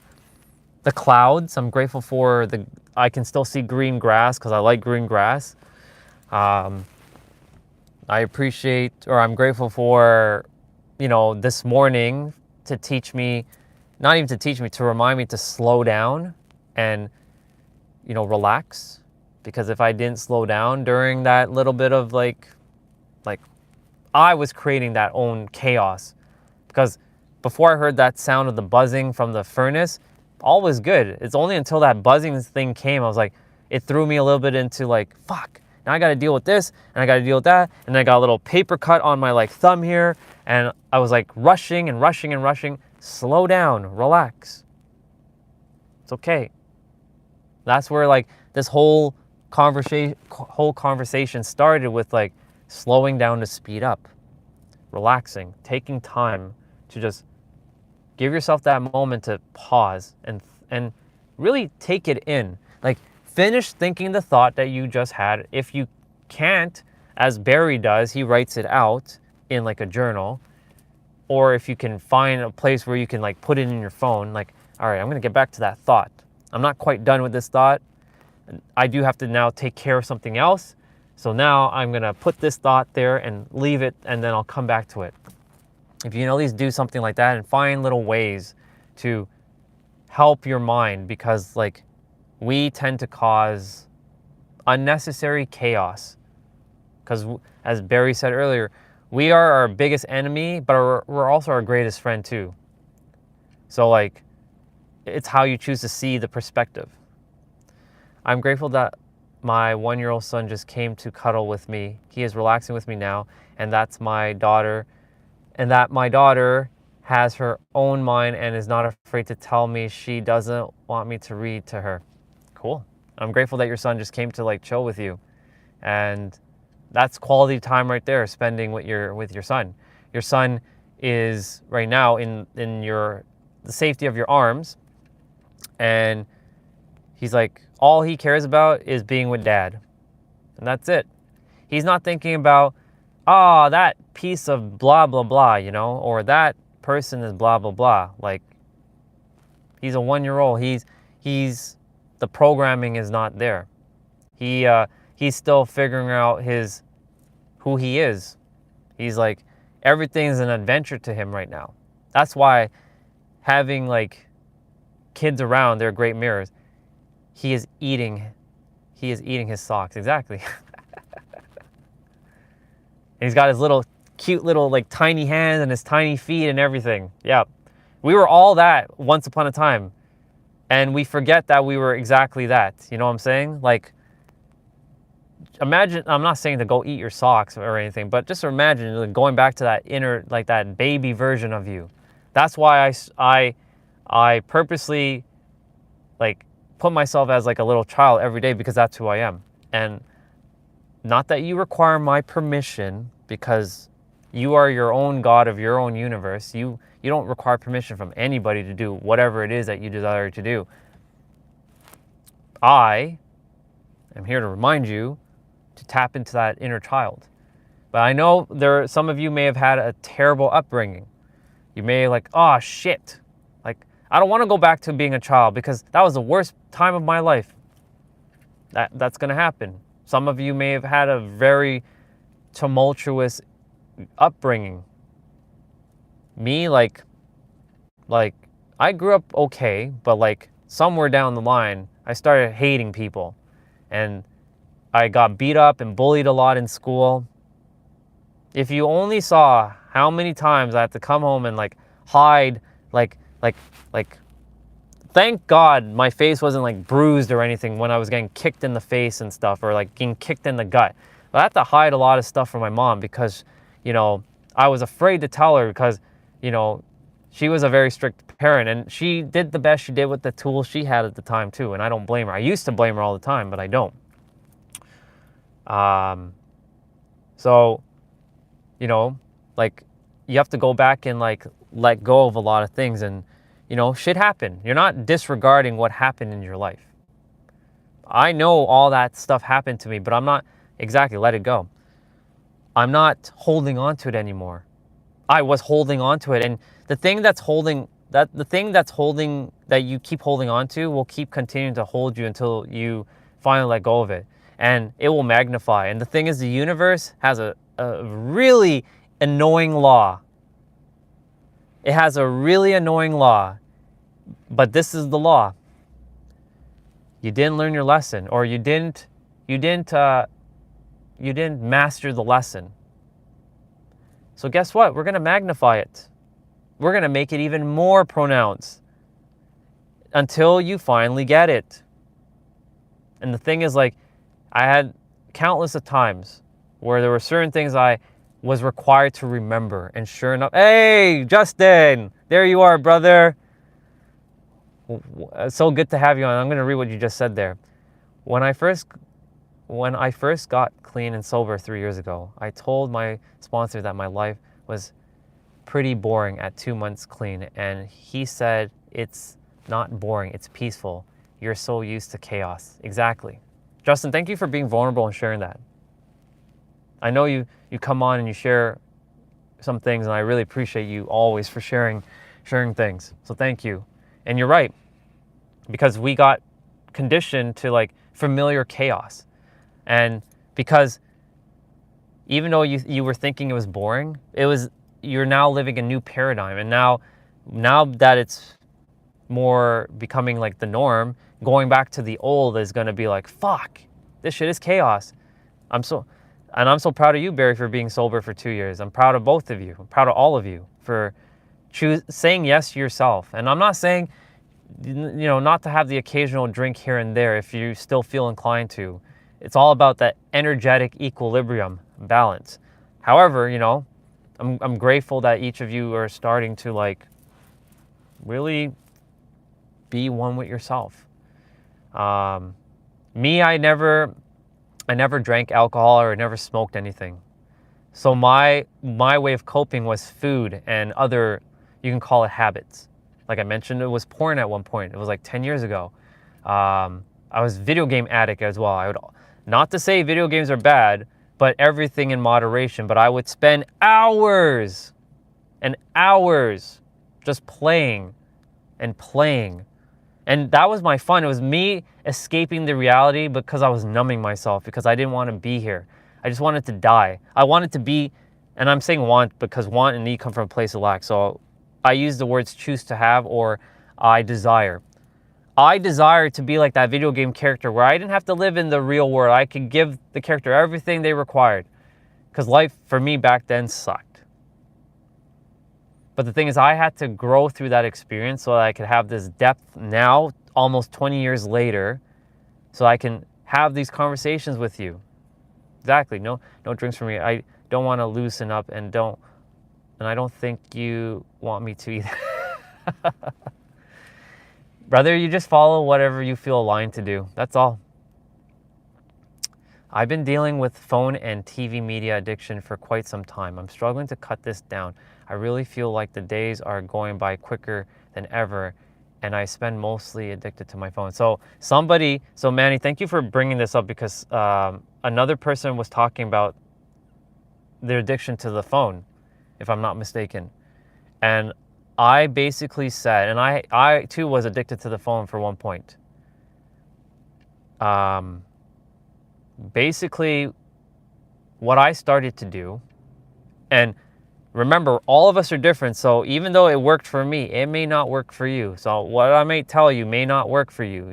the clouds. I'm grateful for I can still see green grass because I like green grass. I'm grateful for, this morning to teach me, not even to teach me, to remind me to slow down and, relax. Because if I didn't slow down during that little bit of like I was creating that own chaos. Because before I heard that sound of the buzzing from the furnace, all was good. It's only until that buzzing thing came, I was like, it threw me a little bit into like, fuck, now I got to deal with this and I got to deal with that. And I got a little paper cut on my like thumb here. And I was like rushing and rushing and rushing. Slow down, relax. It's okay. That's where like this whole conversation started, with like slowing down to speed up, relaxing, taking time to just give yourself that moment to pause and really take it in. Like finish thinking the thought that you just had. If you can't, as Barry does, he writes it out in like a journal, or if you can find a place where you can like put it in your phone, like, all right, I'm going to get back to that thought. I'm not quite done with this thought. I do have to now take care of something else. So now I'm going to put this thought there and leave it, and then I'll come back to it. If you can at least do something like that and find little ways to help your mind, because like we tend to cause unnecessary chaos. Because as Barry said earlier, we are our biggest enemy, but we're also our greatest friend too. So like, it's how you choose to see the perspective. I'm grateful that my 1-year-old son just came to cuddle with me. He is relaxing with me now, and that's my daughter. And that my daughter has her own mind and is not afraid to tell me she doesn't want me to read to her. Cool. I'm grateful that your son just came to like chill with you. And that's quality time right there, spending with your son. Your son is right now in the safety of your arms, and he's like, all he cares about is being with dad. And that's it. He's not thinking about, that piece of blah, blah, blah, or that person is blah, blah, blah. Like, he's a 1-year-old. He's the programming is not there. He's still figuring out who he is. He's like, everything's an adventure to him right now. That's why having like kids around, they're great mirrors. He is eating his socks. Exactly. He's got his little cute little like tiny hands and his tiny feet and everything. Yeah. We were all that once upon a time. And we forget that we were exactly that. You know what I'm saying? Like, imagine, I'm not saying to go eat your socks or anything, but just imagine like, going back to that inner, like that baby version of you. That's why I purposely like put myself as like a little child every day, because that's who I am. And not that you require my permission, because You are your own God of your own universe. You don't require permission from anybody to do whatever it is that you desire to do. I am here to remind you to tap into that inner child. But I know some of you may have had a terrible upbringing. You may like, oh shit. Like, I don't want to go back to being a child because that was the worst time of my life. That's going to happen. Some of you may have had a very tumultuous upbringing. Me, like I grew up okay, but like somewhere down the line, I started hating people, and I got beat up and bullied a lot in school. If you only saw how many times I had to come home and like hide, like, thank God my face wasn't like bruised or anything when I was getting kicked in the face and stuff, or like getting kicked in the gut. But I had to hide a lot of stuff from my mom because, I was afraid to tell her because, she was a very strict parent, and she did the best she did with the tools she had at the time too. And I don't blame her. I used to blame her all the time, but I don't. So, like, you have to go back and like let go of a lot of things, and shit happened. You're not disregarding what happened in your life. I know all that stuff happened to me, but I'm not exactly let it go. I'm not holding on to it anymore. I was holding on to it, and the thing that you keep holding on to will keep continuing to hold you until you finally let go of it, and it will magnify. And the thing is, the universe has a really annoying law. It has a really annoying law, but this is the law. You didn't learn your lesson, or you didn't master the lesson. So guess what? We're going to magnify it. We're going to make it even more pronounced until you finally get it. And the thing is, like, I had countless of times where there were certain things I was required to remember. And sure enough, hey, Justin, there you are, brother. So good to have you on. I'm going to read what you just said there. When I first got clean and sober 3 years ago, I told my sponsor that my life was pretty boring at 2 months clean, and he said, it's not boring, it's peaceful. You're so used to chaos. Exactly. Justin, thank you for being vulnerable and sharing that. I know you come on and you share some things, and I really appreciate you always for sharing things. So thank you. And you're right, because we got conditioned to like familiar chaos. And because even though you were thinking it was boring, you're now living a new paradigm. And now that it's more becoming like the norm, going back to the old is going to be like, fuck, this shit is chaos. I'm so proud of you, Barry, for being sober for 2 years. I'm proud of both of you. I'm proud of all of you for saying yes to yourself. And I'm not saying, not to have the occasional drink here and there if you still feel inclined to. It's all about that energetic equilibrium balance. However, I'm grateful that each of you are starting to like really be one with yourself. Me, I never drank alcohol or never smoked anything. So my way of coping was food and other, you can call it habits. Like I mentioned, it was porn at one point. It was like 10 years ago. I was video game addict as well. Not to say video games are bad, but everything in moderation. But I would spend hours and hours just playing and playing. And that was my fun. It was me escaping the reality because I was numbing myself, because I didn't want to be here. I just wanted to die. I wanted to be, and I'm saying want because want and need come from a place of lack. So I use the words choose to have or I desire. I desire to be like that video game character where I didn't have to live in the real world. I could give the character everything they required, because life for me back then sucked. But the thing is, I had to grow through that experience so that I could have this depth now, almost 20 years later, so I can have these conversations with you. Exactly. No drinks for me. I don't want to loosen up, and I don't think you want me to either. Brother, you just follow whatever you feel aligned to do. That's all. I've been dealing with phone and TV media addiction for quite some time. I'm struggling to cut this down. I really feel like the days are going by quicker than ever, and I spend mostly addicted to my phone. So Manny, thank you for bringing this up, because another person was talking about their addiction to the phone, if I'm not mistaken. And I basically said, and I too was addicted to the phone for one point. Basically, what I started to do, and remember, all of us are different. So even though it worked for me, it may not work for you. So what I may tell you may not work for you.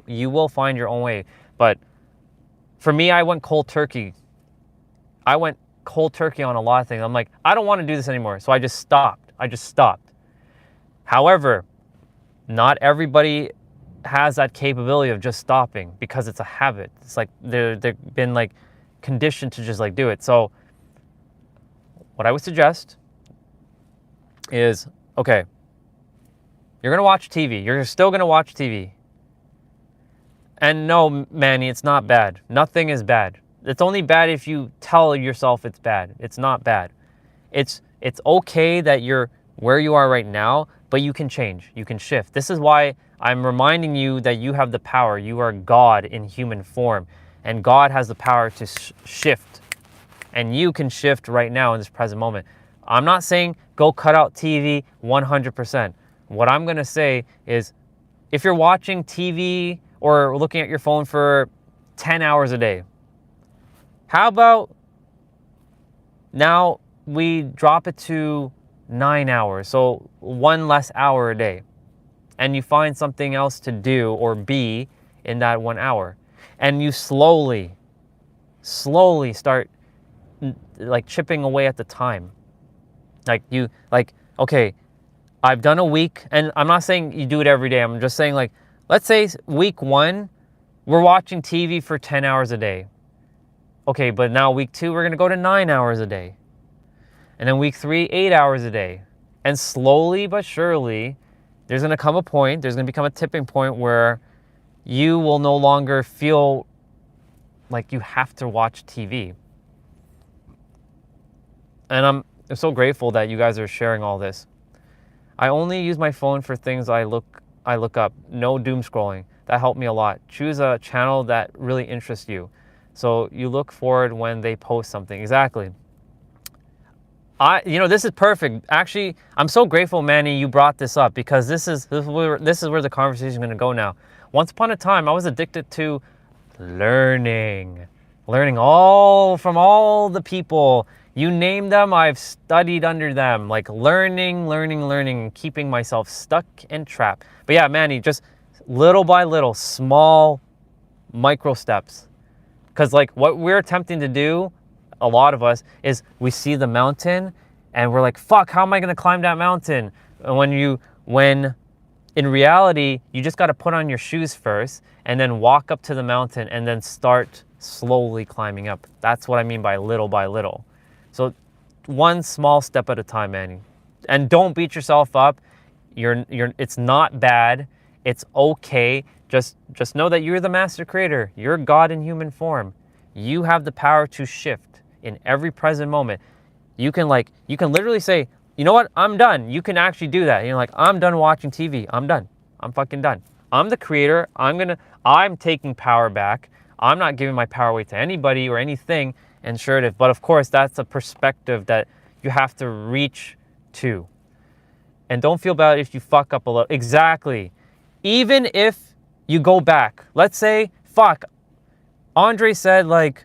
You will find your own way. But for me, I went cold turkey. I went cold turkey on a lot of things. I'm like, I don't want to do this anymore. So I just stopped. However, not everybody has that capability of just stopping, because it's a habit. It's like they've been like conditioned to just like do it. So what I would suggest is, okay, you're going to watch TV. You're still going to watch TV. And no, Manny, it's not bad. Nothing is bad. It's only bad if you tell yourself it's bad. It's not bad. It's okay that you're where you are right now, but you can change. You can shift. This is why I'm reminding you that you have the power. You are God in human form, and God has the power to shift. And you can shift right now in this present moment. I'm not saying go cut out TV 100%. What I'm going to say is, if you're watching TV or looking at your phone for 10 hours a day, how about now we drop it to 9 hours, so 1 less hour a day, and you find something else to do or be in that 1 hour, and you slowly start like chipping away at the time. Okay, I've done a week, and I'm not saying you do it every day. I'm just saying, like, let's say week 1, we're watching TV for 10 hours a day. Okay, but now week 2, we're gonna go to 9 hours a day. And then week 3, 8 hours a day. And slowly but surely, there's gonna become a tipping point where you will no longer feel like you have to watch TV. And I'm so grateful that you guys are sharing all this. I only use my phone for things I look up. No doom scrolling. That helped me a lot. Choose a channel that really interests you, so you look forward when they post something. Exactly. This is perfect. Actually, I'm so grateful, Manny, you brought this up, because this is where the conversation is going to go now. Once upon a time, I was addicted to learning all from all the people. You name them, I've studied under them, like learning, keeping myself stuck and trapped. But yeah, Manny, just little by little, small micro steps. Because like what we're attempting to do, a lot of us, is we see the mountain and we're like, fuck, how am I going to climb that mountain? And when in reality, you just got to put on your shoes first and then walk up to the mountain and then start slowly climbing up. That's what I mean by little. So one small step at a time, Manny. And don't beat yourself up. It's not bad. It's okay. Just know that you're the master creator. You're God in human form. You have the power to shift in every present moment. You can literally say, you know what? I'm done. You can actually do that. You're like, I'm done watching TV. I'm done. I'm fucking done. I'm the creator. I'm taking power back. I'm not giving my power away to anybody or anything. But of course, that's a perspective that you have to reach to. And don't feel bad if you fuck up a little. Exactly. Even if you go back, let's say, Andre said like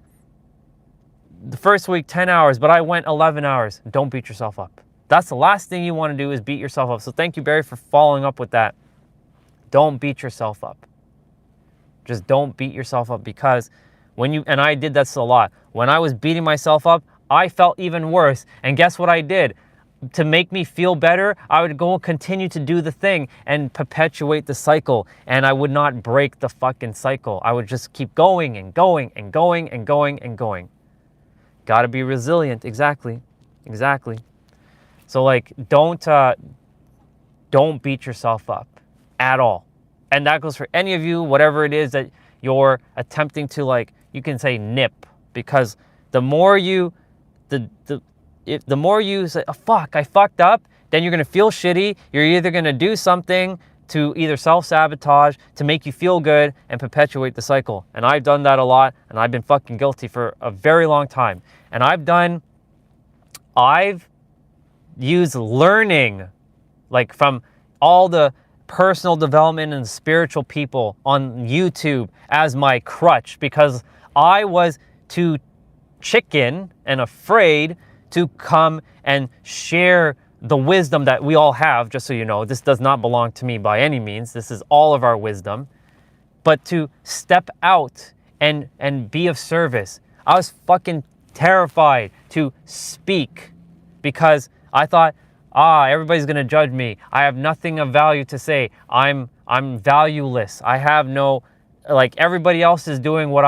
the first week 10 hours, but I went 11 hours. Don't beat yourself up. That's the last thing you want to do, is beat yourself up. So thank you, Barry, for following up with that. Don't beat yourself up. Just don't beat yourself up, because and I did this a lot. When I was beating myself up, I felt even worse. And guess what I did? To make me feel better, I would go and continue to do the thing and perpetuate the cycle. And I would not break the fucking cycle. I would just keep going and going and going and going and going. Gotta be resilient. Exactly. So like, don't beat yourself up at all. And that goes for any of you, whatever it is that you're attempting to like you can say nip, because the more you the more you say, oh, fuck, I fucked up, then you're going to feel shitty. You're either going to do something to either self-sabotage, to make you feel good, and perpetuate the cycle. And I've done that a lot, and I've been fucking guilty for a very long time. And I've used learning, like from all the personal development and spiritual people on YouTube, as my crutch, because I was too chicken and afraid to come and share the wisdom that we all have. Just so you know, this does not belong to me by any means. This is all of our wisdom. But to step out and be of service. I was fucking terrified to speak because I thought, everybody's gonna judge me. I have nothing of value to say. I'm valueless. I have no, like, everybody else is doing what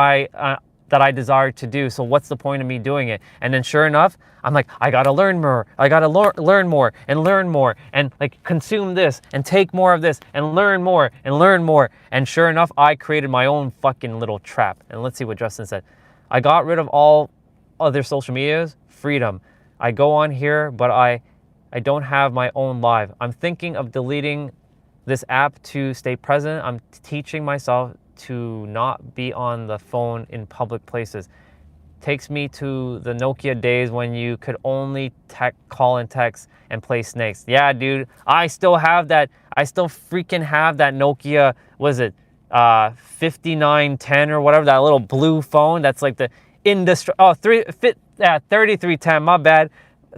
that I desire to do. So what's the point of me doing it? And then sure enough, I'm like, I gotta learn more. I gotta learn more and learn more and like consume this and take more of this and learn more and learn more. And sure enough, I created my own fucking little trap. And let's see what Justin said. I got rid of all other social medias, freedom. I go on here, but I don't have my own live. I'm thinking of deleting this app to stay present. I'm teaching myself to not be on the phone in public places. Takes me to the Nokia days when you could only call and text and play snakes. Yeah, dude, I still have that. I still freaking have that Nokia, was it 5910 or whatever, that little blue phone that's like the industry, 3310, my bad.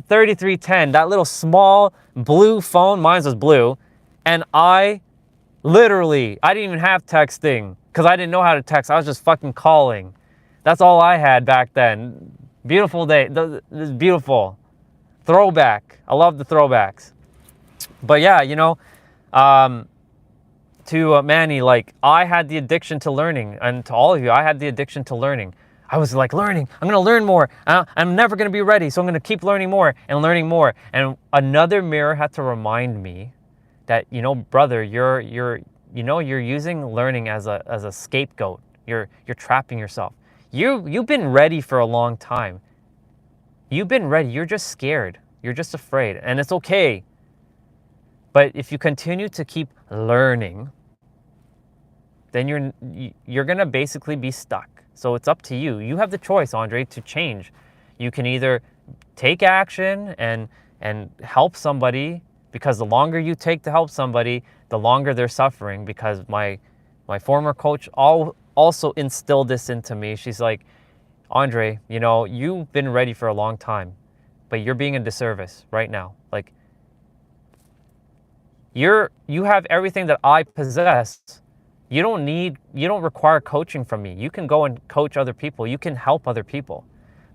3310, that little small blue phone, mine was blue, and I didn't even have texting because I didn't know how to text. I was just fucking calling. That's all I had back then. Beautiful day. This is beautiful. Throwback. I love the throwbacks. But yeah, you know, to Manny, like, I had the addiction to learning, and to all of you, I had the addiction to learning. I was like, learning. I'm going to learn more. I'm never going to be ready, so I'm going to keep learning more and learning more. And another mirror had to remind me that, you know, brother, you're using learning as a scapegoat. You're trapping yourself. You've been ready for a long time. You've been ready. You're just scared. You're just afraid, and it's okay. But if you continue to keep learning, then you're going to basically be stuck. So it's up to you. You have the choice, Andre, to change. You can either take action and help somebody, because the longer you take to help somebody, the longer they're suffering. Because my former coach also instilled this into me. She's like, Andre, you know, you've been ready for a long time, but you're being a disservice right now. Like, you have everything that I possess. You don't require coaching from me. You can go and coach other people. You can help other people.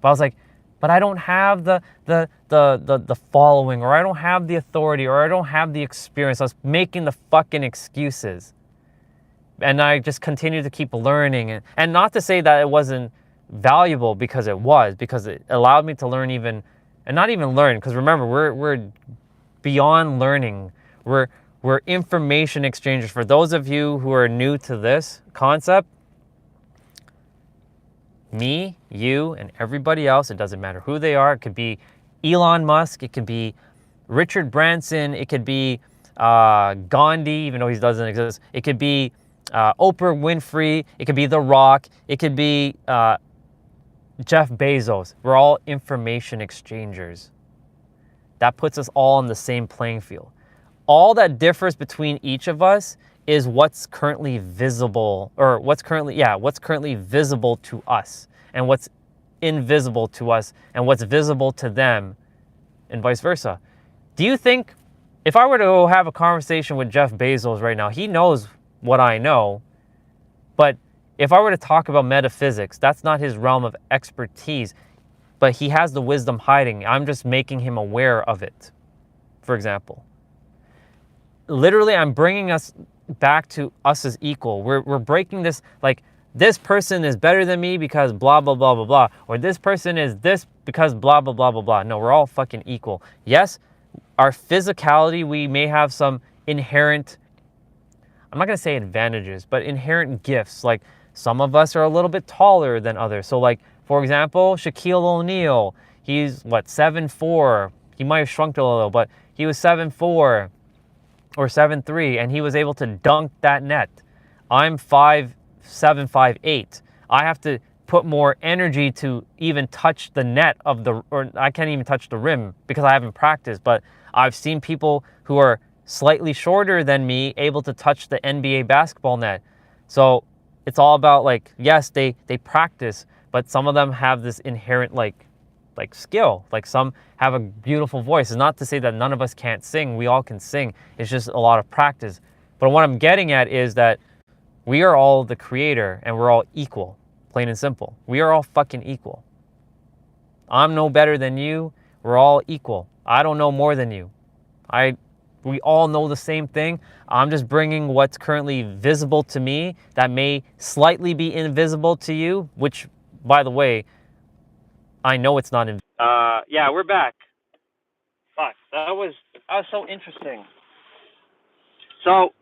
But I was like, but I don't have the following, or I don't have the authority, or I don't have the experience. I was making the fucking excuses. And I just continued to keep learning. And not to say that it wasn't valuable, because it was, because it allowed me to learn even, and not even learn, because remember, we're beyond learning. We're information exchangers. For those of you who are new to this concept, me, you, and everybody else, it doesn't matter who they are. It could be Elon Musk. It could be Richard Branson. It could be Gandhi, even though he doesn't exist. It could be Oprah Winfrey. It could be The Rock. It could be Jeff Bezos. We're all information exchangers. That puts us all on the same playing field. All that differs between each of us is what's currently visible, or what's currently visible to us, and what's invisible to us, and what's visible to them, and vice versa. Do you think, if I were to go have a conversation with Jeff Bezos right now, he knows what I know, but if I were to talk about metaphysics, that's not his realm of expertise, but he has the wisdom hiding. I'm just making him aware of it, for example. Literally, I'm bringing us back to us as equal. We're breaking this, like, this person is better than me because blah, blah, blah, blah, blah. Or this person is this because blah, blah, blah, blah, blah. No, we're all fucking equal. Yes, our physicality, we may have some inherent, I'm not going to say advantages, but inherent gifts. Like, Some of us are a little bit taller than others. So like, for example, Shaquille O'Neal, he's what, 7'4". He might have shrunk a little, but he was 7'4" or 7'3", and he was able to dunk that net. I'm 5'7", 5'8". I have to put more energy to even touch the net of the, or I can't even touch the rim because I haven't practiced, but I've seen people who are slightly shorter than me able to touch the NBA basketball net. So it's all about like, yes, they practice, but some of them have this inherent like skill. Like some have a beautiful voice. It's not to say that none of us can't sing. We all can sing. It's just a lot of practice. But what I'm getting at is that we are all the creator and we're all equal, plain and simple. We are all fucking equal. I'm no better than you. We're all equal. I don't know more than you. We all know the same thing. I'm just bringing what's currently visible to me that may slightly be invisible to you, which, by the way, I know it's not invisible. Yeah, we're back. Fuck, that was so interesting. So,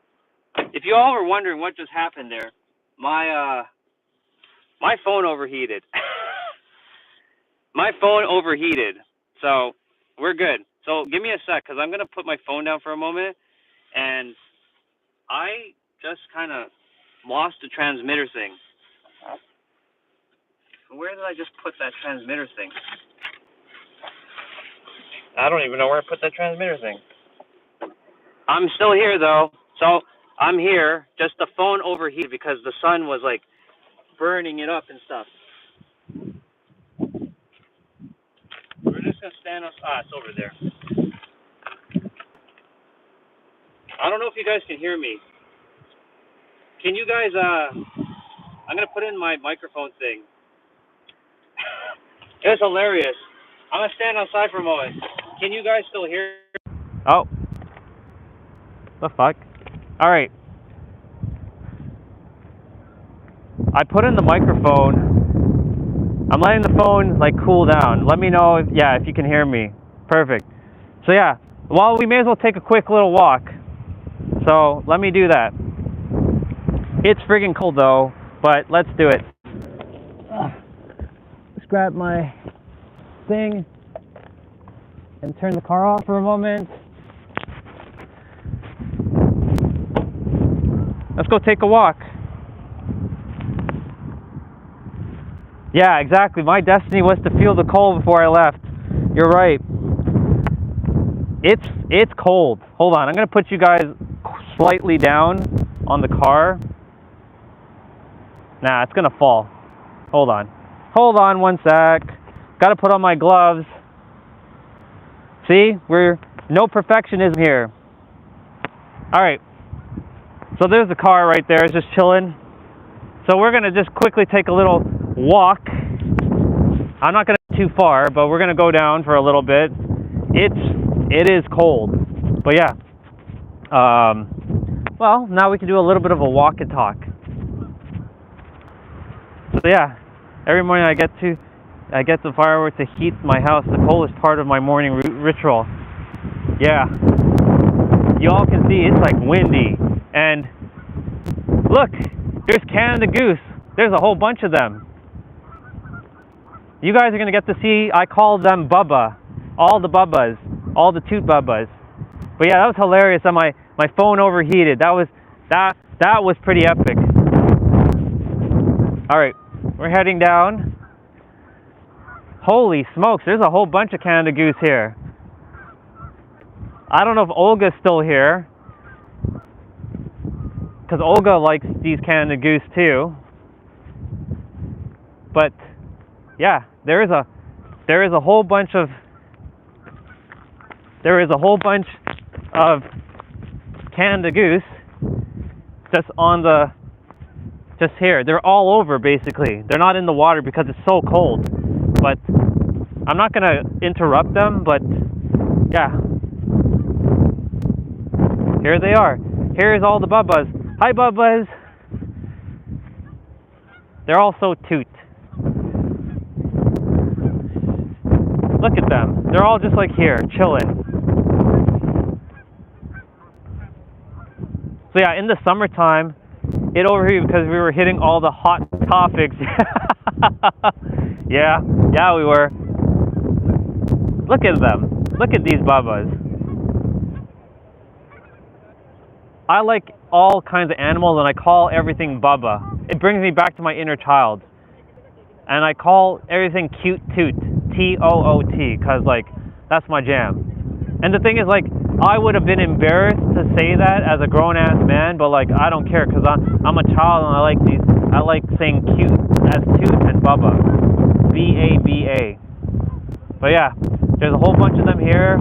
if you all were wondering what just happened there, my phone overheated. My phone overheated. So, we're good. So, give me a sec, because I'm going to put my phone down for a moment. And I just kind of lost the transmitter thing. Where did I just put that transmitter thing? I don't even know where I put that transmitter thing. I'm still here, though. So, I'm here. Just the phone overheated because the sun was, like, burning it up and stuff. We're just going to stand up. It's over there. I don't know if you guys can hear me. Can you guys, I'm going to put in my microphone thing. It was hilarious. I'm going to stand outside for a moment. Can you guys still hear? Oh. The fuck? All right. I put in the microphone. I'm letting the phone like cool down. Let me know if you can hear me. Perfect. So yeah, well, we may as well take a quick little walk. So let me do that. It's friggin' cold though, but let's do it. Let's grab my thing and turn the car off for a moment. Let's go take a walk. Yeah, exactly. My destiny was to feel the cold before I left. You're right. It's cold. Hold on. I'm going to put you guys slightly down on the car. Nah, it's going to fall. Hold on. Hold on one sec. Got to put on my gloves. See? We're no perfectionism here. All right. So there's the car right there. It's just chilling. So we're going to just quickly take a little walk. I'm not going to go too far, but we're going to go down for a little bit. It is cold. But yeah. Well, now we can do a little bit of a walk and talk. So yeah, every morning I get the fireworks to heat my house, the coldest part of my morning ritual. Yeah. You all can see it's like windy. And look, there's Canada goose. There's a whole bunch of them. You guys are going to get to see, I call them Bubba. All the Bubbas. All the toot Bubbas. But yeah, that was hilarious. And my phone overheated. That was pretty epic. Alright, we're heading down. Holy smokes, there's a whole bunch of Canada goose here. I don't know if Olga's still here. Because Olga likes these Canada goose too. But yeah, there is a whole bunch of Canada goose just here. They're all over basically. They're not in the water because it's so cold. But I'm not gonna interrupt them, but yeah. Here they are. Here's all the Bubbas. Hi Bubbas! They're all so toot. Look at them. They're all just like here, chilling. So yeah, in the summertime, it overheated because we were hitting all the hot topics. Yeah, we were. Look at them. Look at these Bubbas. I like all kinds of animals, and I call everything Bubba. It brings me back to my inner child. And I call everything cute toot, T-O-O-T, because, like, that's my jam. And the thing is, like, I would have been embarrassed to say that as a grown-ass man, but, like, I don't care, because I'm a child, and I like saying cute as toot and Bubba. B-A-B-A. But yeah, there's a whole bunch of them here.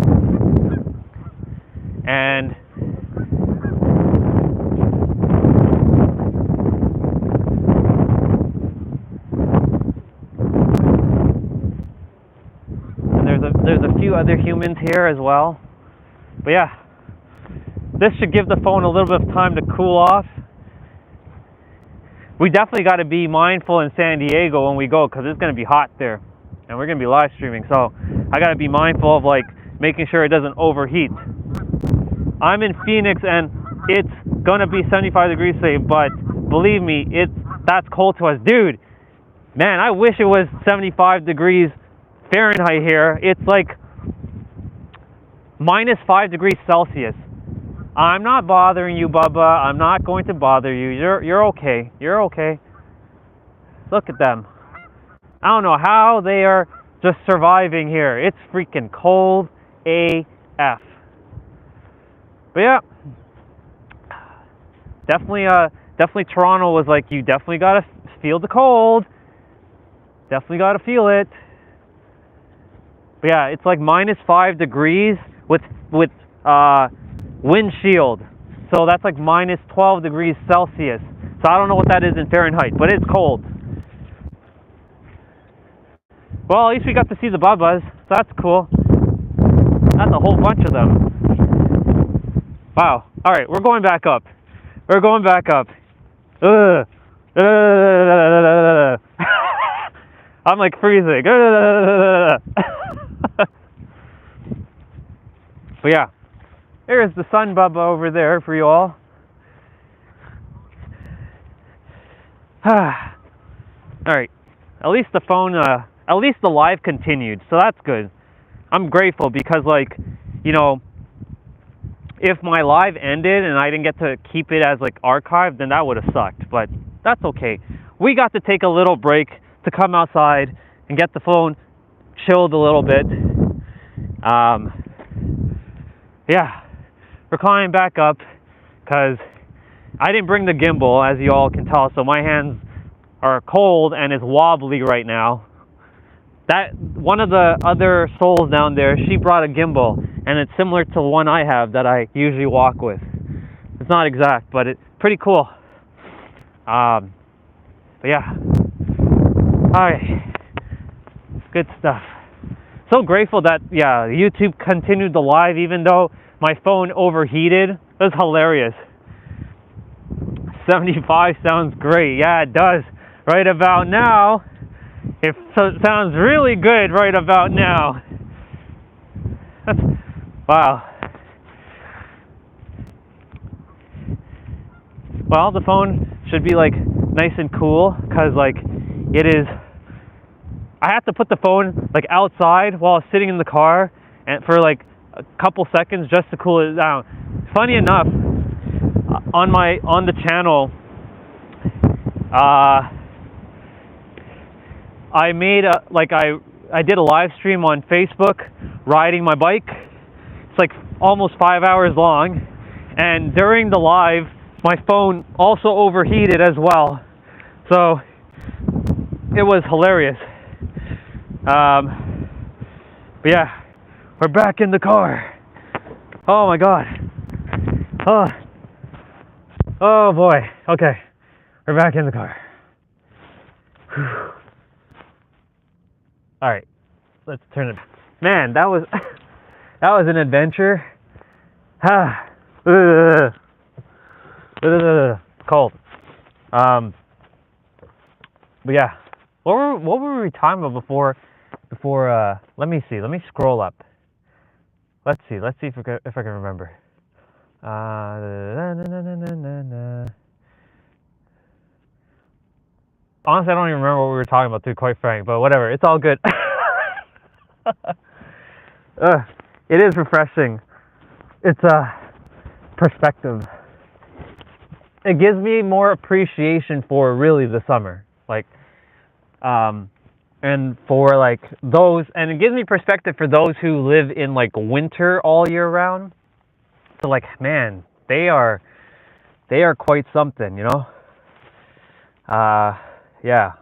And there's a few other humans here as well. But yeah, this should give the phone a little bit of time to cool off. We definitely got to be mindful in San Diego when we go, because it's going to be hot there, and we're going to be live streaming. So I got to be mindful of, like, making sure it doesn't overheat. I'm in Phoenix, and it's going to be 75 degrees today, but believe me, that's cold to us. Dude, man, I wish it was 75 degrees Fahrenheit here. It's like -5 degrees Celsius. I'm not bothering you, Bubba. I'm not going to bother you. You're okay. You're okay. Look at them. I don't know how they are just surviving here. It's freaking cold AF. But yeah, definitely Toronto was like, you definitely gotta feel the cold. Definitely gotta feel it. But yeah, it's like -5 degrees with windshield. So that's like -12 degrees Celsius. So I don't know what that is in Fahrenheit, but it's cold. Well, at least we got to see the Bubbas. So that's cool. That's a whole bunch of them. Wow. All right, we're going back up. We're going back up. I'm like freezing. But yeah, there's the sun Bubba over there for you all. All right, at least the phone, at least the live continued, so that's good. I'm grateful because, like, you know, if my live ended and I didn't get to keep it as like archived, then that would have sucked, but that's okay. We got to take a little break to come outside and get the phone chilled a little bit. Yeah, we're climbing back up because I didn't bring the gimbal, as you all can tell, so my hands are cold and it's wobbly right now. That one of the other souls down there, she brought a gimbal, and it's similar to the one I have that I usually walk with. It's not exact, but it's pretty cool. But yeah, all right, good stuff. So grateful that, yeah, YouTube continued the live even though my phone overheated. It was hilarious. 75 sounds great. Yeah, it does. Right about now, it sounds really good right about now. Wow. Well, the phone should be like nice and cool because, like, it is. I have to put the phone like outside while sitting in the car and for like a couple seconds just to cool it down. Funny enough, on the channel, I made I did a live stream on Facebook riding my bike. It's like almost 5 hours long, and during the live, my phone also overheated as well. So it was hilarious. But yeah, we're back in the car. Oh my God. Oh boy. Okay, we're back in the car. Whew. All right, let's turn it. Man, that was that was an adventure. Cold. But yeah, what were we talking about before? Let me see. Let me scroll up. Let's see if I can remember. honestly, I don't even remember what we were talking about, to be quite frank, but whatever. It's all good. It is refreshing. It's a perspective. It gives me more appreciation for really the summer. Like, and for like those, and it gives me perspective for those who live in like winter all year round. So like, man, they are quite something, you know. Yeah.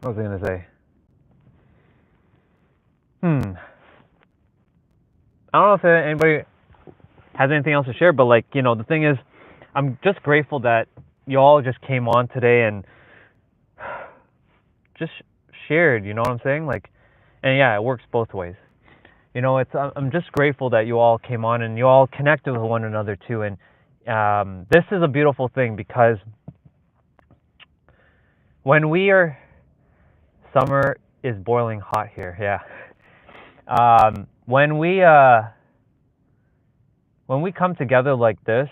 What was I gonna say? I don't know if anybody has anything else to share, but like, you know, the thing is, I'm just grateful that you all just came on today and just shared. You know what I'm saying? Like, and yeah, it works both ways. You know, it's I'm just grateful that you all came on and you all connected with one another too. And this is a beautiful thing because when we are, summer is boiling hot here. Yeah. When we come together like this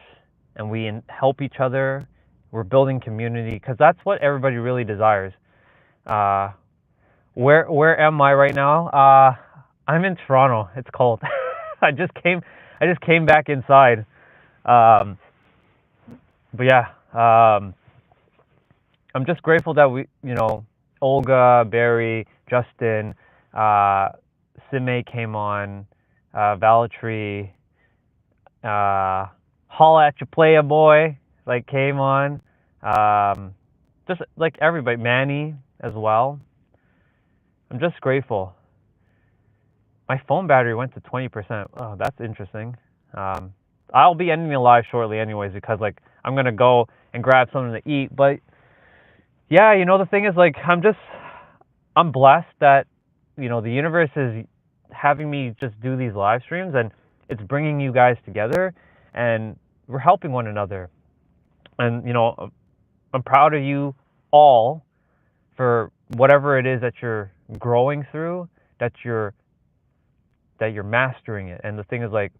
and we help each other, we're building community because that's what everybody really desires. Uh, where am I right now? I'm in Toronto. It's cold. I just came back inside. Um, but yeah, I'm just grateful that we, you know, Olga, Barry, Justin, Sime came on, Valetry, Holla at Your Playa Boy, like came on. Just like everybody, Manny as well. I'm just grateful. My phone battery went to 20%. Oh, that's interesting. I'll be ending the live shortly anyways because like I'm going to go and grab something to eat. But yeah, you know, the thing is like I'm blessed that, you know, the universe is having me just do these live streams and it's bringing you guys together and we're helping one another. And, you know, I'm proud of you all for whatever it is that you're growing through, that you're mastering it. And the thing is like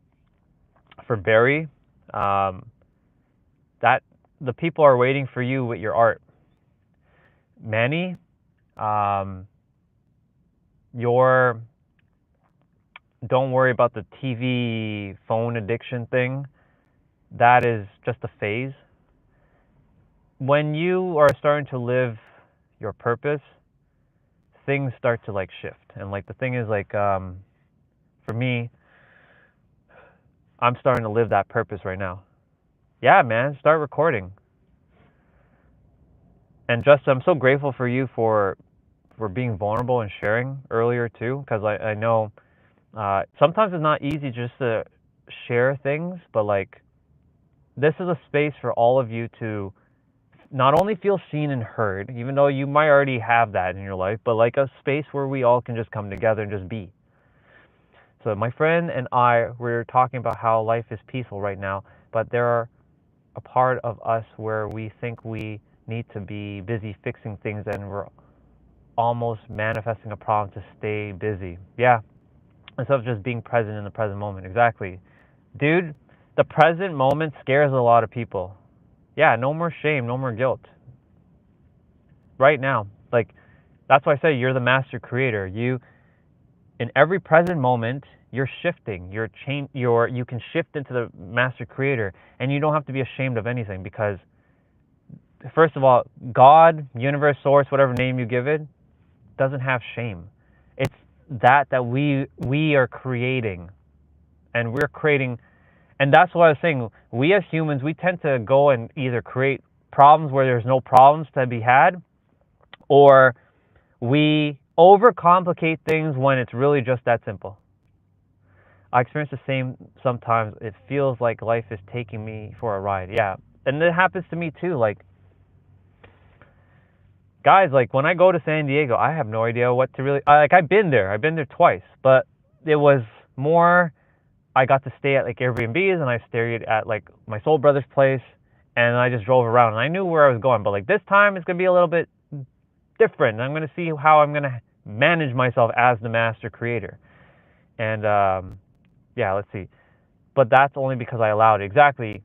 for Barry, that the people are waiting for you with your art. Manny, your don't worry about the TV phone addiction thing. That is just a phase. When you are starting to live your purpose, things start to like shift. And like the thing is like for me, I'm starting to live that purpose right now. Yeah, man, start recording. And just I'm so grateful for you for being vulnerable and sharing earlier too, because I know sometimes it's not easy just to share things, but like this is a space for all of you to not only feel seen and heard, even though you might already have that in your life, but like a space where we all can just come together and just be. So my friend and I, we're talking about how life is peaceful right now, but there are a part of us where we think we need to be busy fixing things and we're almost manifesting a problem to stay busy. Yeah, instead of just being present in the present moment. Exactly. Dude, the present moment scares a lot of people. Yeah, no more shame, no more guilt. Right now. Like, that's why I say you're the master creator. You, in every present moment, you're shifting. You can shift into the master creator, and you don't have to be ashamed of anything because, first of all, God, universe, source, whatever name you give it, doesn't have shame. It's that we are creating, and we're creating. And that's what I was saying. We as humans, we tend to go and either create problems where there's no problems to be had, or we overcomplicate things when it's really just that simple. I experience the same sometimes. It feels like life is taking me for a ride. Yeah. And it happens to me too. Like, guys, like when I go to San Diego, I have no idea what to really, like I've been there twice, but it was more, I got to stay at like Airbnbs and I stayed at like my soul brother's place and I just drove around and I knew where I was going, but like this time it's going to be a little bit different. I'm going to see how I'm going to manage myself as the master creator. And yeah, let's see. But that's only because I allowed it. Exactly.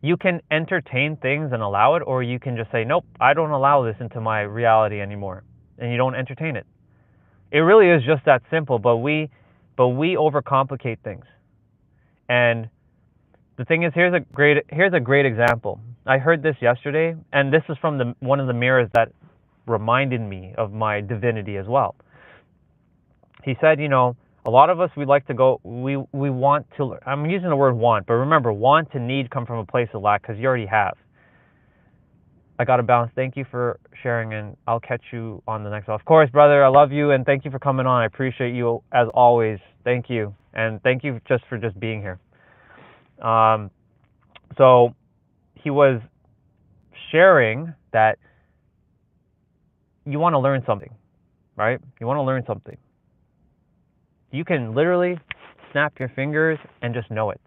you can entertain things and allow it, or you can just say, nope, I don't allow this into my reality anymore, and you don't entertain it. It really is just that simple, but we overcomplicate things. And the thing is, here's a great example. I heard this yesterday, and this is from one of the mirrors that reminded me of my divinity as well. He said, a lot of us, we like to go, we want to, I'm using the word want, but remember, want and need come from a place of lack, because you already have. I got to bounce. Thank you for sharing, and I'll catch you on the next one. Of course, brother, I love you, and thank you for coming on. I appreciate you as always. Thank you, and thank you for just being here. So he was sharing that you want to learn something, right? You want to learn something. You can literally snap your fingers and just know it,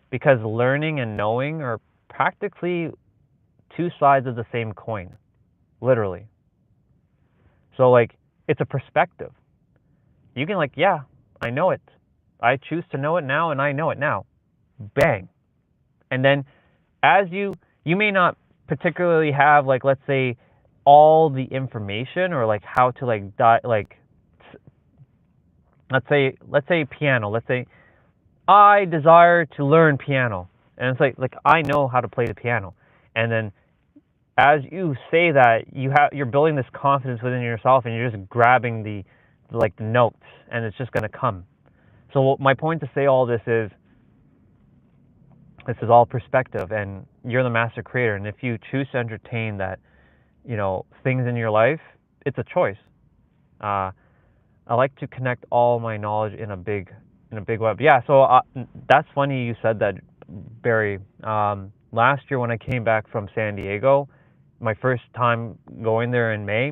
because learning and knowing are practically two sides of the same coin, literally. So like, it's a perspective. You can yeah, I know it. I choose to know it now, and I know it now. Bang. And then as you may not particularly have let's say all the information, or how to let's say piano. Let's say I desire to learn piano, and it's like I know how to play the piano. And then as you say that, you're building this confidence within yourself, and you're just grabbing the notes, and it's just going to come. So my point to say all this is all perspective, and you're the master creator. And if you choose to entertain that, things in your life, it's a choice. I like to connect all my knowledge in a big web. Yeah, so that's funny you said that, Barry. Last year when I came back from San Diego, my first time going there in May,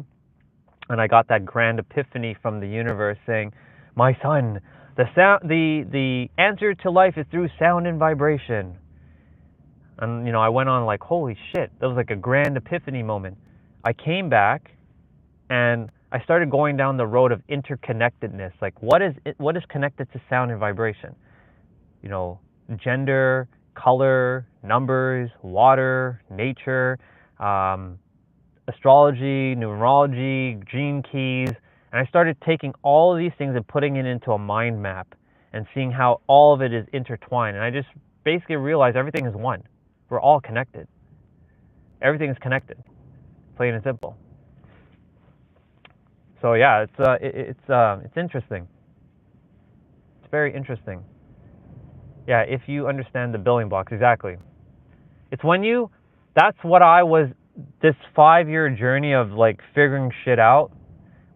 and I got that grand epiphany from the universe saying, my son, the answer to life is through sound and vibration. And I went on holy shit, that was a grand epiphany moment. I came back and I started going down the road of interconnectedness. What is connected to sound and vibration? Gender, color, numbers, water, nature, astrology, numerology, gene keys. And I started taking all of these things and putting it into a mind map and seeing how all of it is intertwined. And I just basically realized everything is one. We're all connected. Everything is connected, plain and simple. So yeah, it's interesting. It's very interesting. Yeah, if you understand the building blocks, exactly. It's when that's what this 5-year journey of figuring shit out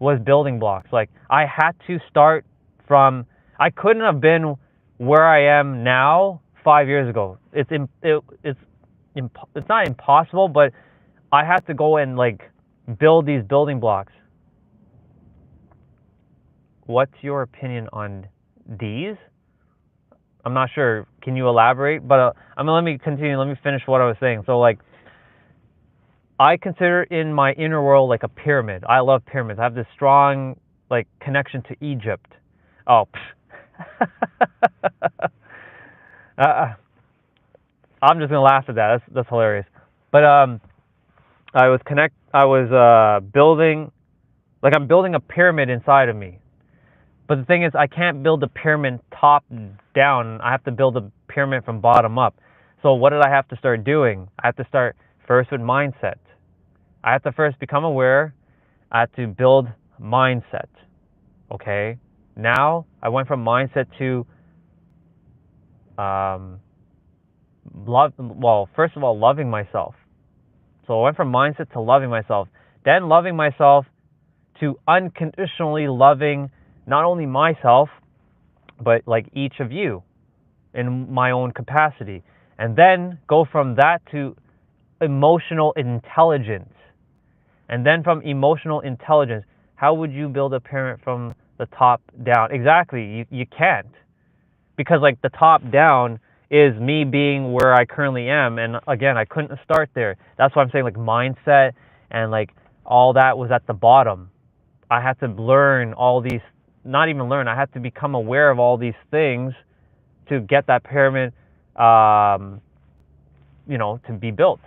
was building blocks. I had to start from, I couldn't have been where I am now 5 years ago. It's not impossible, but I had to go and build these building blocks. What's your opinion on these? I'm not sure. Can you elaborate? But let me continue. Let me finish what I was saying. So I consider in my inner world a pyramid. I love pyramids. I have this strong connection to Egypt. Oh, I'm just gonna laugh at that. That's hilarious. But I was building I'm building a pyramid inside of me. But the thing is, I can't build a pyramid top down. I have to build a pyramid from bottom up. So what did I have to start doing? I have to start first with mindset. I have to first become aware. I have to build mindset. Okay? Now, I went from mindset to first of all, loving myself. So I went from mindset to loving myself. Then loving myself to unconditionally loving not only myself, but each of you in my own capacity. And then go from that to emotional intelligence. And then from emotional intelligence, how would you build a pyramid from the top down? Exactly, you can't. Because the top down is me being where I currently am. And again, I couldn't start there. That's why I'm saying mindset and all that was at the bottom. I had to learn all these, not even learn, I had to become aware of all these things to get that pyramid to be built.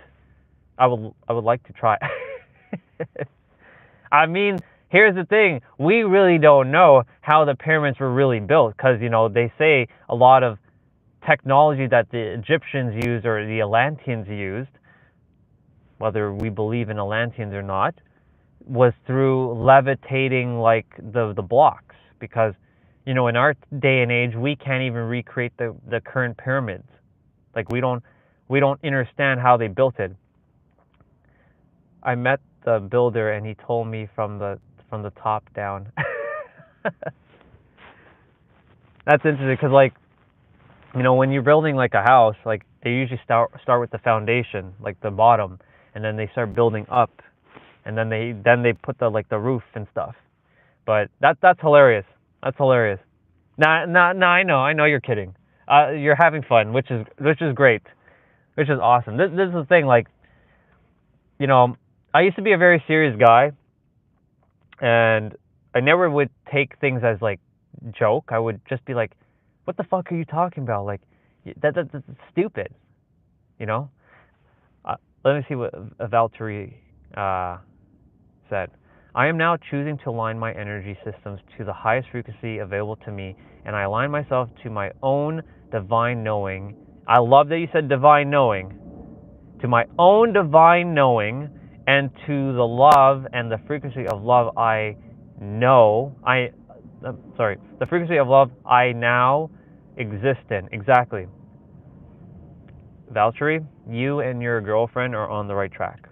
I would like to try. I mean, here's the thing. We really don't know how the pyramids were really built because, they say a lot of technology that the Egyptians used or the Atlanteans used, whether we believe in Atlanteans or not, was through levitating like the blocks because, in our day and age, we can't even recreate the current pyramids. Like we don't understand how they built it. I met the builder and he told me from the top down. That's interesting because when you're building like a house, like they usually start with the foundation, like the bottom, and then they start building up, and then they put the roof and stuff. But that's hilarious. That's hilarious. Nah, I know you're kidding. You're having fun, which is great, which is awesome. This is the thing, I used to be a very serious guy, and I never would take things as joke. I would just be like, "What the fuck are you talking about? Like, that's stupid," you know. Let me see what Valtteri said. I am now choosing to align my energy systems to the highest frequency available to me, and I align myself to my own divine knowing. I love that you said divine knowing. To my own divine knowing, and to the love and the frequency of love I know. The frequency of love I now exist in. Exactly. Valtteri, you and your girlfriend are on the right track.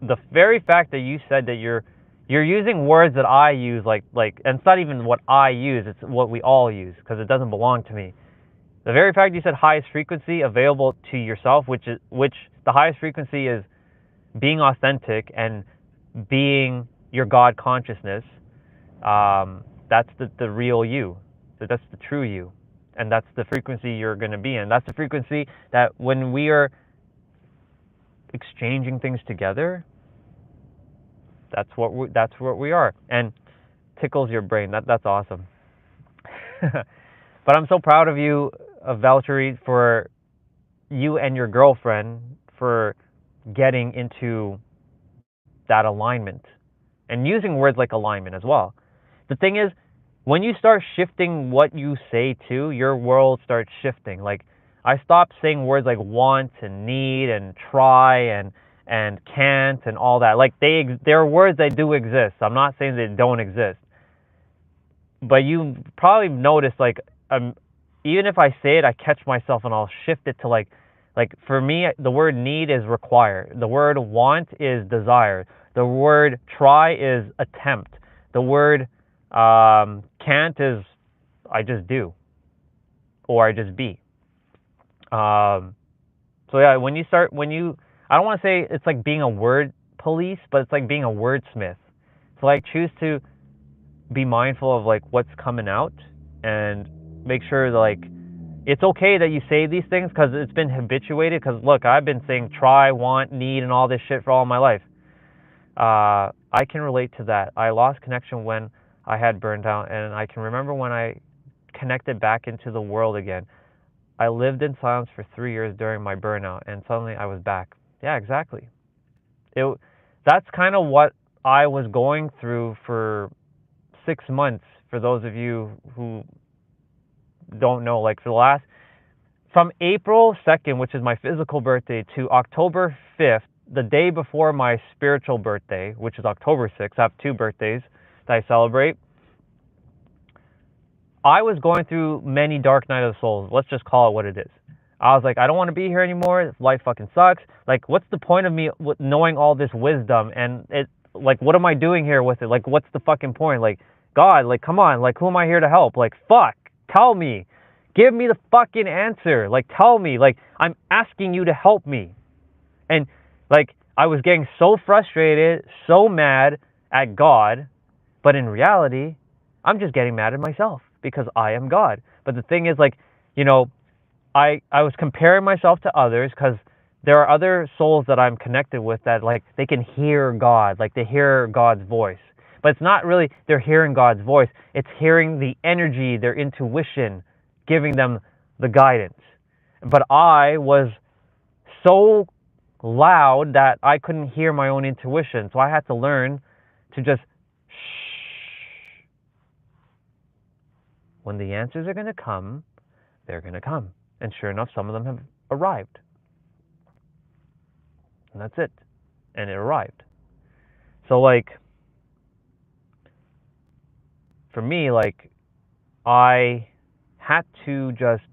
The very fact that you said that you're using words that I use, and it's not even what I use, it's what we all use, because it doesn't belong to me. The very fact you said highest frequency available to yourself, which the highest frequency is being authentic and being your God consciousness. That's the real you. That's the true you, and that's the frequency you're going to be in. That's the frequency that when we are exchanging things together, that's what we are, and tickles your brain. That's awesome. But I'm so proud of you, Valtteri, for you and your girlfriend for getting into that alignment and using words like alignment as well. The thing is, when you start shifting what you say to, your world starts shifting. Like, I stopped saying words like want and need and try and can't and all that. Like, they're words that do exist. I'm not saying they don't exist. But you probably noticed, even if I say it, I catch myself and I'll shift it to like for me, the word need is require. The word want is desire. The word try is attempt. The word can't is I just do, or I just be. So yeah, when you, I don't want to say it's like being a word police, but it's like being a wordsmith. So choose to be mindful of what's coming out and make sure that it's okay that you say these things because it's been habituated. Because look, I've been saying try, want, need, and all this shit for all my life. I can relate to that. I lost connection when I had burned out, and I can remember when I connected back into the world again. I lived in silence for 3 years during my burnout, and suddenly I was back. Yeah, exactly. That's kind of what I was going through for 6 months. For those of you who don't know, from April 2nd, which is my physical birthday, to October 5th, the day before my spiritual birthday, which is October 6th, I have 2 birthdays that I celebrate. I was going through many dark night of the souls. Let's just call it what it is. I was like, I don't want to be here anymore. Life fucking sucks. What's the point of me knowing all this wisdom? And what am I doing here with it? What's the fucking point? God, come on. Who am I here to help? Fuck. Tell me. Give me the fucking answer. Tell me. I'm asking you to help me. And I was getting so frustrated, so mad at God, but in reality, I'm just getting mad at myself because I am God. But the thing is, I was comparing myself to others because there are other souls that I'm connected with that they can hear God, they hear God's voice. But it's not really they're hearing God's voice. It's hearing the energy, their intuition, giving them the guidance. But I was so loud that I couldn't hear my own intuition. So I had to learn to just shh. When the answers are going to come, they're going to come. And sure enough, some of them have arrived. And that's it. And it arrived. So like, for me, like, I had to just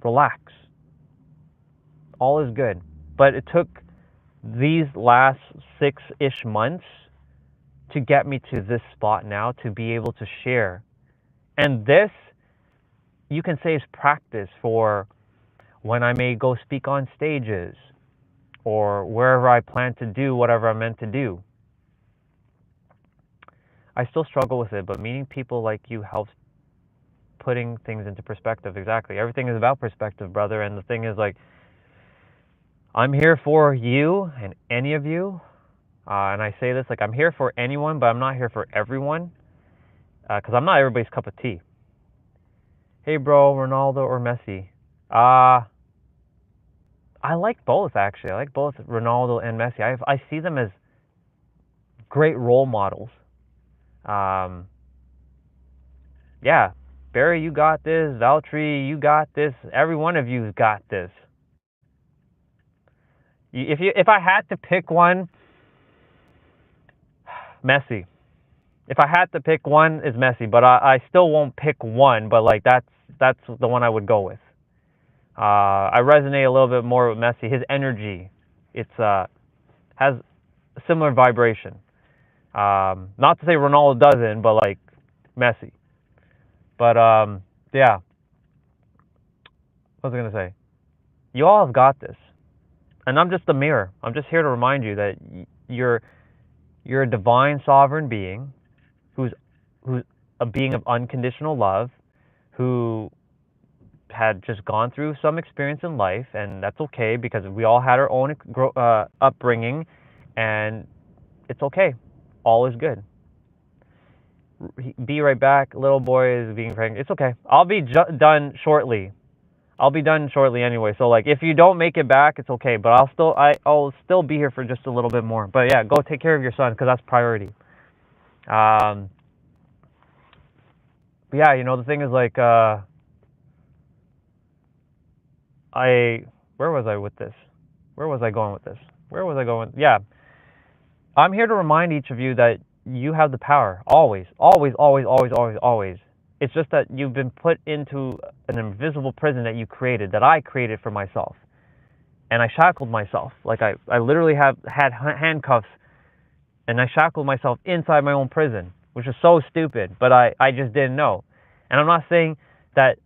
relax. All is good. But it took these last 6-ish months to get me to this spot now to be able to share. And this, you can say, is practice for when I may go speak on stages or wherever I plan to do whatever I'm meant to do. I still struggle with it, but meeting people like you helps putting things into perspective. Exactly. Everything is about perspective, brother. And the thing is, like, I'm here for you and any of you. And I say this, like, I'm here for anyone, but I'm not here for everyone. Because I'm not everybody's cup of tea. Hey, bro, Ronaldo or Messi? I like both, actually. I like both Ronaldo and Messi. I see them as great role models. Yeah, Barry, you got this. Valtteri, you got this. Every one of you's got this. If I had to pick one, Messi. If I had to pick one, it's Messi. But I still won't pick one. But like that's the one I would go with. I resonate a little bit more with Messi. His energy, it's has a similar vibration. Not to say Ronaldo doesn't, but like Messi. But yeah. What was I gonna say? You all have got this, and I'm just a mirror. I'm just here to remind you that you're a divine sovereign being, who's a being of unconditional love, who had just gone through some experience in life, and that's okay because we all had our own upbringing, and it's okay. All is good. Be right back. Little boy is being pregnant. It's okay. I'll be done shortly. I'll be done shortly anyway. So like, if you don't make it back, it's okay. But I'll still be here for just a little bit more. But yeah, go take care of your son because that's priority. But yeah, the thing is like, where was I with this? Where was I going with this? Yeah, I'm here to remind each of you that you have the power. Always, always, always, always, always, always. It's just that you've been put into an invisible prison that you created, that I created for myself. And I shackled myself. Like I literally had handcuffs, and I shackled myself inside my own prison, which is so stupid, but I just didn't know. And I'm not saying that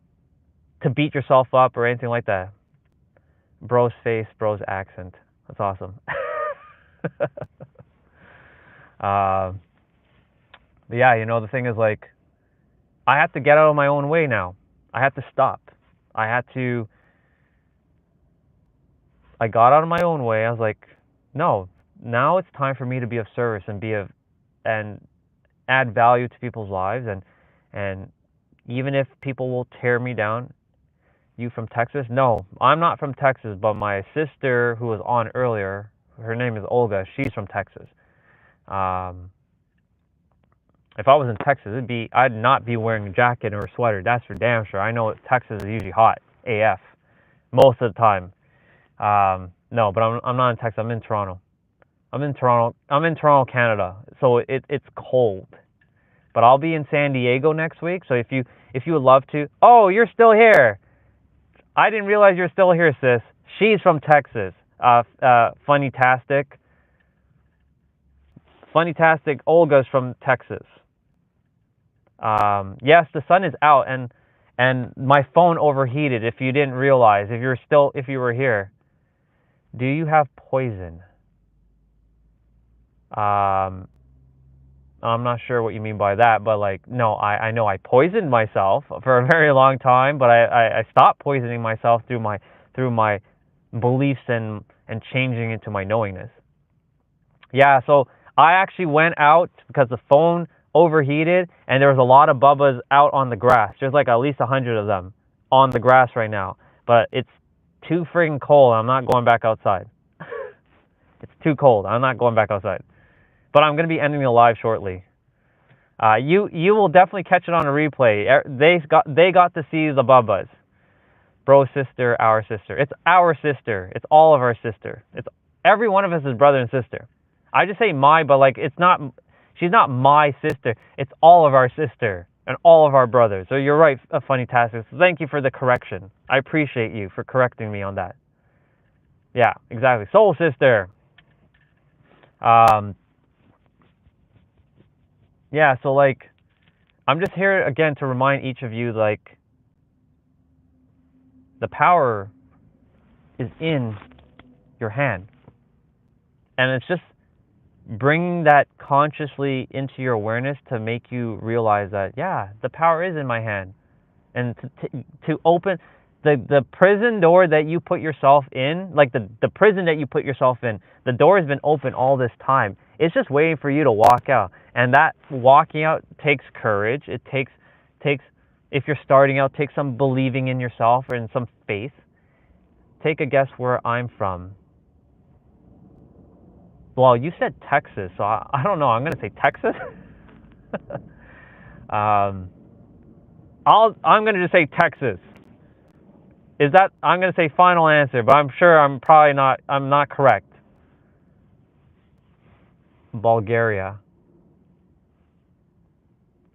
to beat yourself up or anything like that. Bro's face, bro's accent. That's awesome. But yeah, the thing is like, I have to get out of my own way now. I have to stop. I got out of my own way. I was like, no, now it's time for me to be of service and add value to people's lives. And even if people will tear me down, you from Texas? No, I'm not from Texas, but my sister who was on earlier, her name is Olga. She's from Texas. If I was in Texas, I'd not be wearing a jacket or a sweater. That's for damn sure. I know Texas is usually hot AF most of the time. No, but I'm not in Texas. I'm in Toronto. I'm in Toronto, Canada. So it's cold. But I'll be in San Diego next week. So if you would love to, oh, you're still here. I didn't realize you're still here, sis. She's from Texas. Funny-tastic. Olga's from Texas. Yes, the sun is out, and my phone overheated. If you didn't realize, if you were here, do you have poison? I'm not sure what you mean by that, but like, no, I know I poisoned myself for a very long time, but I stopped poisoning myself through my beliefs and changing into my knowingness. Yeah, so I actually went out because the phone overheated, and there was a lot of bubbas out on the grass. There's like at least 100 of them on the grass right now, but it's too freaking cold. I'm not going back outside. It's too cold. I'm not going back outside. But I'm going to be ending the live shortly. You will definitely catch it on a replay. They got to see the Bubbas. Bro, sister, our sister. It's our sister. It's all of our sister. It's every one of us is brother and sister. I just say my, but like it's not. She's not my sister. It's all of our sister and all of our brothers. So you're right, Funny Tastic. Thank you for the correction. I appreciate you for correcting me on that. Yeah, exactly. Soul sister. Yeah, so like, I'm just here again to remind each of you, like, the power is in your hand. And it's just bringing that consciously into your awareness to make you realize that, yeah, the power is in my hand. And to open the prison door that you put yourself in, like the prison that you put yourself in, the door has been open all this time. It's just waiting for you to walk out. And that walking out takes courage. It takes if you're starting out, take some believing in yourself or in some faith. Take a guess where I'm from. Well, you said Texas, so I don't know. I'm going to say Texas. I'm going to just say Texas. Is that, I'm going to say final answer, but I'm sure I'm not correct. Bulgaria.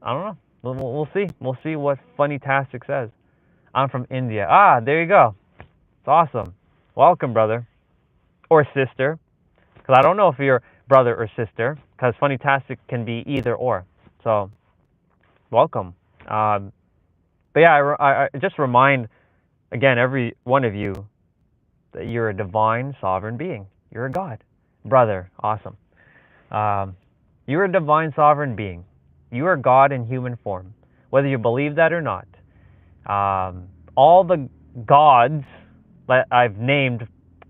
I don't know. We'll see. We'll see what Funny Tastic says. I'm from India. Ah, there you go. It's awesome. Welcome, brother. Or sister. Because I don't know if you're brother or sister, because Funny Tastic can be either or. So, welcome. But yeah, I just remind, again, every one of you that you're a divine sovereign being. You're a God. Brother, awesome. You're a divine sovereign being. You are God in human form, whether you believe that or not. All the gods that I've named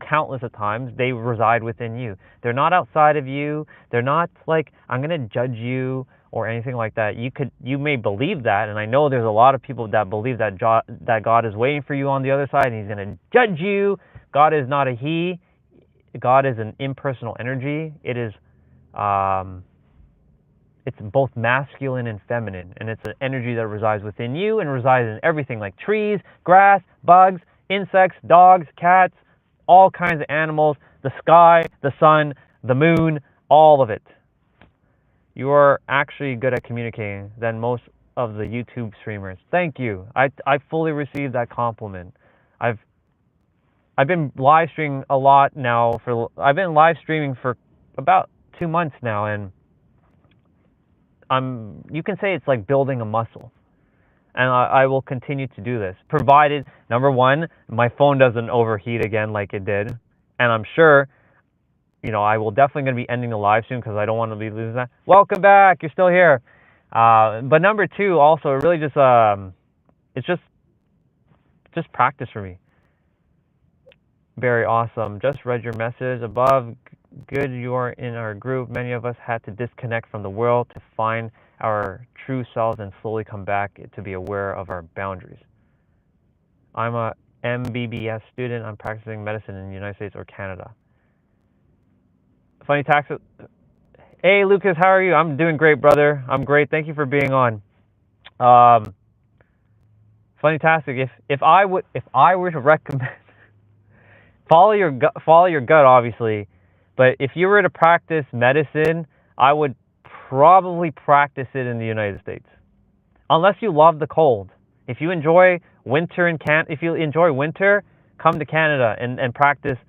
countless of times, they reside within you. They're not outside of you. They're not like, I'm going to judge you or anything like that. You may believe that, and I know there's a lot of people that believe that God is waiting for you on the other side and he's going to judge you. God is not a he. God is an impersonal energy. It is it's both masculine and feminine, and it's an energy that resides within you and resides in everything like trees, grass, bugs, insects, dogs, cats, all kinds of animals, the sky, the sun, the moon, all of it. You are actually good at communicating than most of the YouTube streamers. Thank you. I fully received that compliment. I've been live streaming a lot now. I've been live streaming for about 2 months now, and you can say it's like building a muscle. And I will continue to do this, provided, number one, my phone doesn't overheat again like it did. And I'm sure, I will definitely going to be ending the live soon because I don't want to be losing that. Welcome back. You're still here. But number two, also, it really just, it's just practice for me. Very awesome. Just read your message above. Good you are in our group. Many of us had to disconnect from the world to find our true selves and slowly come back to be aware of our boundaries. I'm a MBBS student. I'm practicing medicine in the United States or Canada. Funny Tax. Hey Lucas, how are you? I'm doing great, brother. I'm great. Thank you for being on. Funny Tastic. If I were to recommend, follow your gut, obviously. But if you were to practice medicine, I would probably practice it in the United States, unless you love the cold. If you enjoy winter come to Canada and practice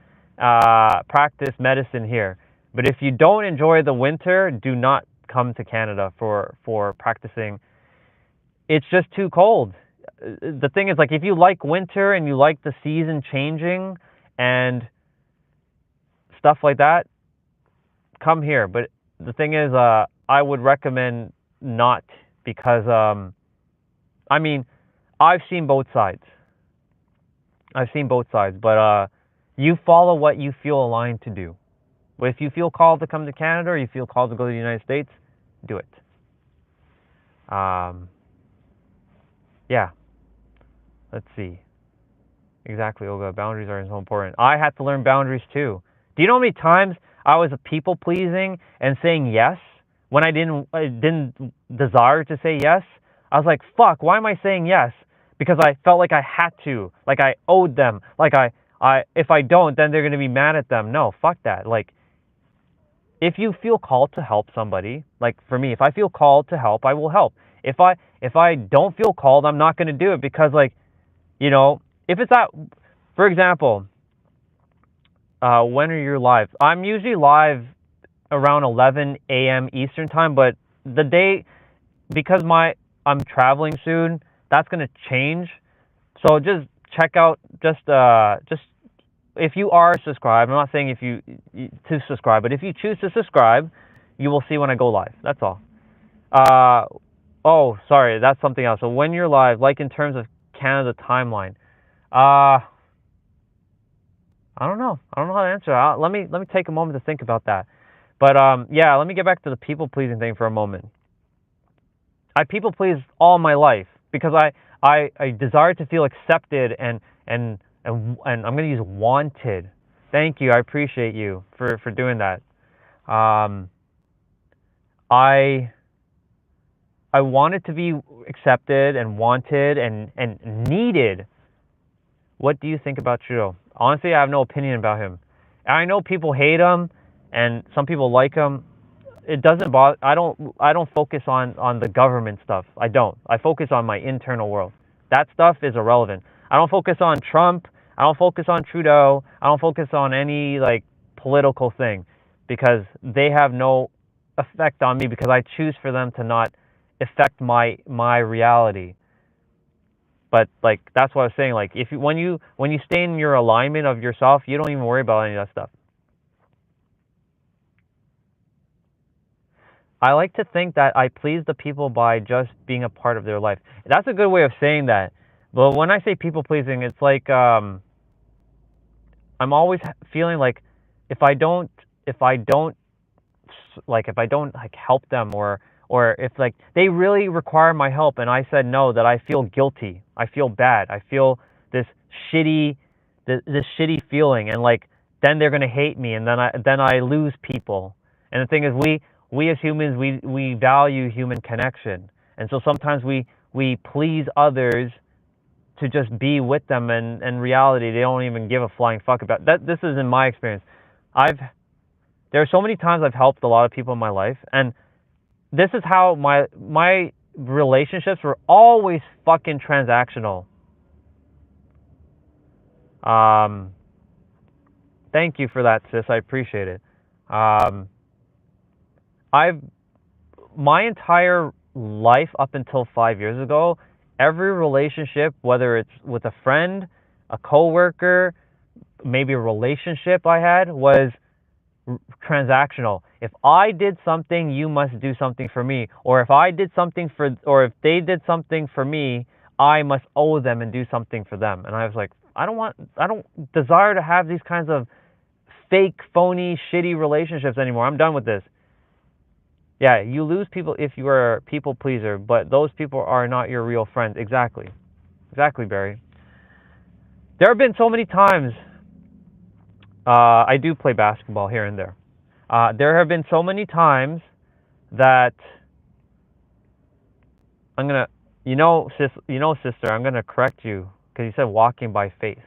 medicine here. But if you don't enjoy the winter, do not come to Canada for practicing. It's just too cold. The thing is, like, if you like winter and you like the season changing and stuff like that, come here. But the thing is, I would recommend not, because I've seen both sides. But you follow what you feel aligned to do. But if you feel called to come to Canada or you feel called to go to the United States, do it. Yeah. Let's see. Exactly, Olga. Boundaries are so important. I had to learn boundaries too. Do you know how many times I was people pleasing and saying yes when I didn't desire to say yes? I was like, fuck, why am I saying yes? Because I felt like I had to, like I owed them, like I if I don't, then they're gonna be mad at them. No, fuck that. Like, if you feel called to help somebody, like for me, if I feel called to help, I will help. If I don't feel called, I'm not gonna do it because like, you know, if it's at, for example, when are you live? I'm usually live around 11 a.m. Eastern time, but the day, because I'm traveling soon, that's gonna change. So just check out, just if you are subscribed. I'm not saying if to subscribe, but if you choose to subscribe, you will see when I go live. That's all. Uh, oh, sorry, that's something else. So when you're live, like in terms of Canada timeline, uh, I don't know. I don't know how to answer. Let me take a moment to think about that. But yeah, let me get back to the people pleasing thing for a moment. I people please all my life because I desire to feel accepted and I'm going to use wanted. Thank you. I appreciate you for doing that. Um, I I wanted to be accepted and wanted and needed. What do you think about Trudeau? Honestly, I have no opinion about him. I know people hate him and some people like him. It doesn't bother. I don't focus on the government stuff. I don't. I focus on my internal world. That stuff is irrelevant. I don't focus on Trump. I don't focus on Trudeau. I don't focus on any like political thing because they have no effect on me because I choose for them to not affect my reality. But like that's what I was saying. Like if you when you stay in your alignment of yourself, you don't even worry about any of that stuff. I like to think that I please the people by just being a part of their life. That's a good way of saying that. But when I say people pleasing, it's like I'm always feeling like if I don't if I don't if I don't like help them or if like they really require my help and I said no, that I feel guilty. I feel bad. I feel this shitty this shitty feeling and like then they're going to hate me and then I lose people. And the thing is we as humans we value human connection. And so sometimes we please others to just be with them and in reality they don't even give a flying fuck about that. This is in my experience. I've There are so many times I've helped a lot of people in my life, and this is how my relationships were always fucking transactional. Um, Thank you for that, sis. I appreciate it. Um, I've My entire life up until 5 years ago, every relationship, whether it's with a friend, a coworker, maybe a relationship I had, was transactional. If I did something, you must do something for me. Or if I did something or if they did something for me, I must owe them and do something for them. And I was like, I don't desire to have these kinds of fake, phony, shitty relationships anymore. I'm done with this. Yeah, you lose people if you are a people pleaser, but those people are not your real friends. Exactly. Exactly, Barry. There have been so many times I do play basketball here and there. There have been so many times that I'm gonna, sister, I'm gonna correct you because you said walking by faith.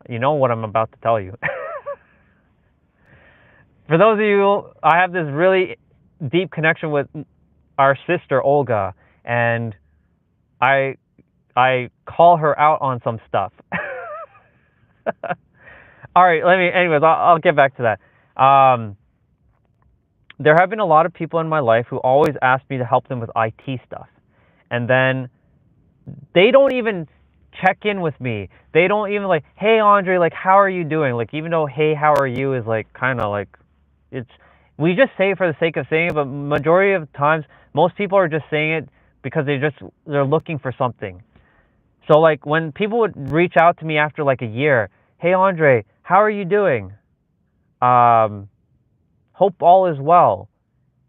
You know what I'm about to tell you. For those of you, I have this really deep connection with our sister Olga, and I I call her out on some stuff. All right, anyways, I'll get back to that. There have been a lot of people in my life who always ask me to help them with IT stuff. And then they don't even check in with me. They don't even like, hey, Andre, like, how are you doing? Like, even though, hey, how are you is like kind of like, it's, we just say it for the sake of saying it, but majority of times, most people are just saying it because they're looking for something. So like when people would reach out to me after like a year, hey, Andre, how are you doing? Hope all is well.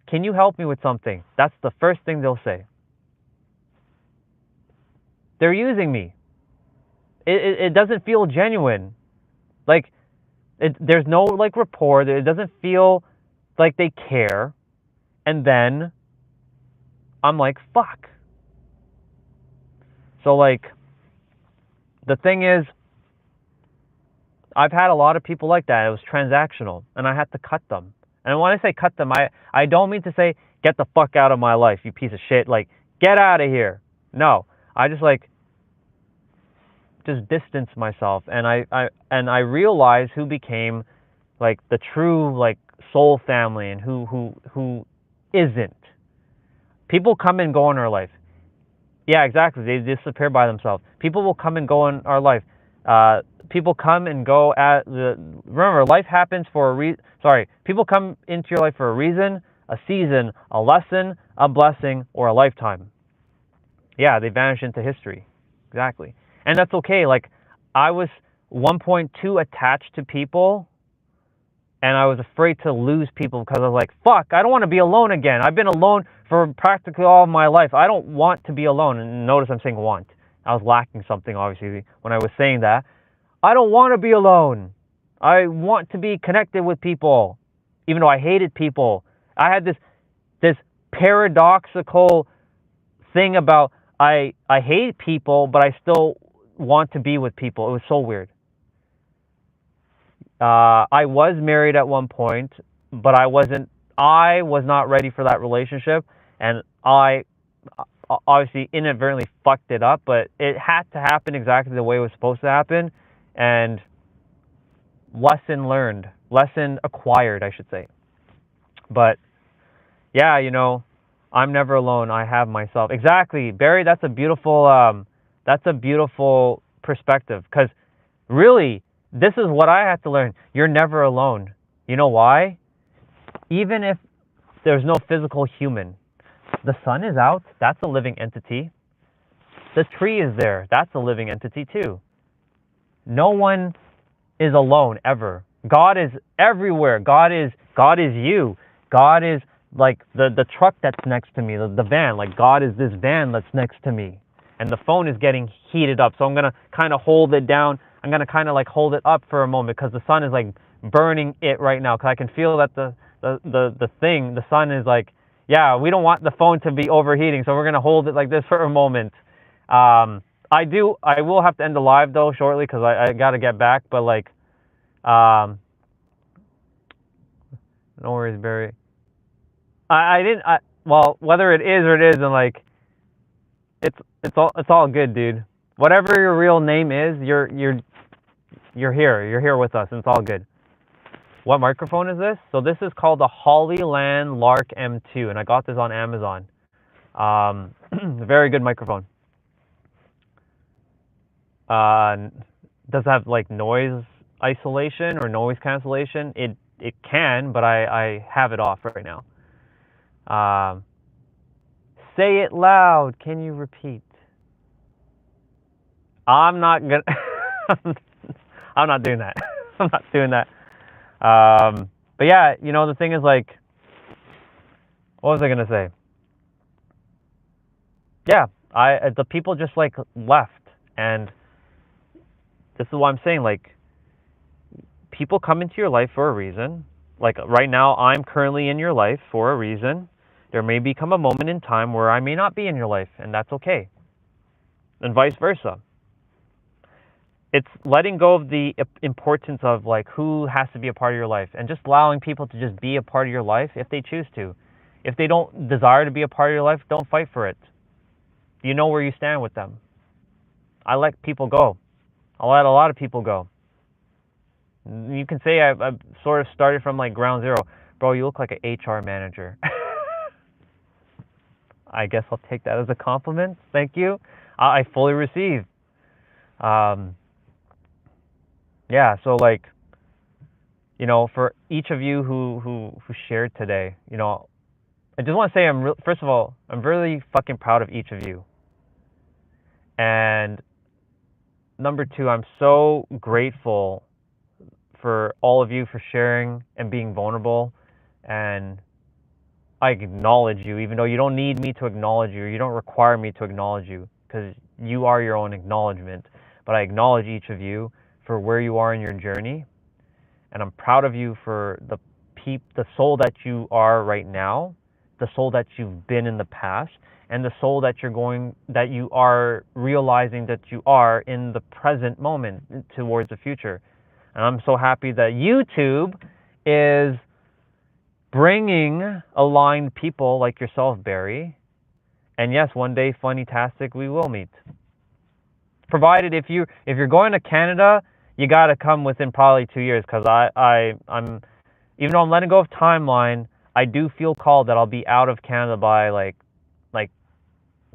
Can you help me with something? That's the first thing they'll say. They're using me. it doesn't feel genuine. Like there's no like rapport. It doesn't feel like they care. And then I'm like, fuck. So like the thing is, I've had a lot of people like that. It was transactional, and I had to cut them. And when I say cut them, I don't mean to say get the fuck out of my life, you piece of shit. Like get out of here. No, I just like just distance myself, and I realized who became like the true like soul family and who isn't. People come and go in our life. Yeah, exactly. They disappear by themselves. People will come and go in our life. People come and go at the. Remember, life happens for a reason. Sorry, people come into your life for a reason, a season, a lesson, a blessing, or a lifetime. Yeah, they vanish into history. Exactly, and that's okay. Like, I was 1.2 attached to people, and I was afraid to lose people because I was like, fuck, I don't want to be alone again. I've been alone for practically all of my life. I don't want to be alone. And notice I'm saying want. I was lacking something, obviously, when I was saying that. I don't want to be alone. I want to be connected with people, even though I hated people. I had this paradoxical thing about I hate people, but I still want to be with people. It was so weird. I was married at one point, but I was not ready for that relationship, and I obviously inadvertently fucked it up, but it had to happen exactly the way it was supposed to happen, and lesson learned, lesson acquired, I should say. But yeah, I'm never alone. I have myself. Exactly, Barry. That's a beautiful perspective, because really, this is what I had to learn. You're never alone. You know why? Even if there's no physical human, the sun is out. That's a living entity. The tree is there. That's a living entity too. No one is alone ever. God is everywhere. God is you. God is like the truck that's next to me, the van. Like God is this van that's next to me. And the phone is getting heated up. So I'm going to kind of hold it down. I'm going to kind of like hold it up for a moment because the sun is like burning it right now. Because I can feel that the sun is like, yeah, we don't want the phone to be overheating. So we're going to hold it like this for a moment. I will have to end the live though shortly because I got to get back. But like, no worries, Barry. I didn't, well, whether it is or it isn't, like, it's all good, dude. Whatever your real name is, you're here. You're here with us, and it's all good. What microphone is this? So this is called the Hollyland Lark M2, and I got this on Amazon. Very good microphone. Does it have like noise isolation or noise cancellation? It can, but I have it off right now. Say it loud. Can you repeat? I'm not gonna. I'm not doing that. I'm not doing that. But yeah, the thing is like, what was I gonna say? Yeah, the people just like left, and this is what I'm saying. Like, people come into your life for a reason. Like right now, I'm currently in your life for a reason. There may become a moment in time where I may not be in your life, and that's okay. And vice versa. It's letting go of the importance of like who has to be a part of your life, and just allowing people to just be a part of your life if they choose to. If they don't desire to be a part of your life, don't fight for it. You know where you stand with them. I let people go. I let a lot of people go. You can say I've sort of started from like ground zero. Bro, you look like an HR manager. I guess I'll take that as a compliment. Thank you. I fully receive. Yeah, so like, for each of you who shared today, I just want to say first of all, I'm really fucking proud of each of you. And number two, I'm so grateful for all of you for sharing and being vulnerable. And I acknowledge you, even though you don't need me to acknowledge you, or you don't require me to acknowledge you, because you are your own acknowledgement. but I acknowledge each of you for where you are in your journey, and I'm proud of you for the soul that you are right now, the soul that you've been in the past, and the soul that you are realizing that you are in the present moment towards the future. And I'm so happy that YouTube is bringing aligned people like yourself, Barry. And yes, one day, funny-tastic, we will meet. Provided if you're going to Canada, you got to come within probably 2 years, because I'm even though I'm letting go of timeline, I do feel called that I'll be out of Canada by like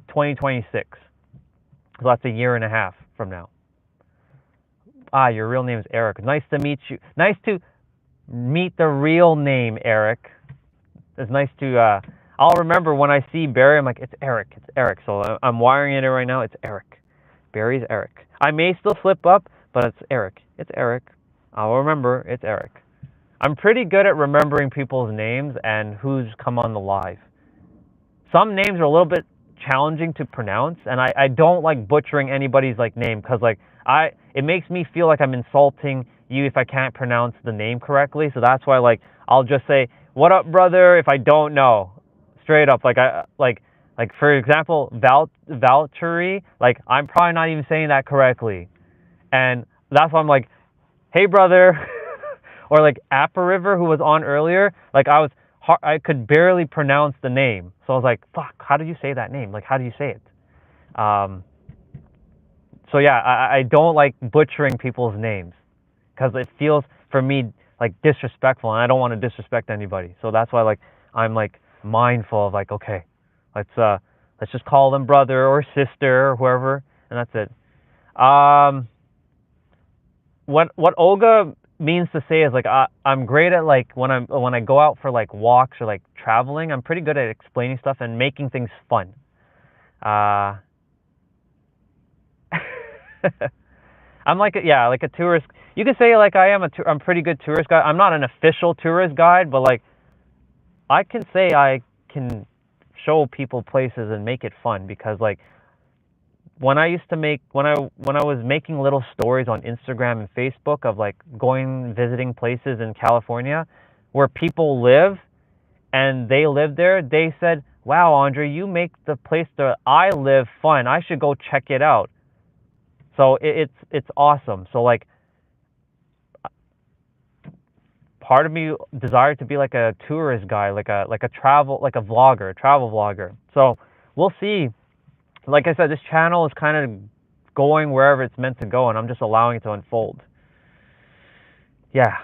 2026. So that's a year and a half from now. Your real name is Eric. Nice to meet you. Nice to meet the real name, Eric. It's nice to, I'll remember when I see Barry, I'm like, it's Eric. So I'm wiring it in right now. It's Eric. Barry's Eric. I may still slip up, but it's Eric. I'll remember it's Eric. I'm pretty good at remembering people's names and who's come on the live. Some names are a little bit challenging to pronounce, and I don't like butchering anybody's name, because it makes me feel like I'm insulting you if I can't pronounce the name correctly. So that's why I'll just say, "What up, brother?" if I don't know, straight up. For example, Valtteri. I'm probably not even saying that correctly, and that's why I'm like, "Hey, brother," or Appa River, who was on earlier. I could barely pronounce the name, so I was like, "Fuck, how do you say that name? How do you say it?" So yeah, I don't like butchering people's names, because it feels for me disrespectful, and I don't want to disrespect anybody. So that's why I'm mindful of okay, let's just call them brother or sister or whoever, and that's it. What Olga means to say is I'm great at when I go out for walks or traveling, I'm pretty good at explaining stuff and making things fun. I'm a tourist. You could say I'm I'm pretty good tourist guide. I'm not an official tourist guide, but I can say I can show people places and make it fun, because when I was making little stories on Instagram and Facebook of visiting places in California where people live and they live there, they said, "Wow, Andre, you make the place that I live fun. I should go check it out." So it's awesome. So part of me desired to be a tourist guy, a travel vlogger. So we'll see. Like I said, this channel is kind of going wherever it's meant to go, and I'm just allowing it to unfold. Yeah.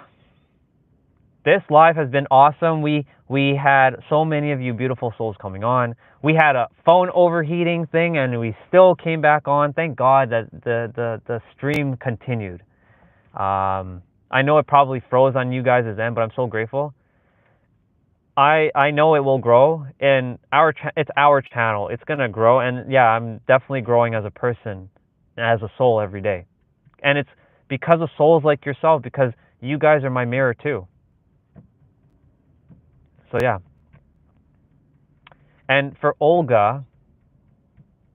This live has been awesome. We had so many of you beautiful souls coming on. We had a phone overheating thing, and we still came back on. Thank God that the stream continued. I know it probably froze on you guys' end, but I'm so grateful. I know it will grow, and it's our channel. It's gonna grow, and yeah, I'm definitely growing as a person, as a soul every day. And it's because of souls like yourself, because you guys are my mirror too. So yeah. And for Olga,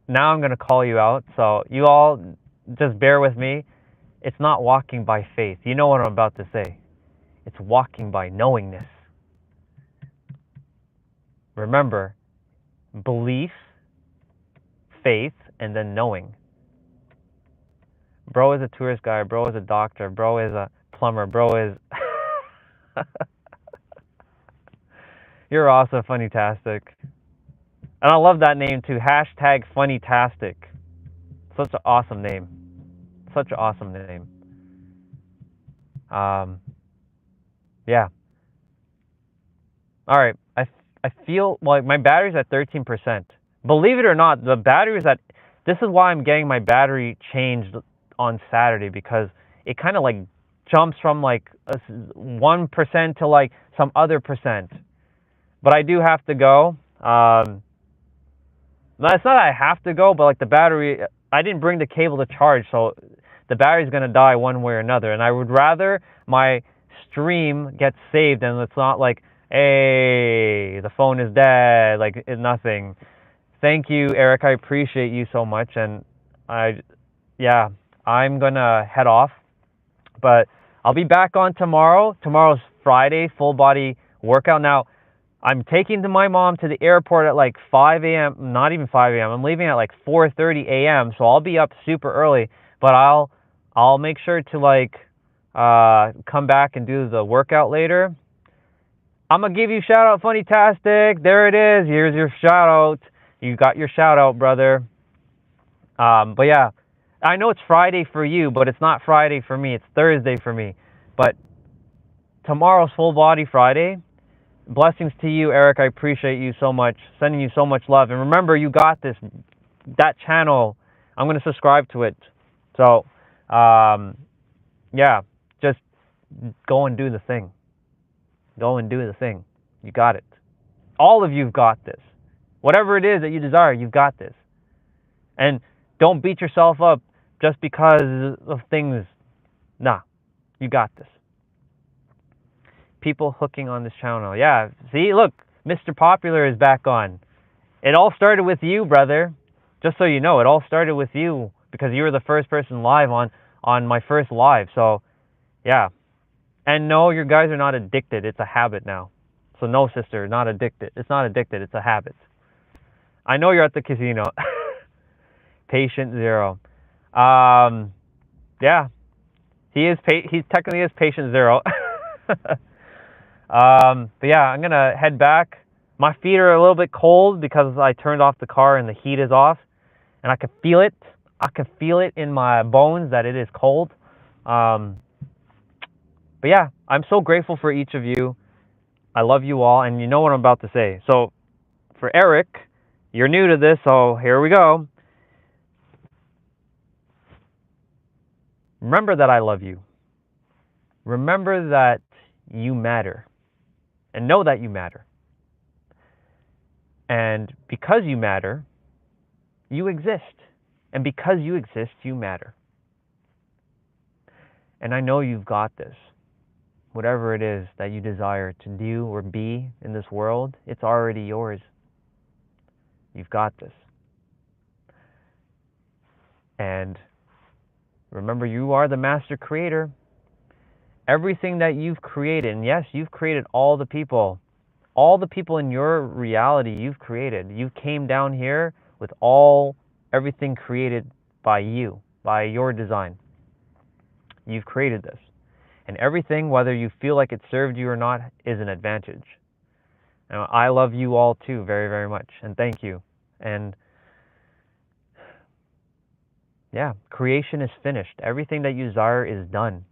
now I'm gonna call you out. So you all just bear with me. It's not walking by faith. You know what I'm about to say. It's walking by knowingness. Remember, belief, faith, and then knowing. Bro is a tourist guide. Bro is a doctor. Bro is a plumber. Bro is... You're also funny-tastic. And I love that name too. Hashtag funny-tastic. Such an awesome name. Such an awesome name. Yeah. All right. I feel like my battery's at 13%. Believe it or not, the battery's at... This is why I'm getting my battery changed on Saturday, because it kind of jumps from 1% to some other percent. But I do have to go. It's not that I have to go, but the battery, I didn't bring the cable to charge, so the battery's going to die one way or another. And I would rather my stream get saved, and it's not hey, the phone is dead, nothing. Thank you, Eric. I appreciate you so much. And yeah, I'm going to head off, but I'll be back on tomorrow. Tomorrow's Friday, full body workout. Now, I'm taking my mom to the airport at like 5 a.m. Not even 5 a.m. I'm leaving at like 4:30 a.m. So I'll be up super early, but I'll make sure to like come back and do the workout later. I'm gonna give you a shout out, Funny-tastic. There it is. Here's your shout out. You got your shout out, brother. But yeah, I know it's Friday for you, but it's not Friday for me. It's Thursday for me. But tomorrow's Full Body Friday. Blessings to you, Eric. I appreciate you so much. Sending you so much love. And remember, you got this. That channel, I'm going to subscribe to it. So, yeah, just go and do the thing. Go and do the thing. You got it. All of you've got this. Whatever it is that you desire, you've got this. And don't beat yourself up just because of things. Nah, you got this. People hooking on this channel. Yeah, see, look, Mr. Popular is back on. It all started with you, brother. Just so you know, it all started with you because you were the first person live on my first live. So, yeah. And no, your guys are not addicted. It's a habit now. So no, sister, not addicted. It's not addicted. It's a habit. I know you're at the casino. Patient zero. Yeah. He's technically is patient zero. But yeah, I'm gonna head back. My feet are a little bit cold because I turned off the car and the heat is off, and I can feel it. I can feel it in my bones that it is cold. But yeah, I'm so grateful for each of you. I love you all, and you know what I'm about to say. So for Eric, you're new to this, so here we go. Remember that I love you. Remember that you matter. And know that you matter. And because you matter, you exist. And because you exist, you matter. And I know you've got this. Whatever it is that you desire to do or be in this world, it's already yours. You've got this. And remember, you are the master creator. Everything that you've created, and yes, you've created all the people in your reality you've created. You came down here with everything created by you, by your design. You've created this. And everything, whether you feel like it served you or not, is an advantage. And I love you all too very, very much. And thank you. And yeah, creation is finished. Everything that you desire is done.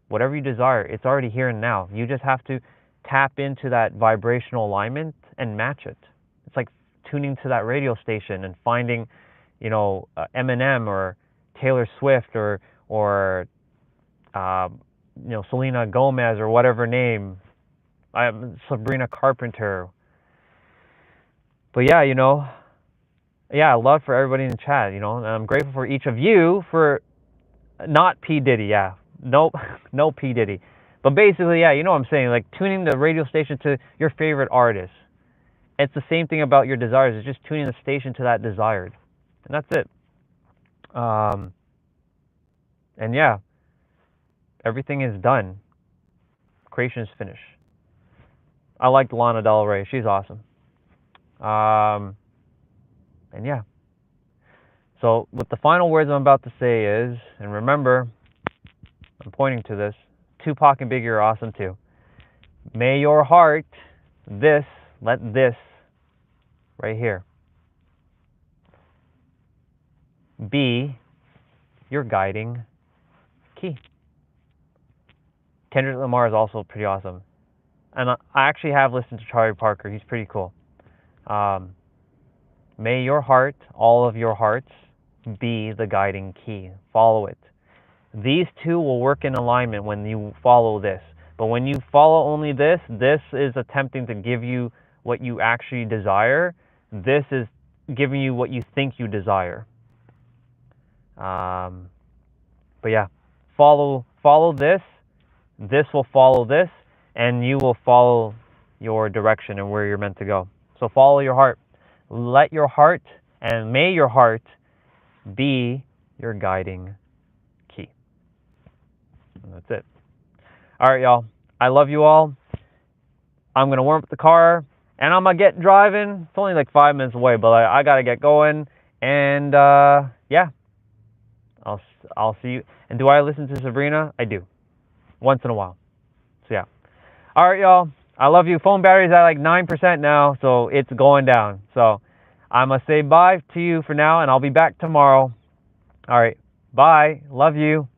Whatever you desire, it's already here and now. You just have to tap into that vibrational alignment and match it. It's like tuning to that radio station and finding, Eminem or Taylor Swift or Selena Gomez or whatever name, Sabrina Carpenter. But yeah, love for everybody in the chat, and I'm grateful for each of you for not P. Diddy, yeah. Nope, no P. Diddy. But basically, yeah, you know what I'm saying, like tuning the radio station to your favorite artist. It's the same thing about your desires. It's just tuning the station to that desired. And that's it. And yeah, everything is done. Creation is finished. I like Lana Del Rey. She's awesome. And yeah. So what the final words I'm about to say is, and remember, I'm pointing to this, Tupac and Biggie are awesome too. May your heart, let this, right here, be your guiding key. Kendrick Lamar is also pretty awesome. And I actually have listened to Charlie Parker. He's pretty cool. May your heart, all of your hearts, be the guiding key. Follow it. These two will work in alignment when you follow this. But when you follow only this is attempting to give you what you actually desire. This is giving you what you think you desire. But yeah, follow this. This will follow this, and you will follow your direction and where you're meant to go. So follow your heart. Let your heart, and may your heart be your guiding And that's it. All right, y'all. I love you all. I'm going to warm up the car, and I'm going to get driving. It's only like 5 minutes away, but I got to get going. And, yeah, I'll see you. And do I listen to Sabrina? I do. Once in a while. So, yeah. All right, y'all. I love you. Phone battery's at like 9% now, so it's going down. So I'm going to say bye to you for now, and I'll be back tomorrow. All right. Bye. Love you.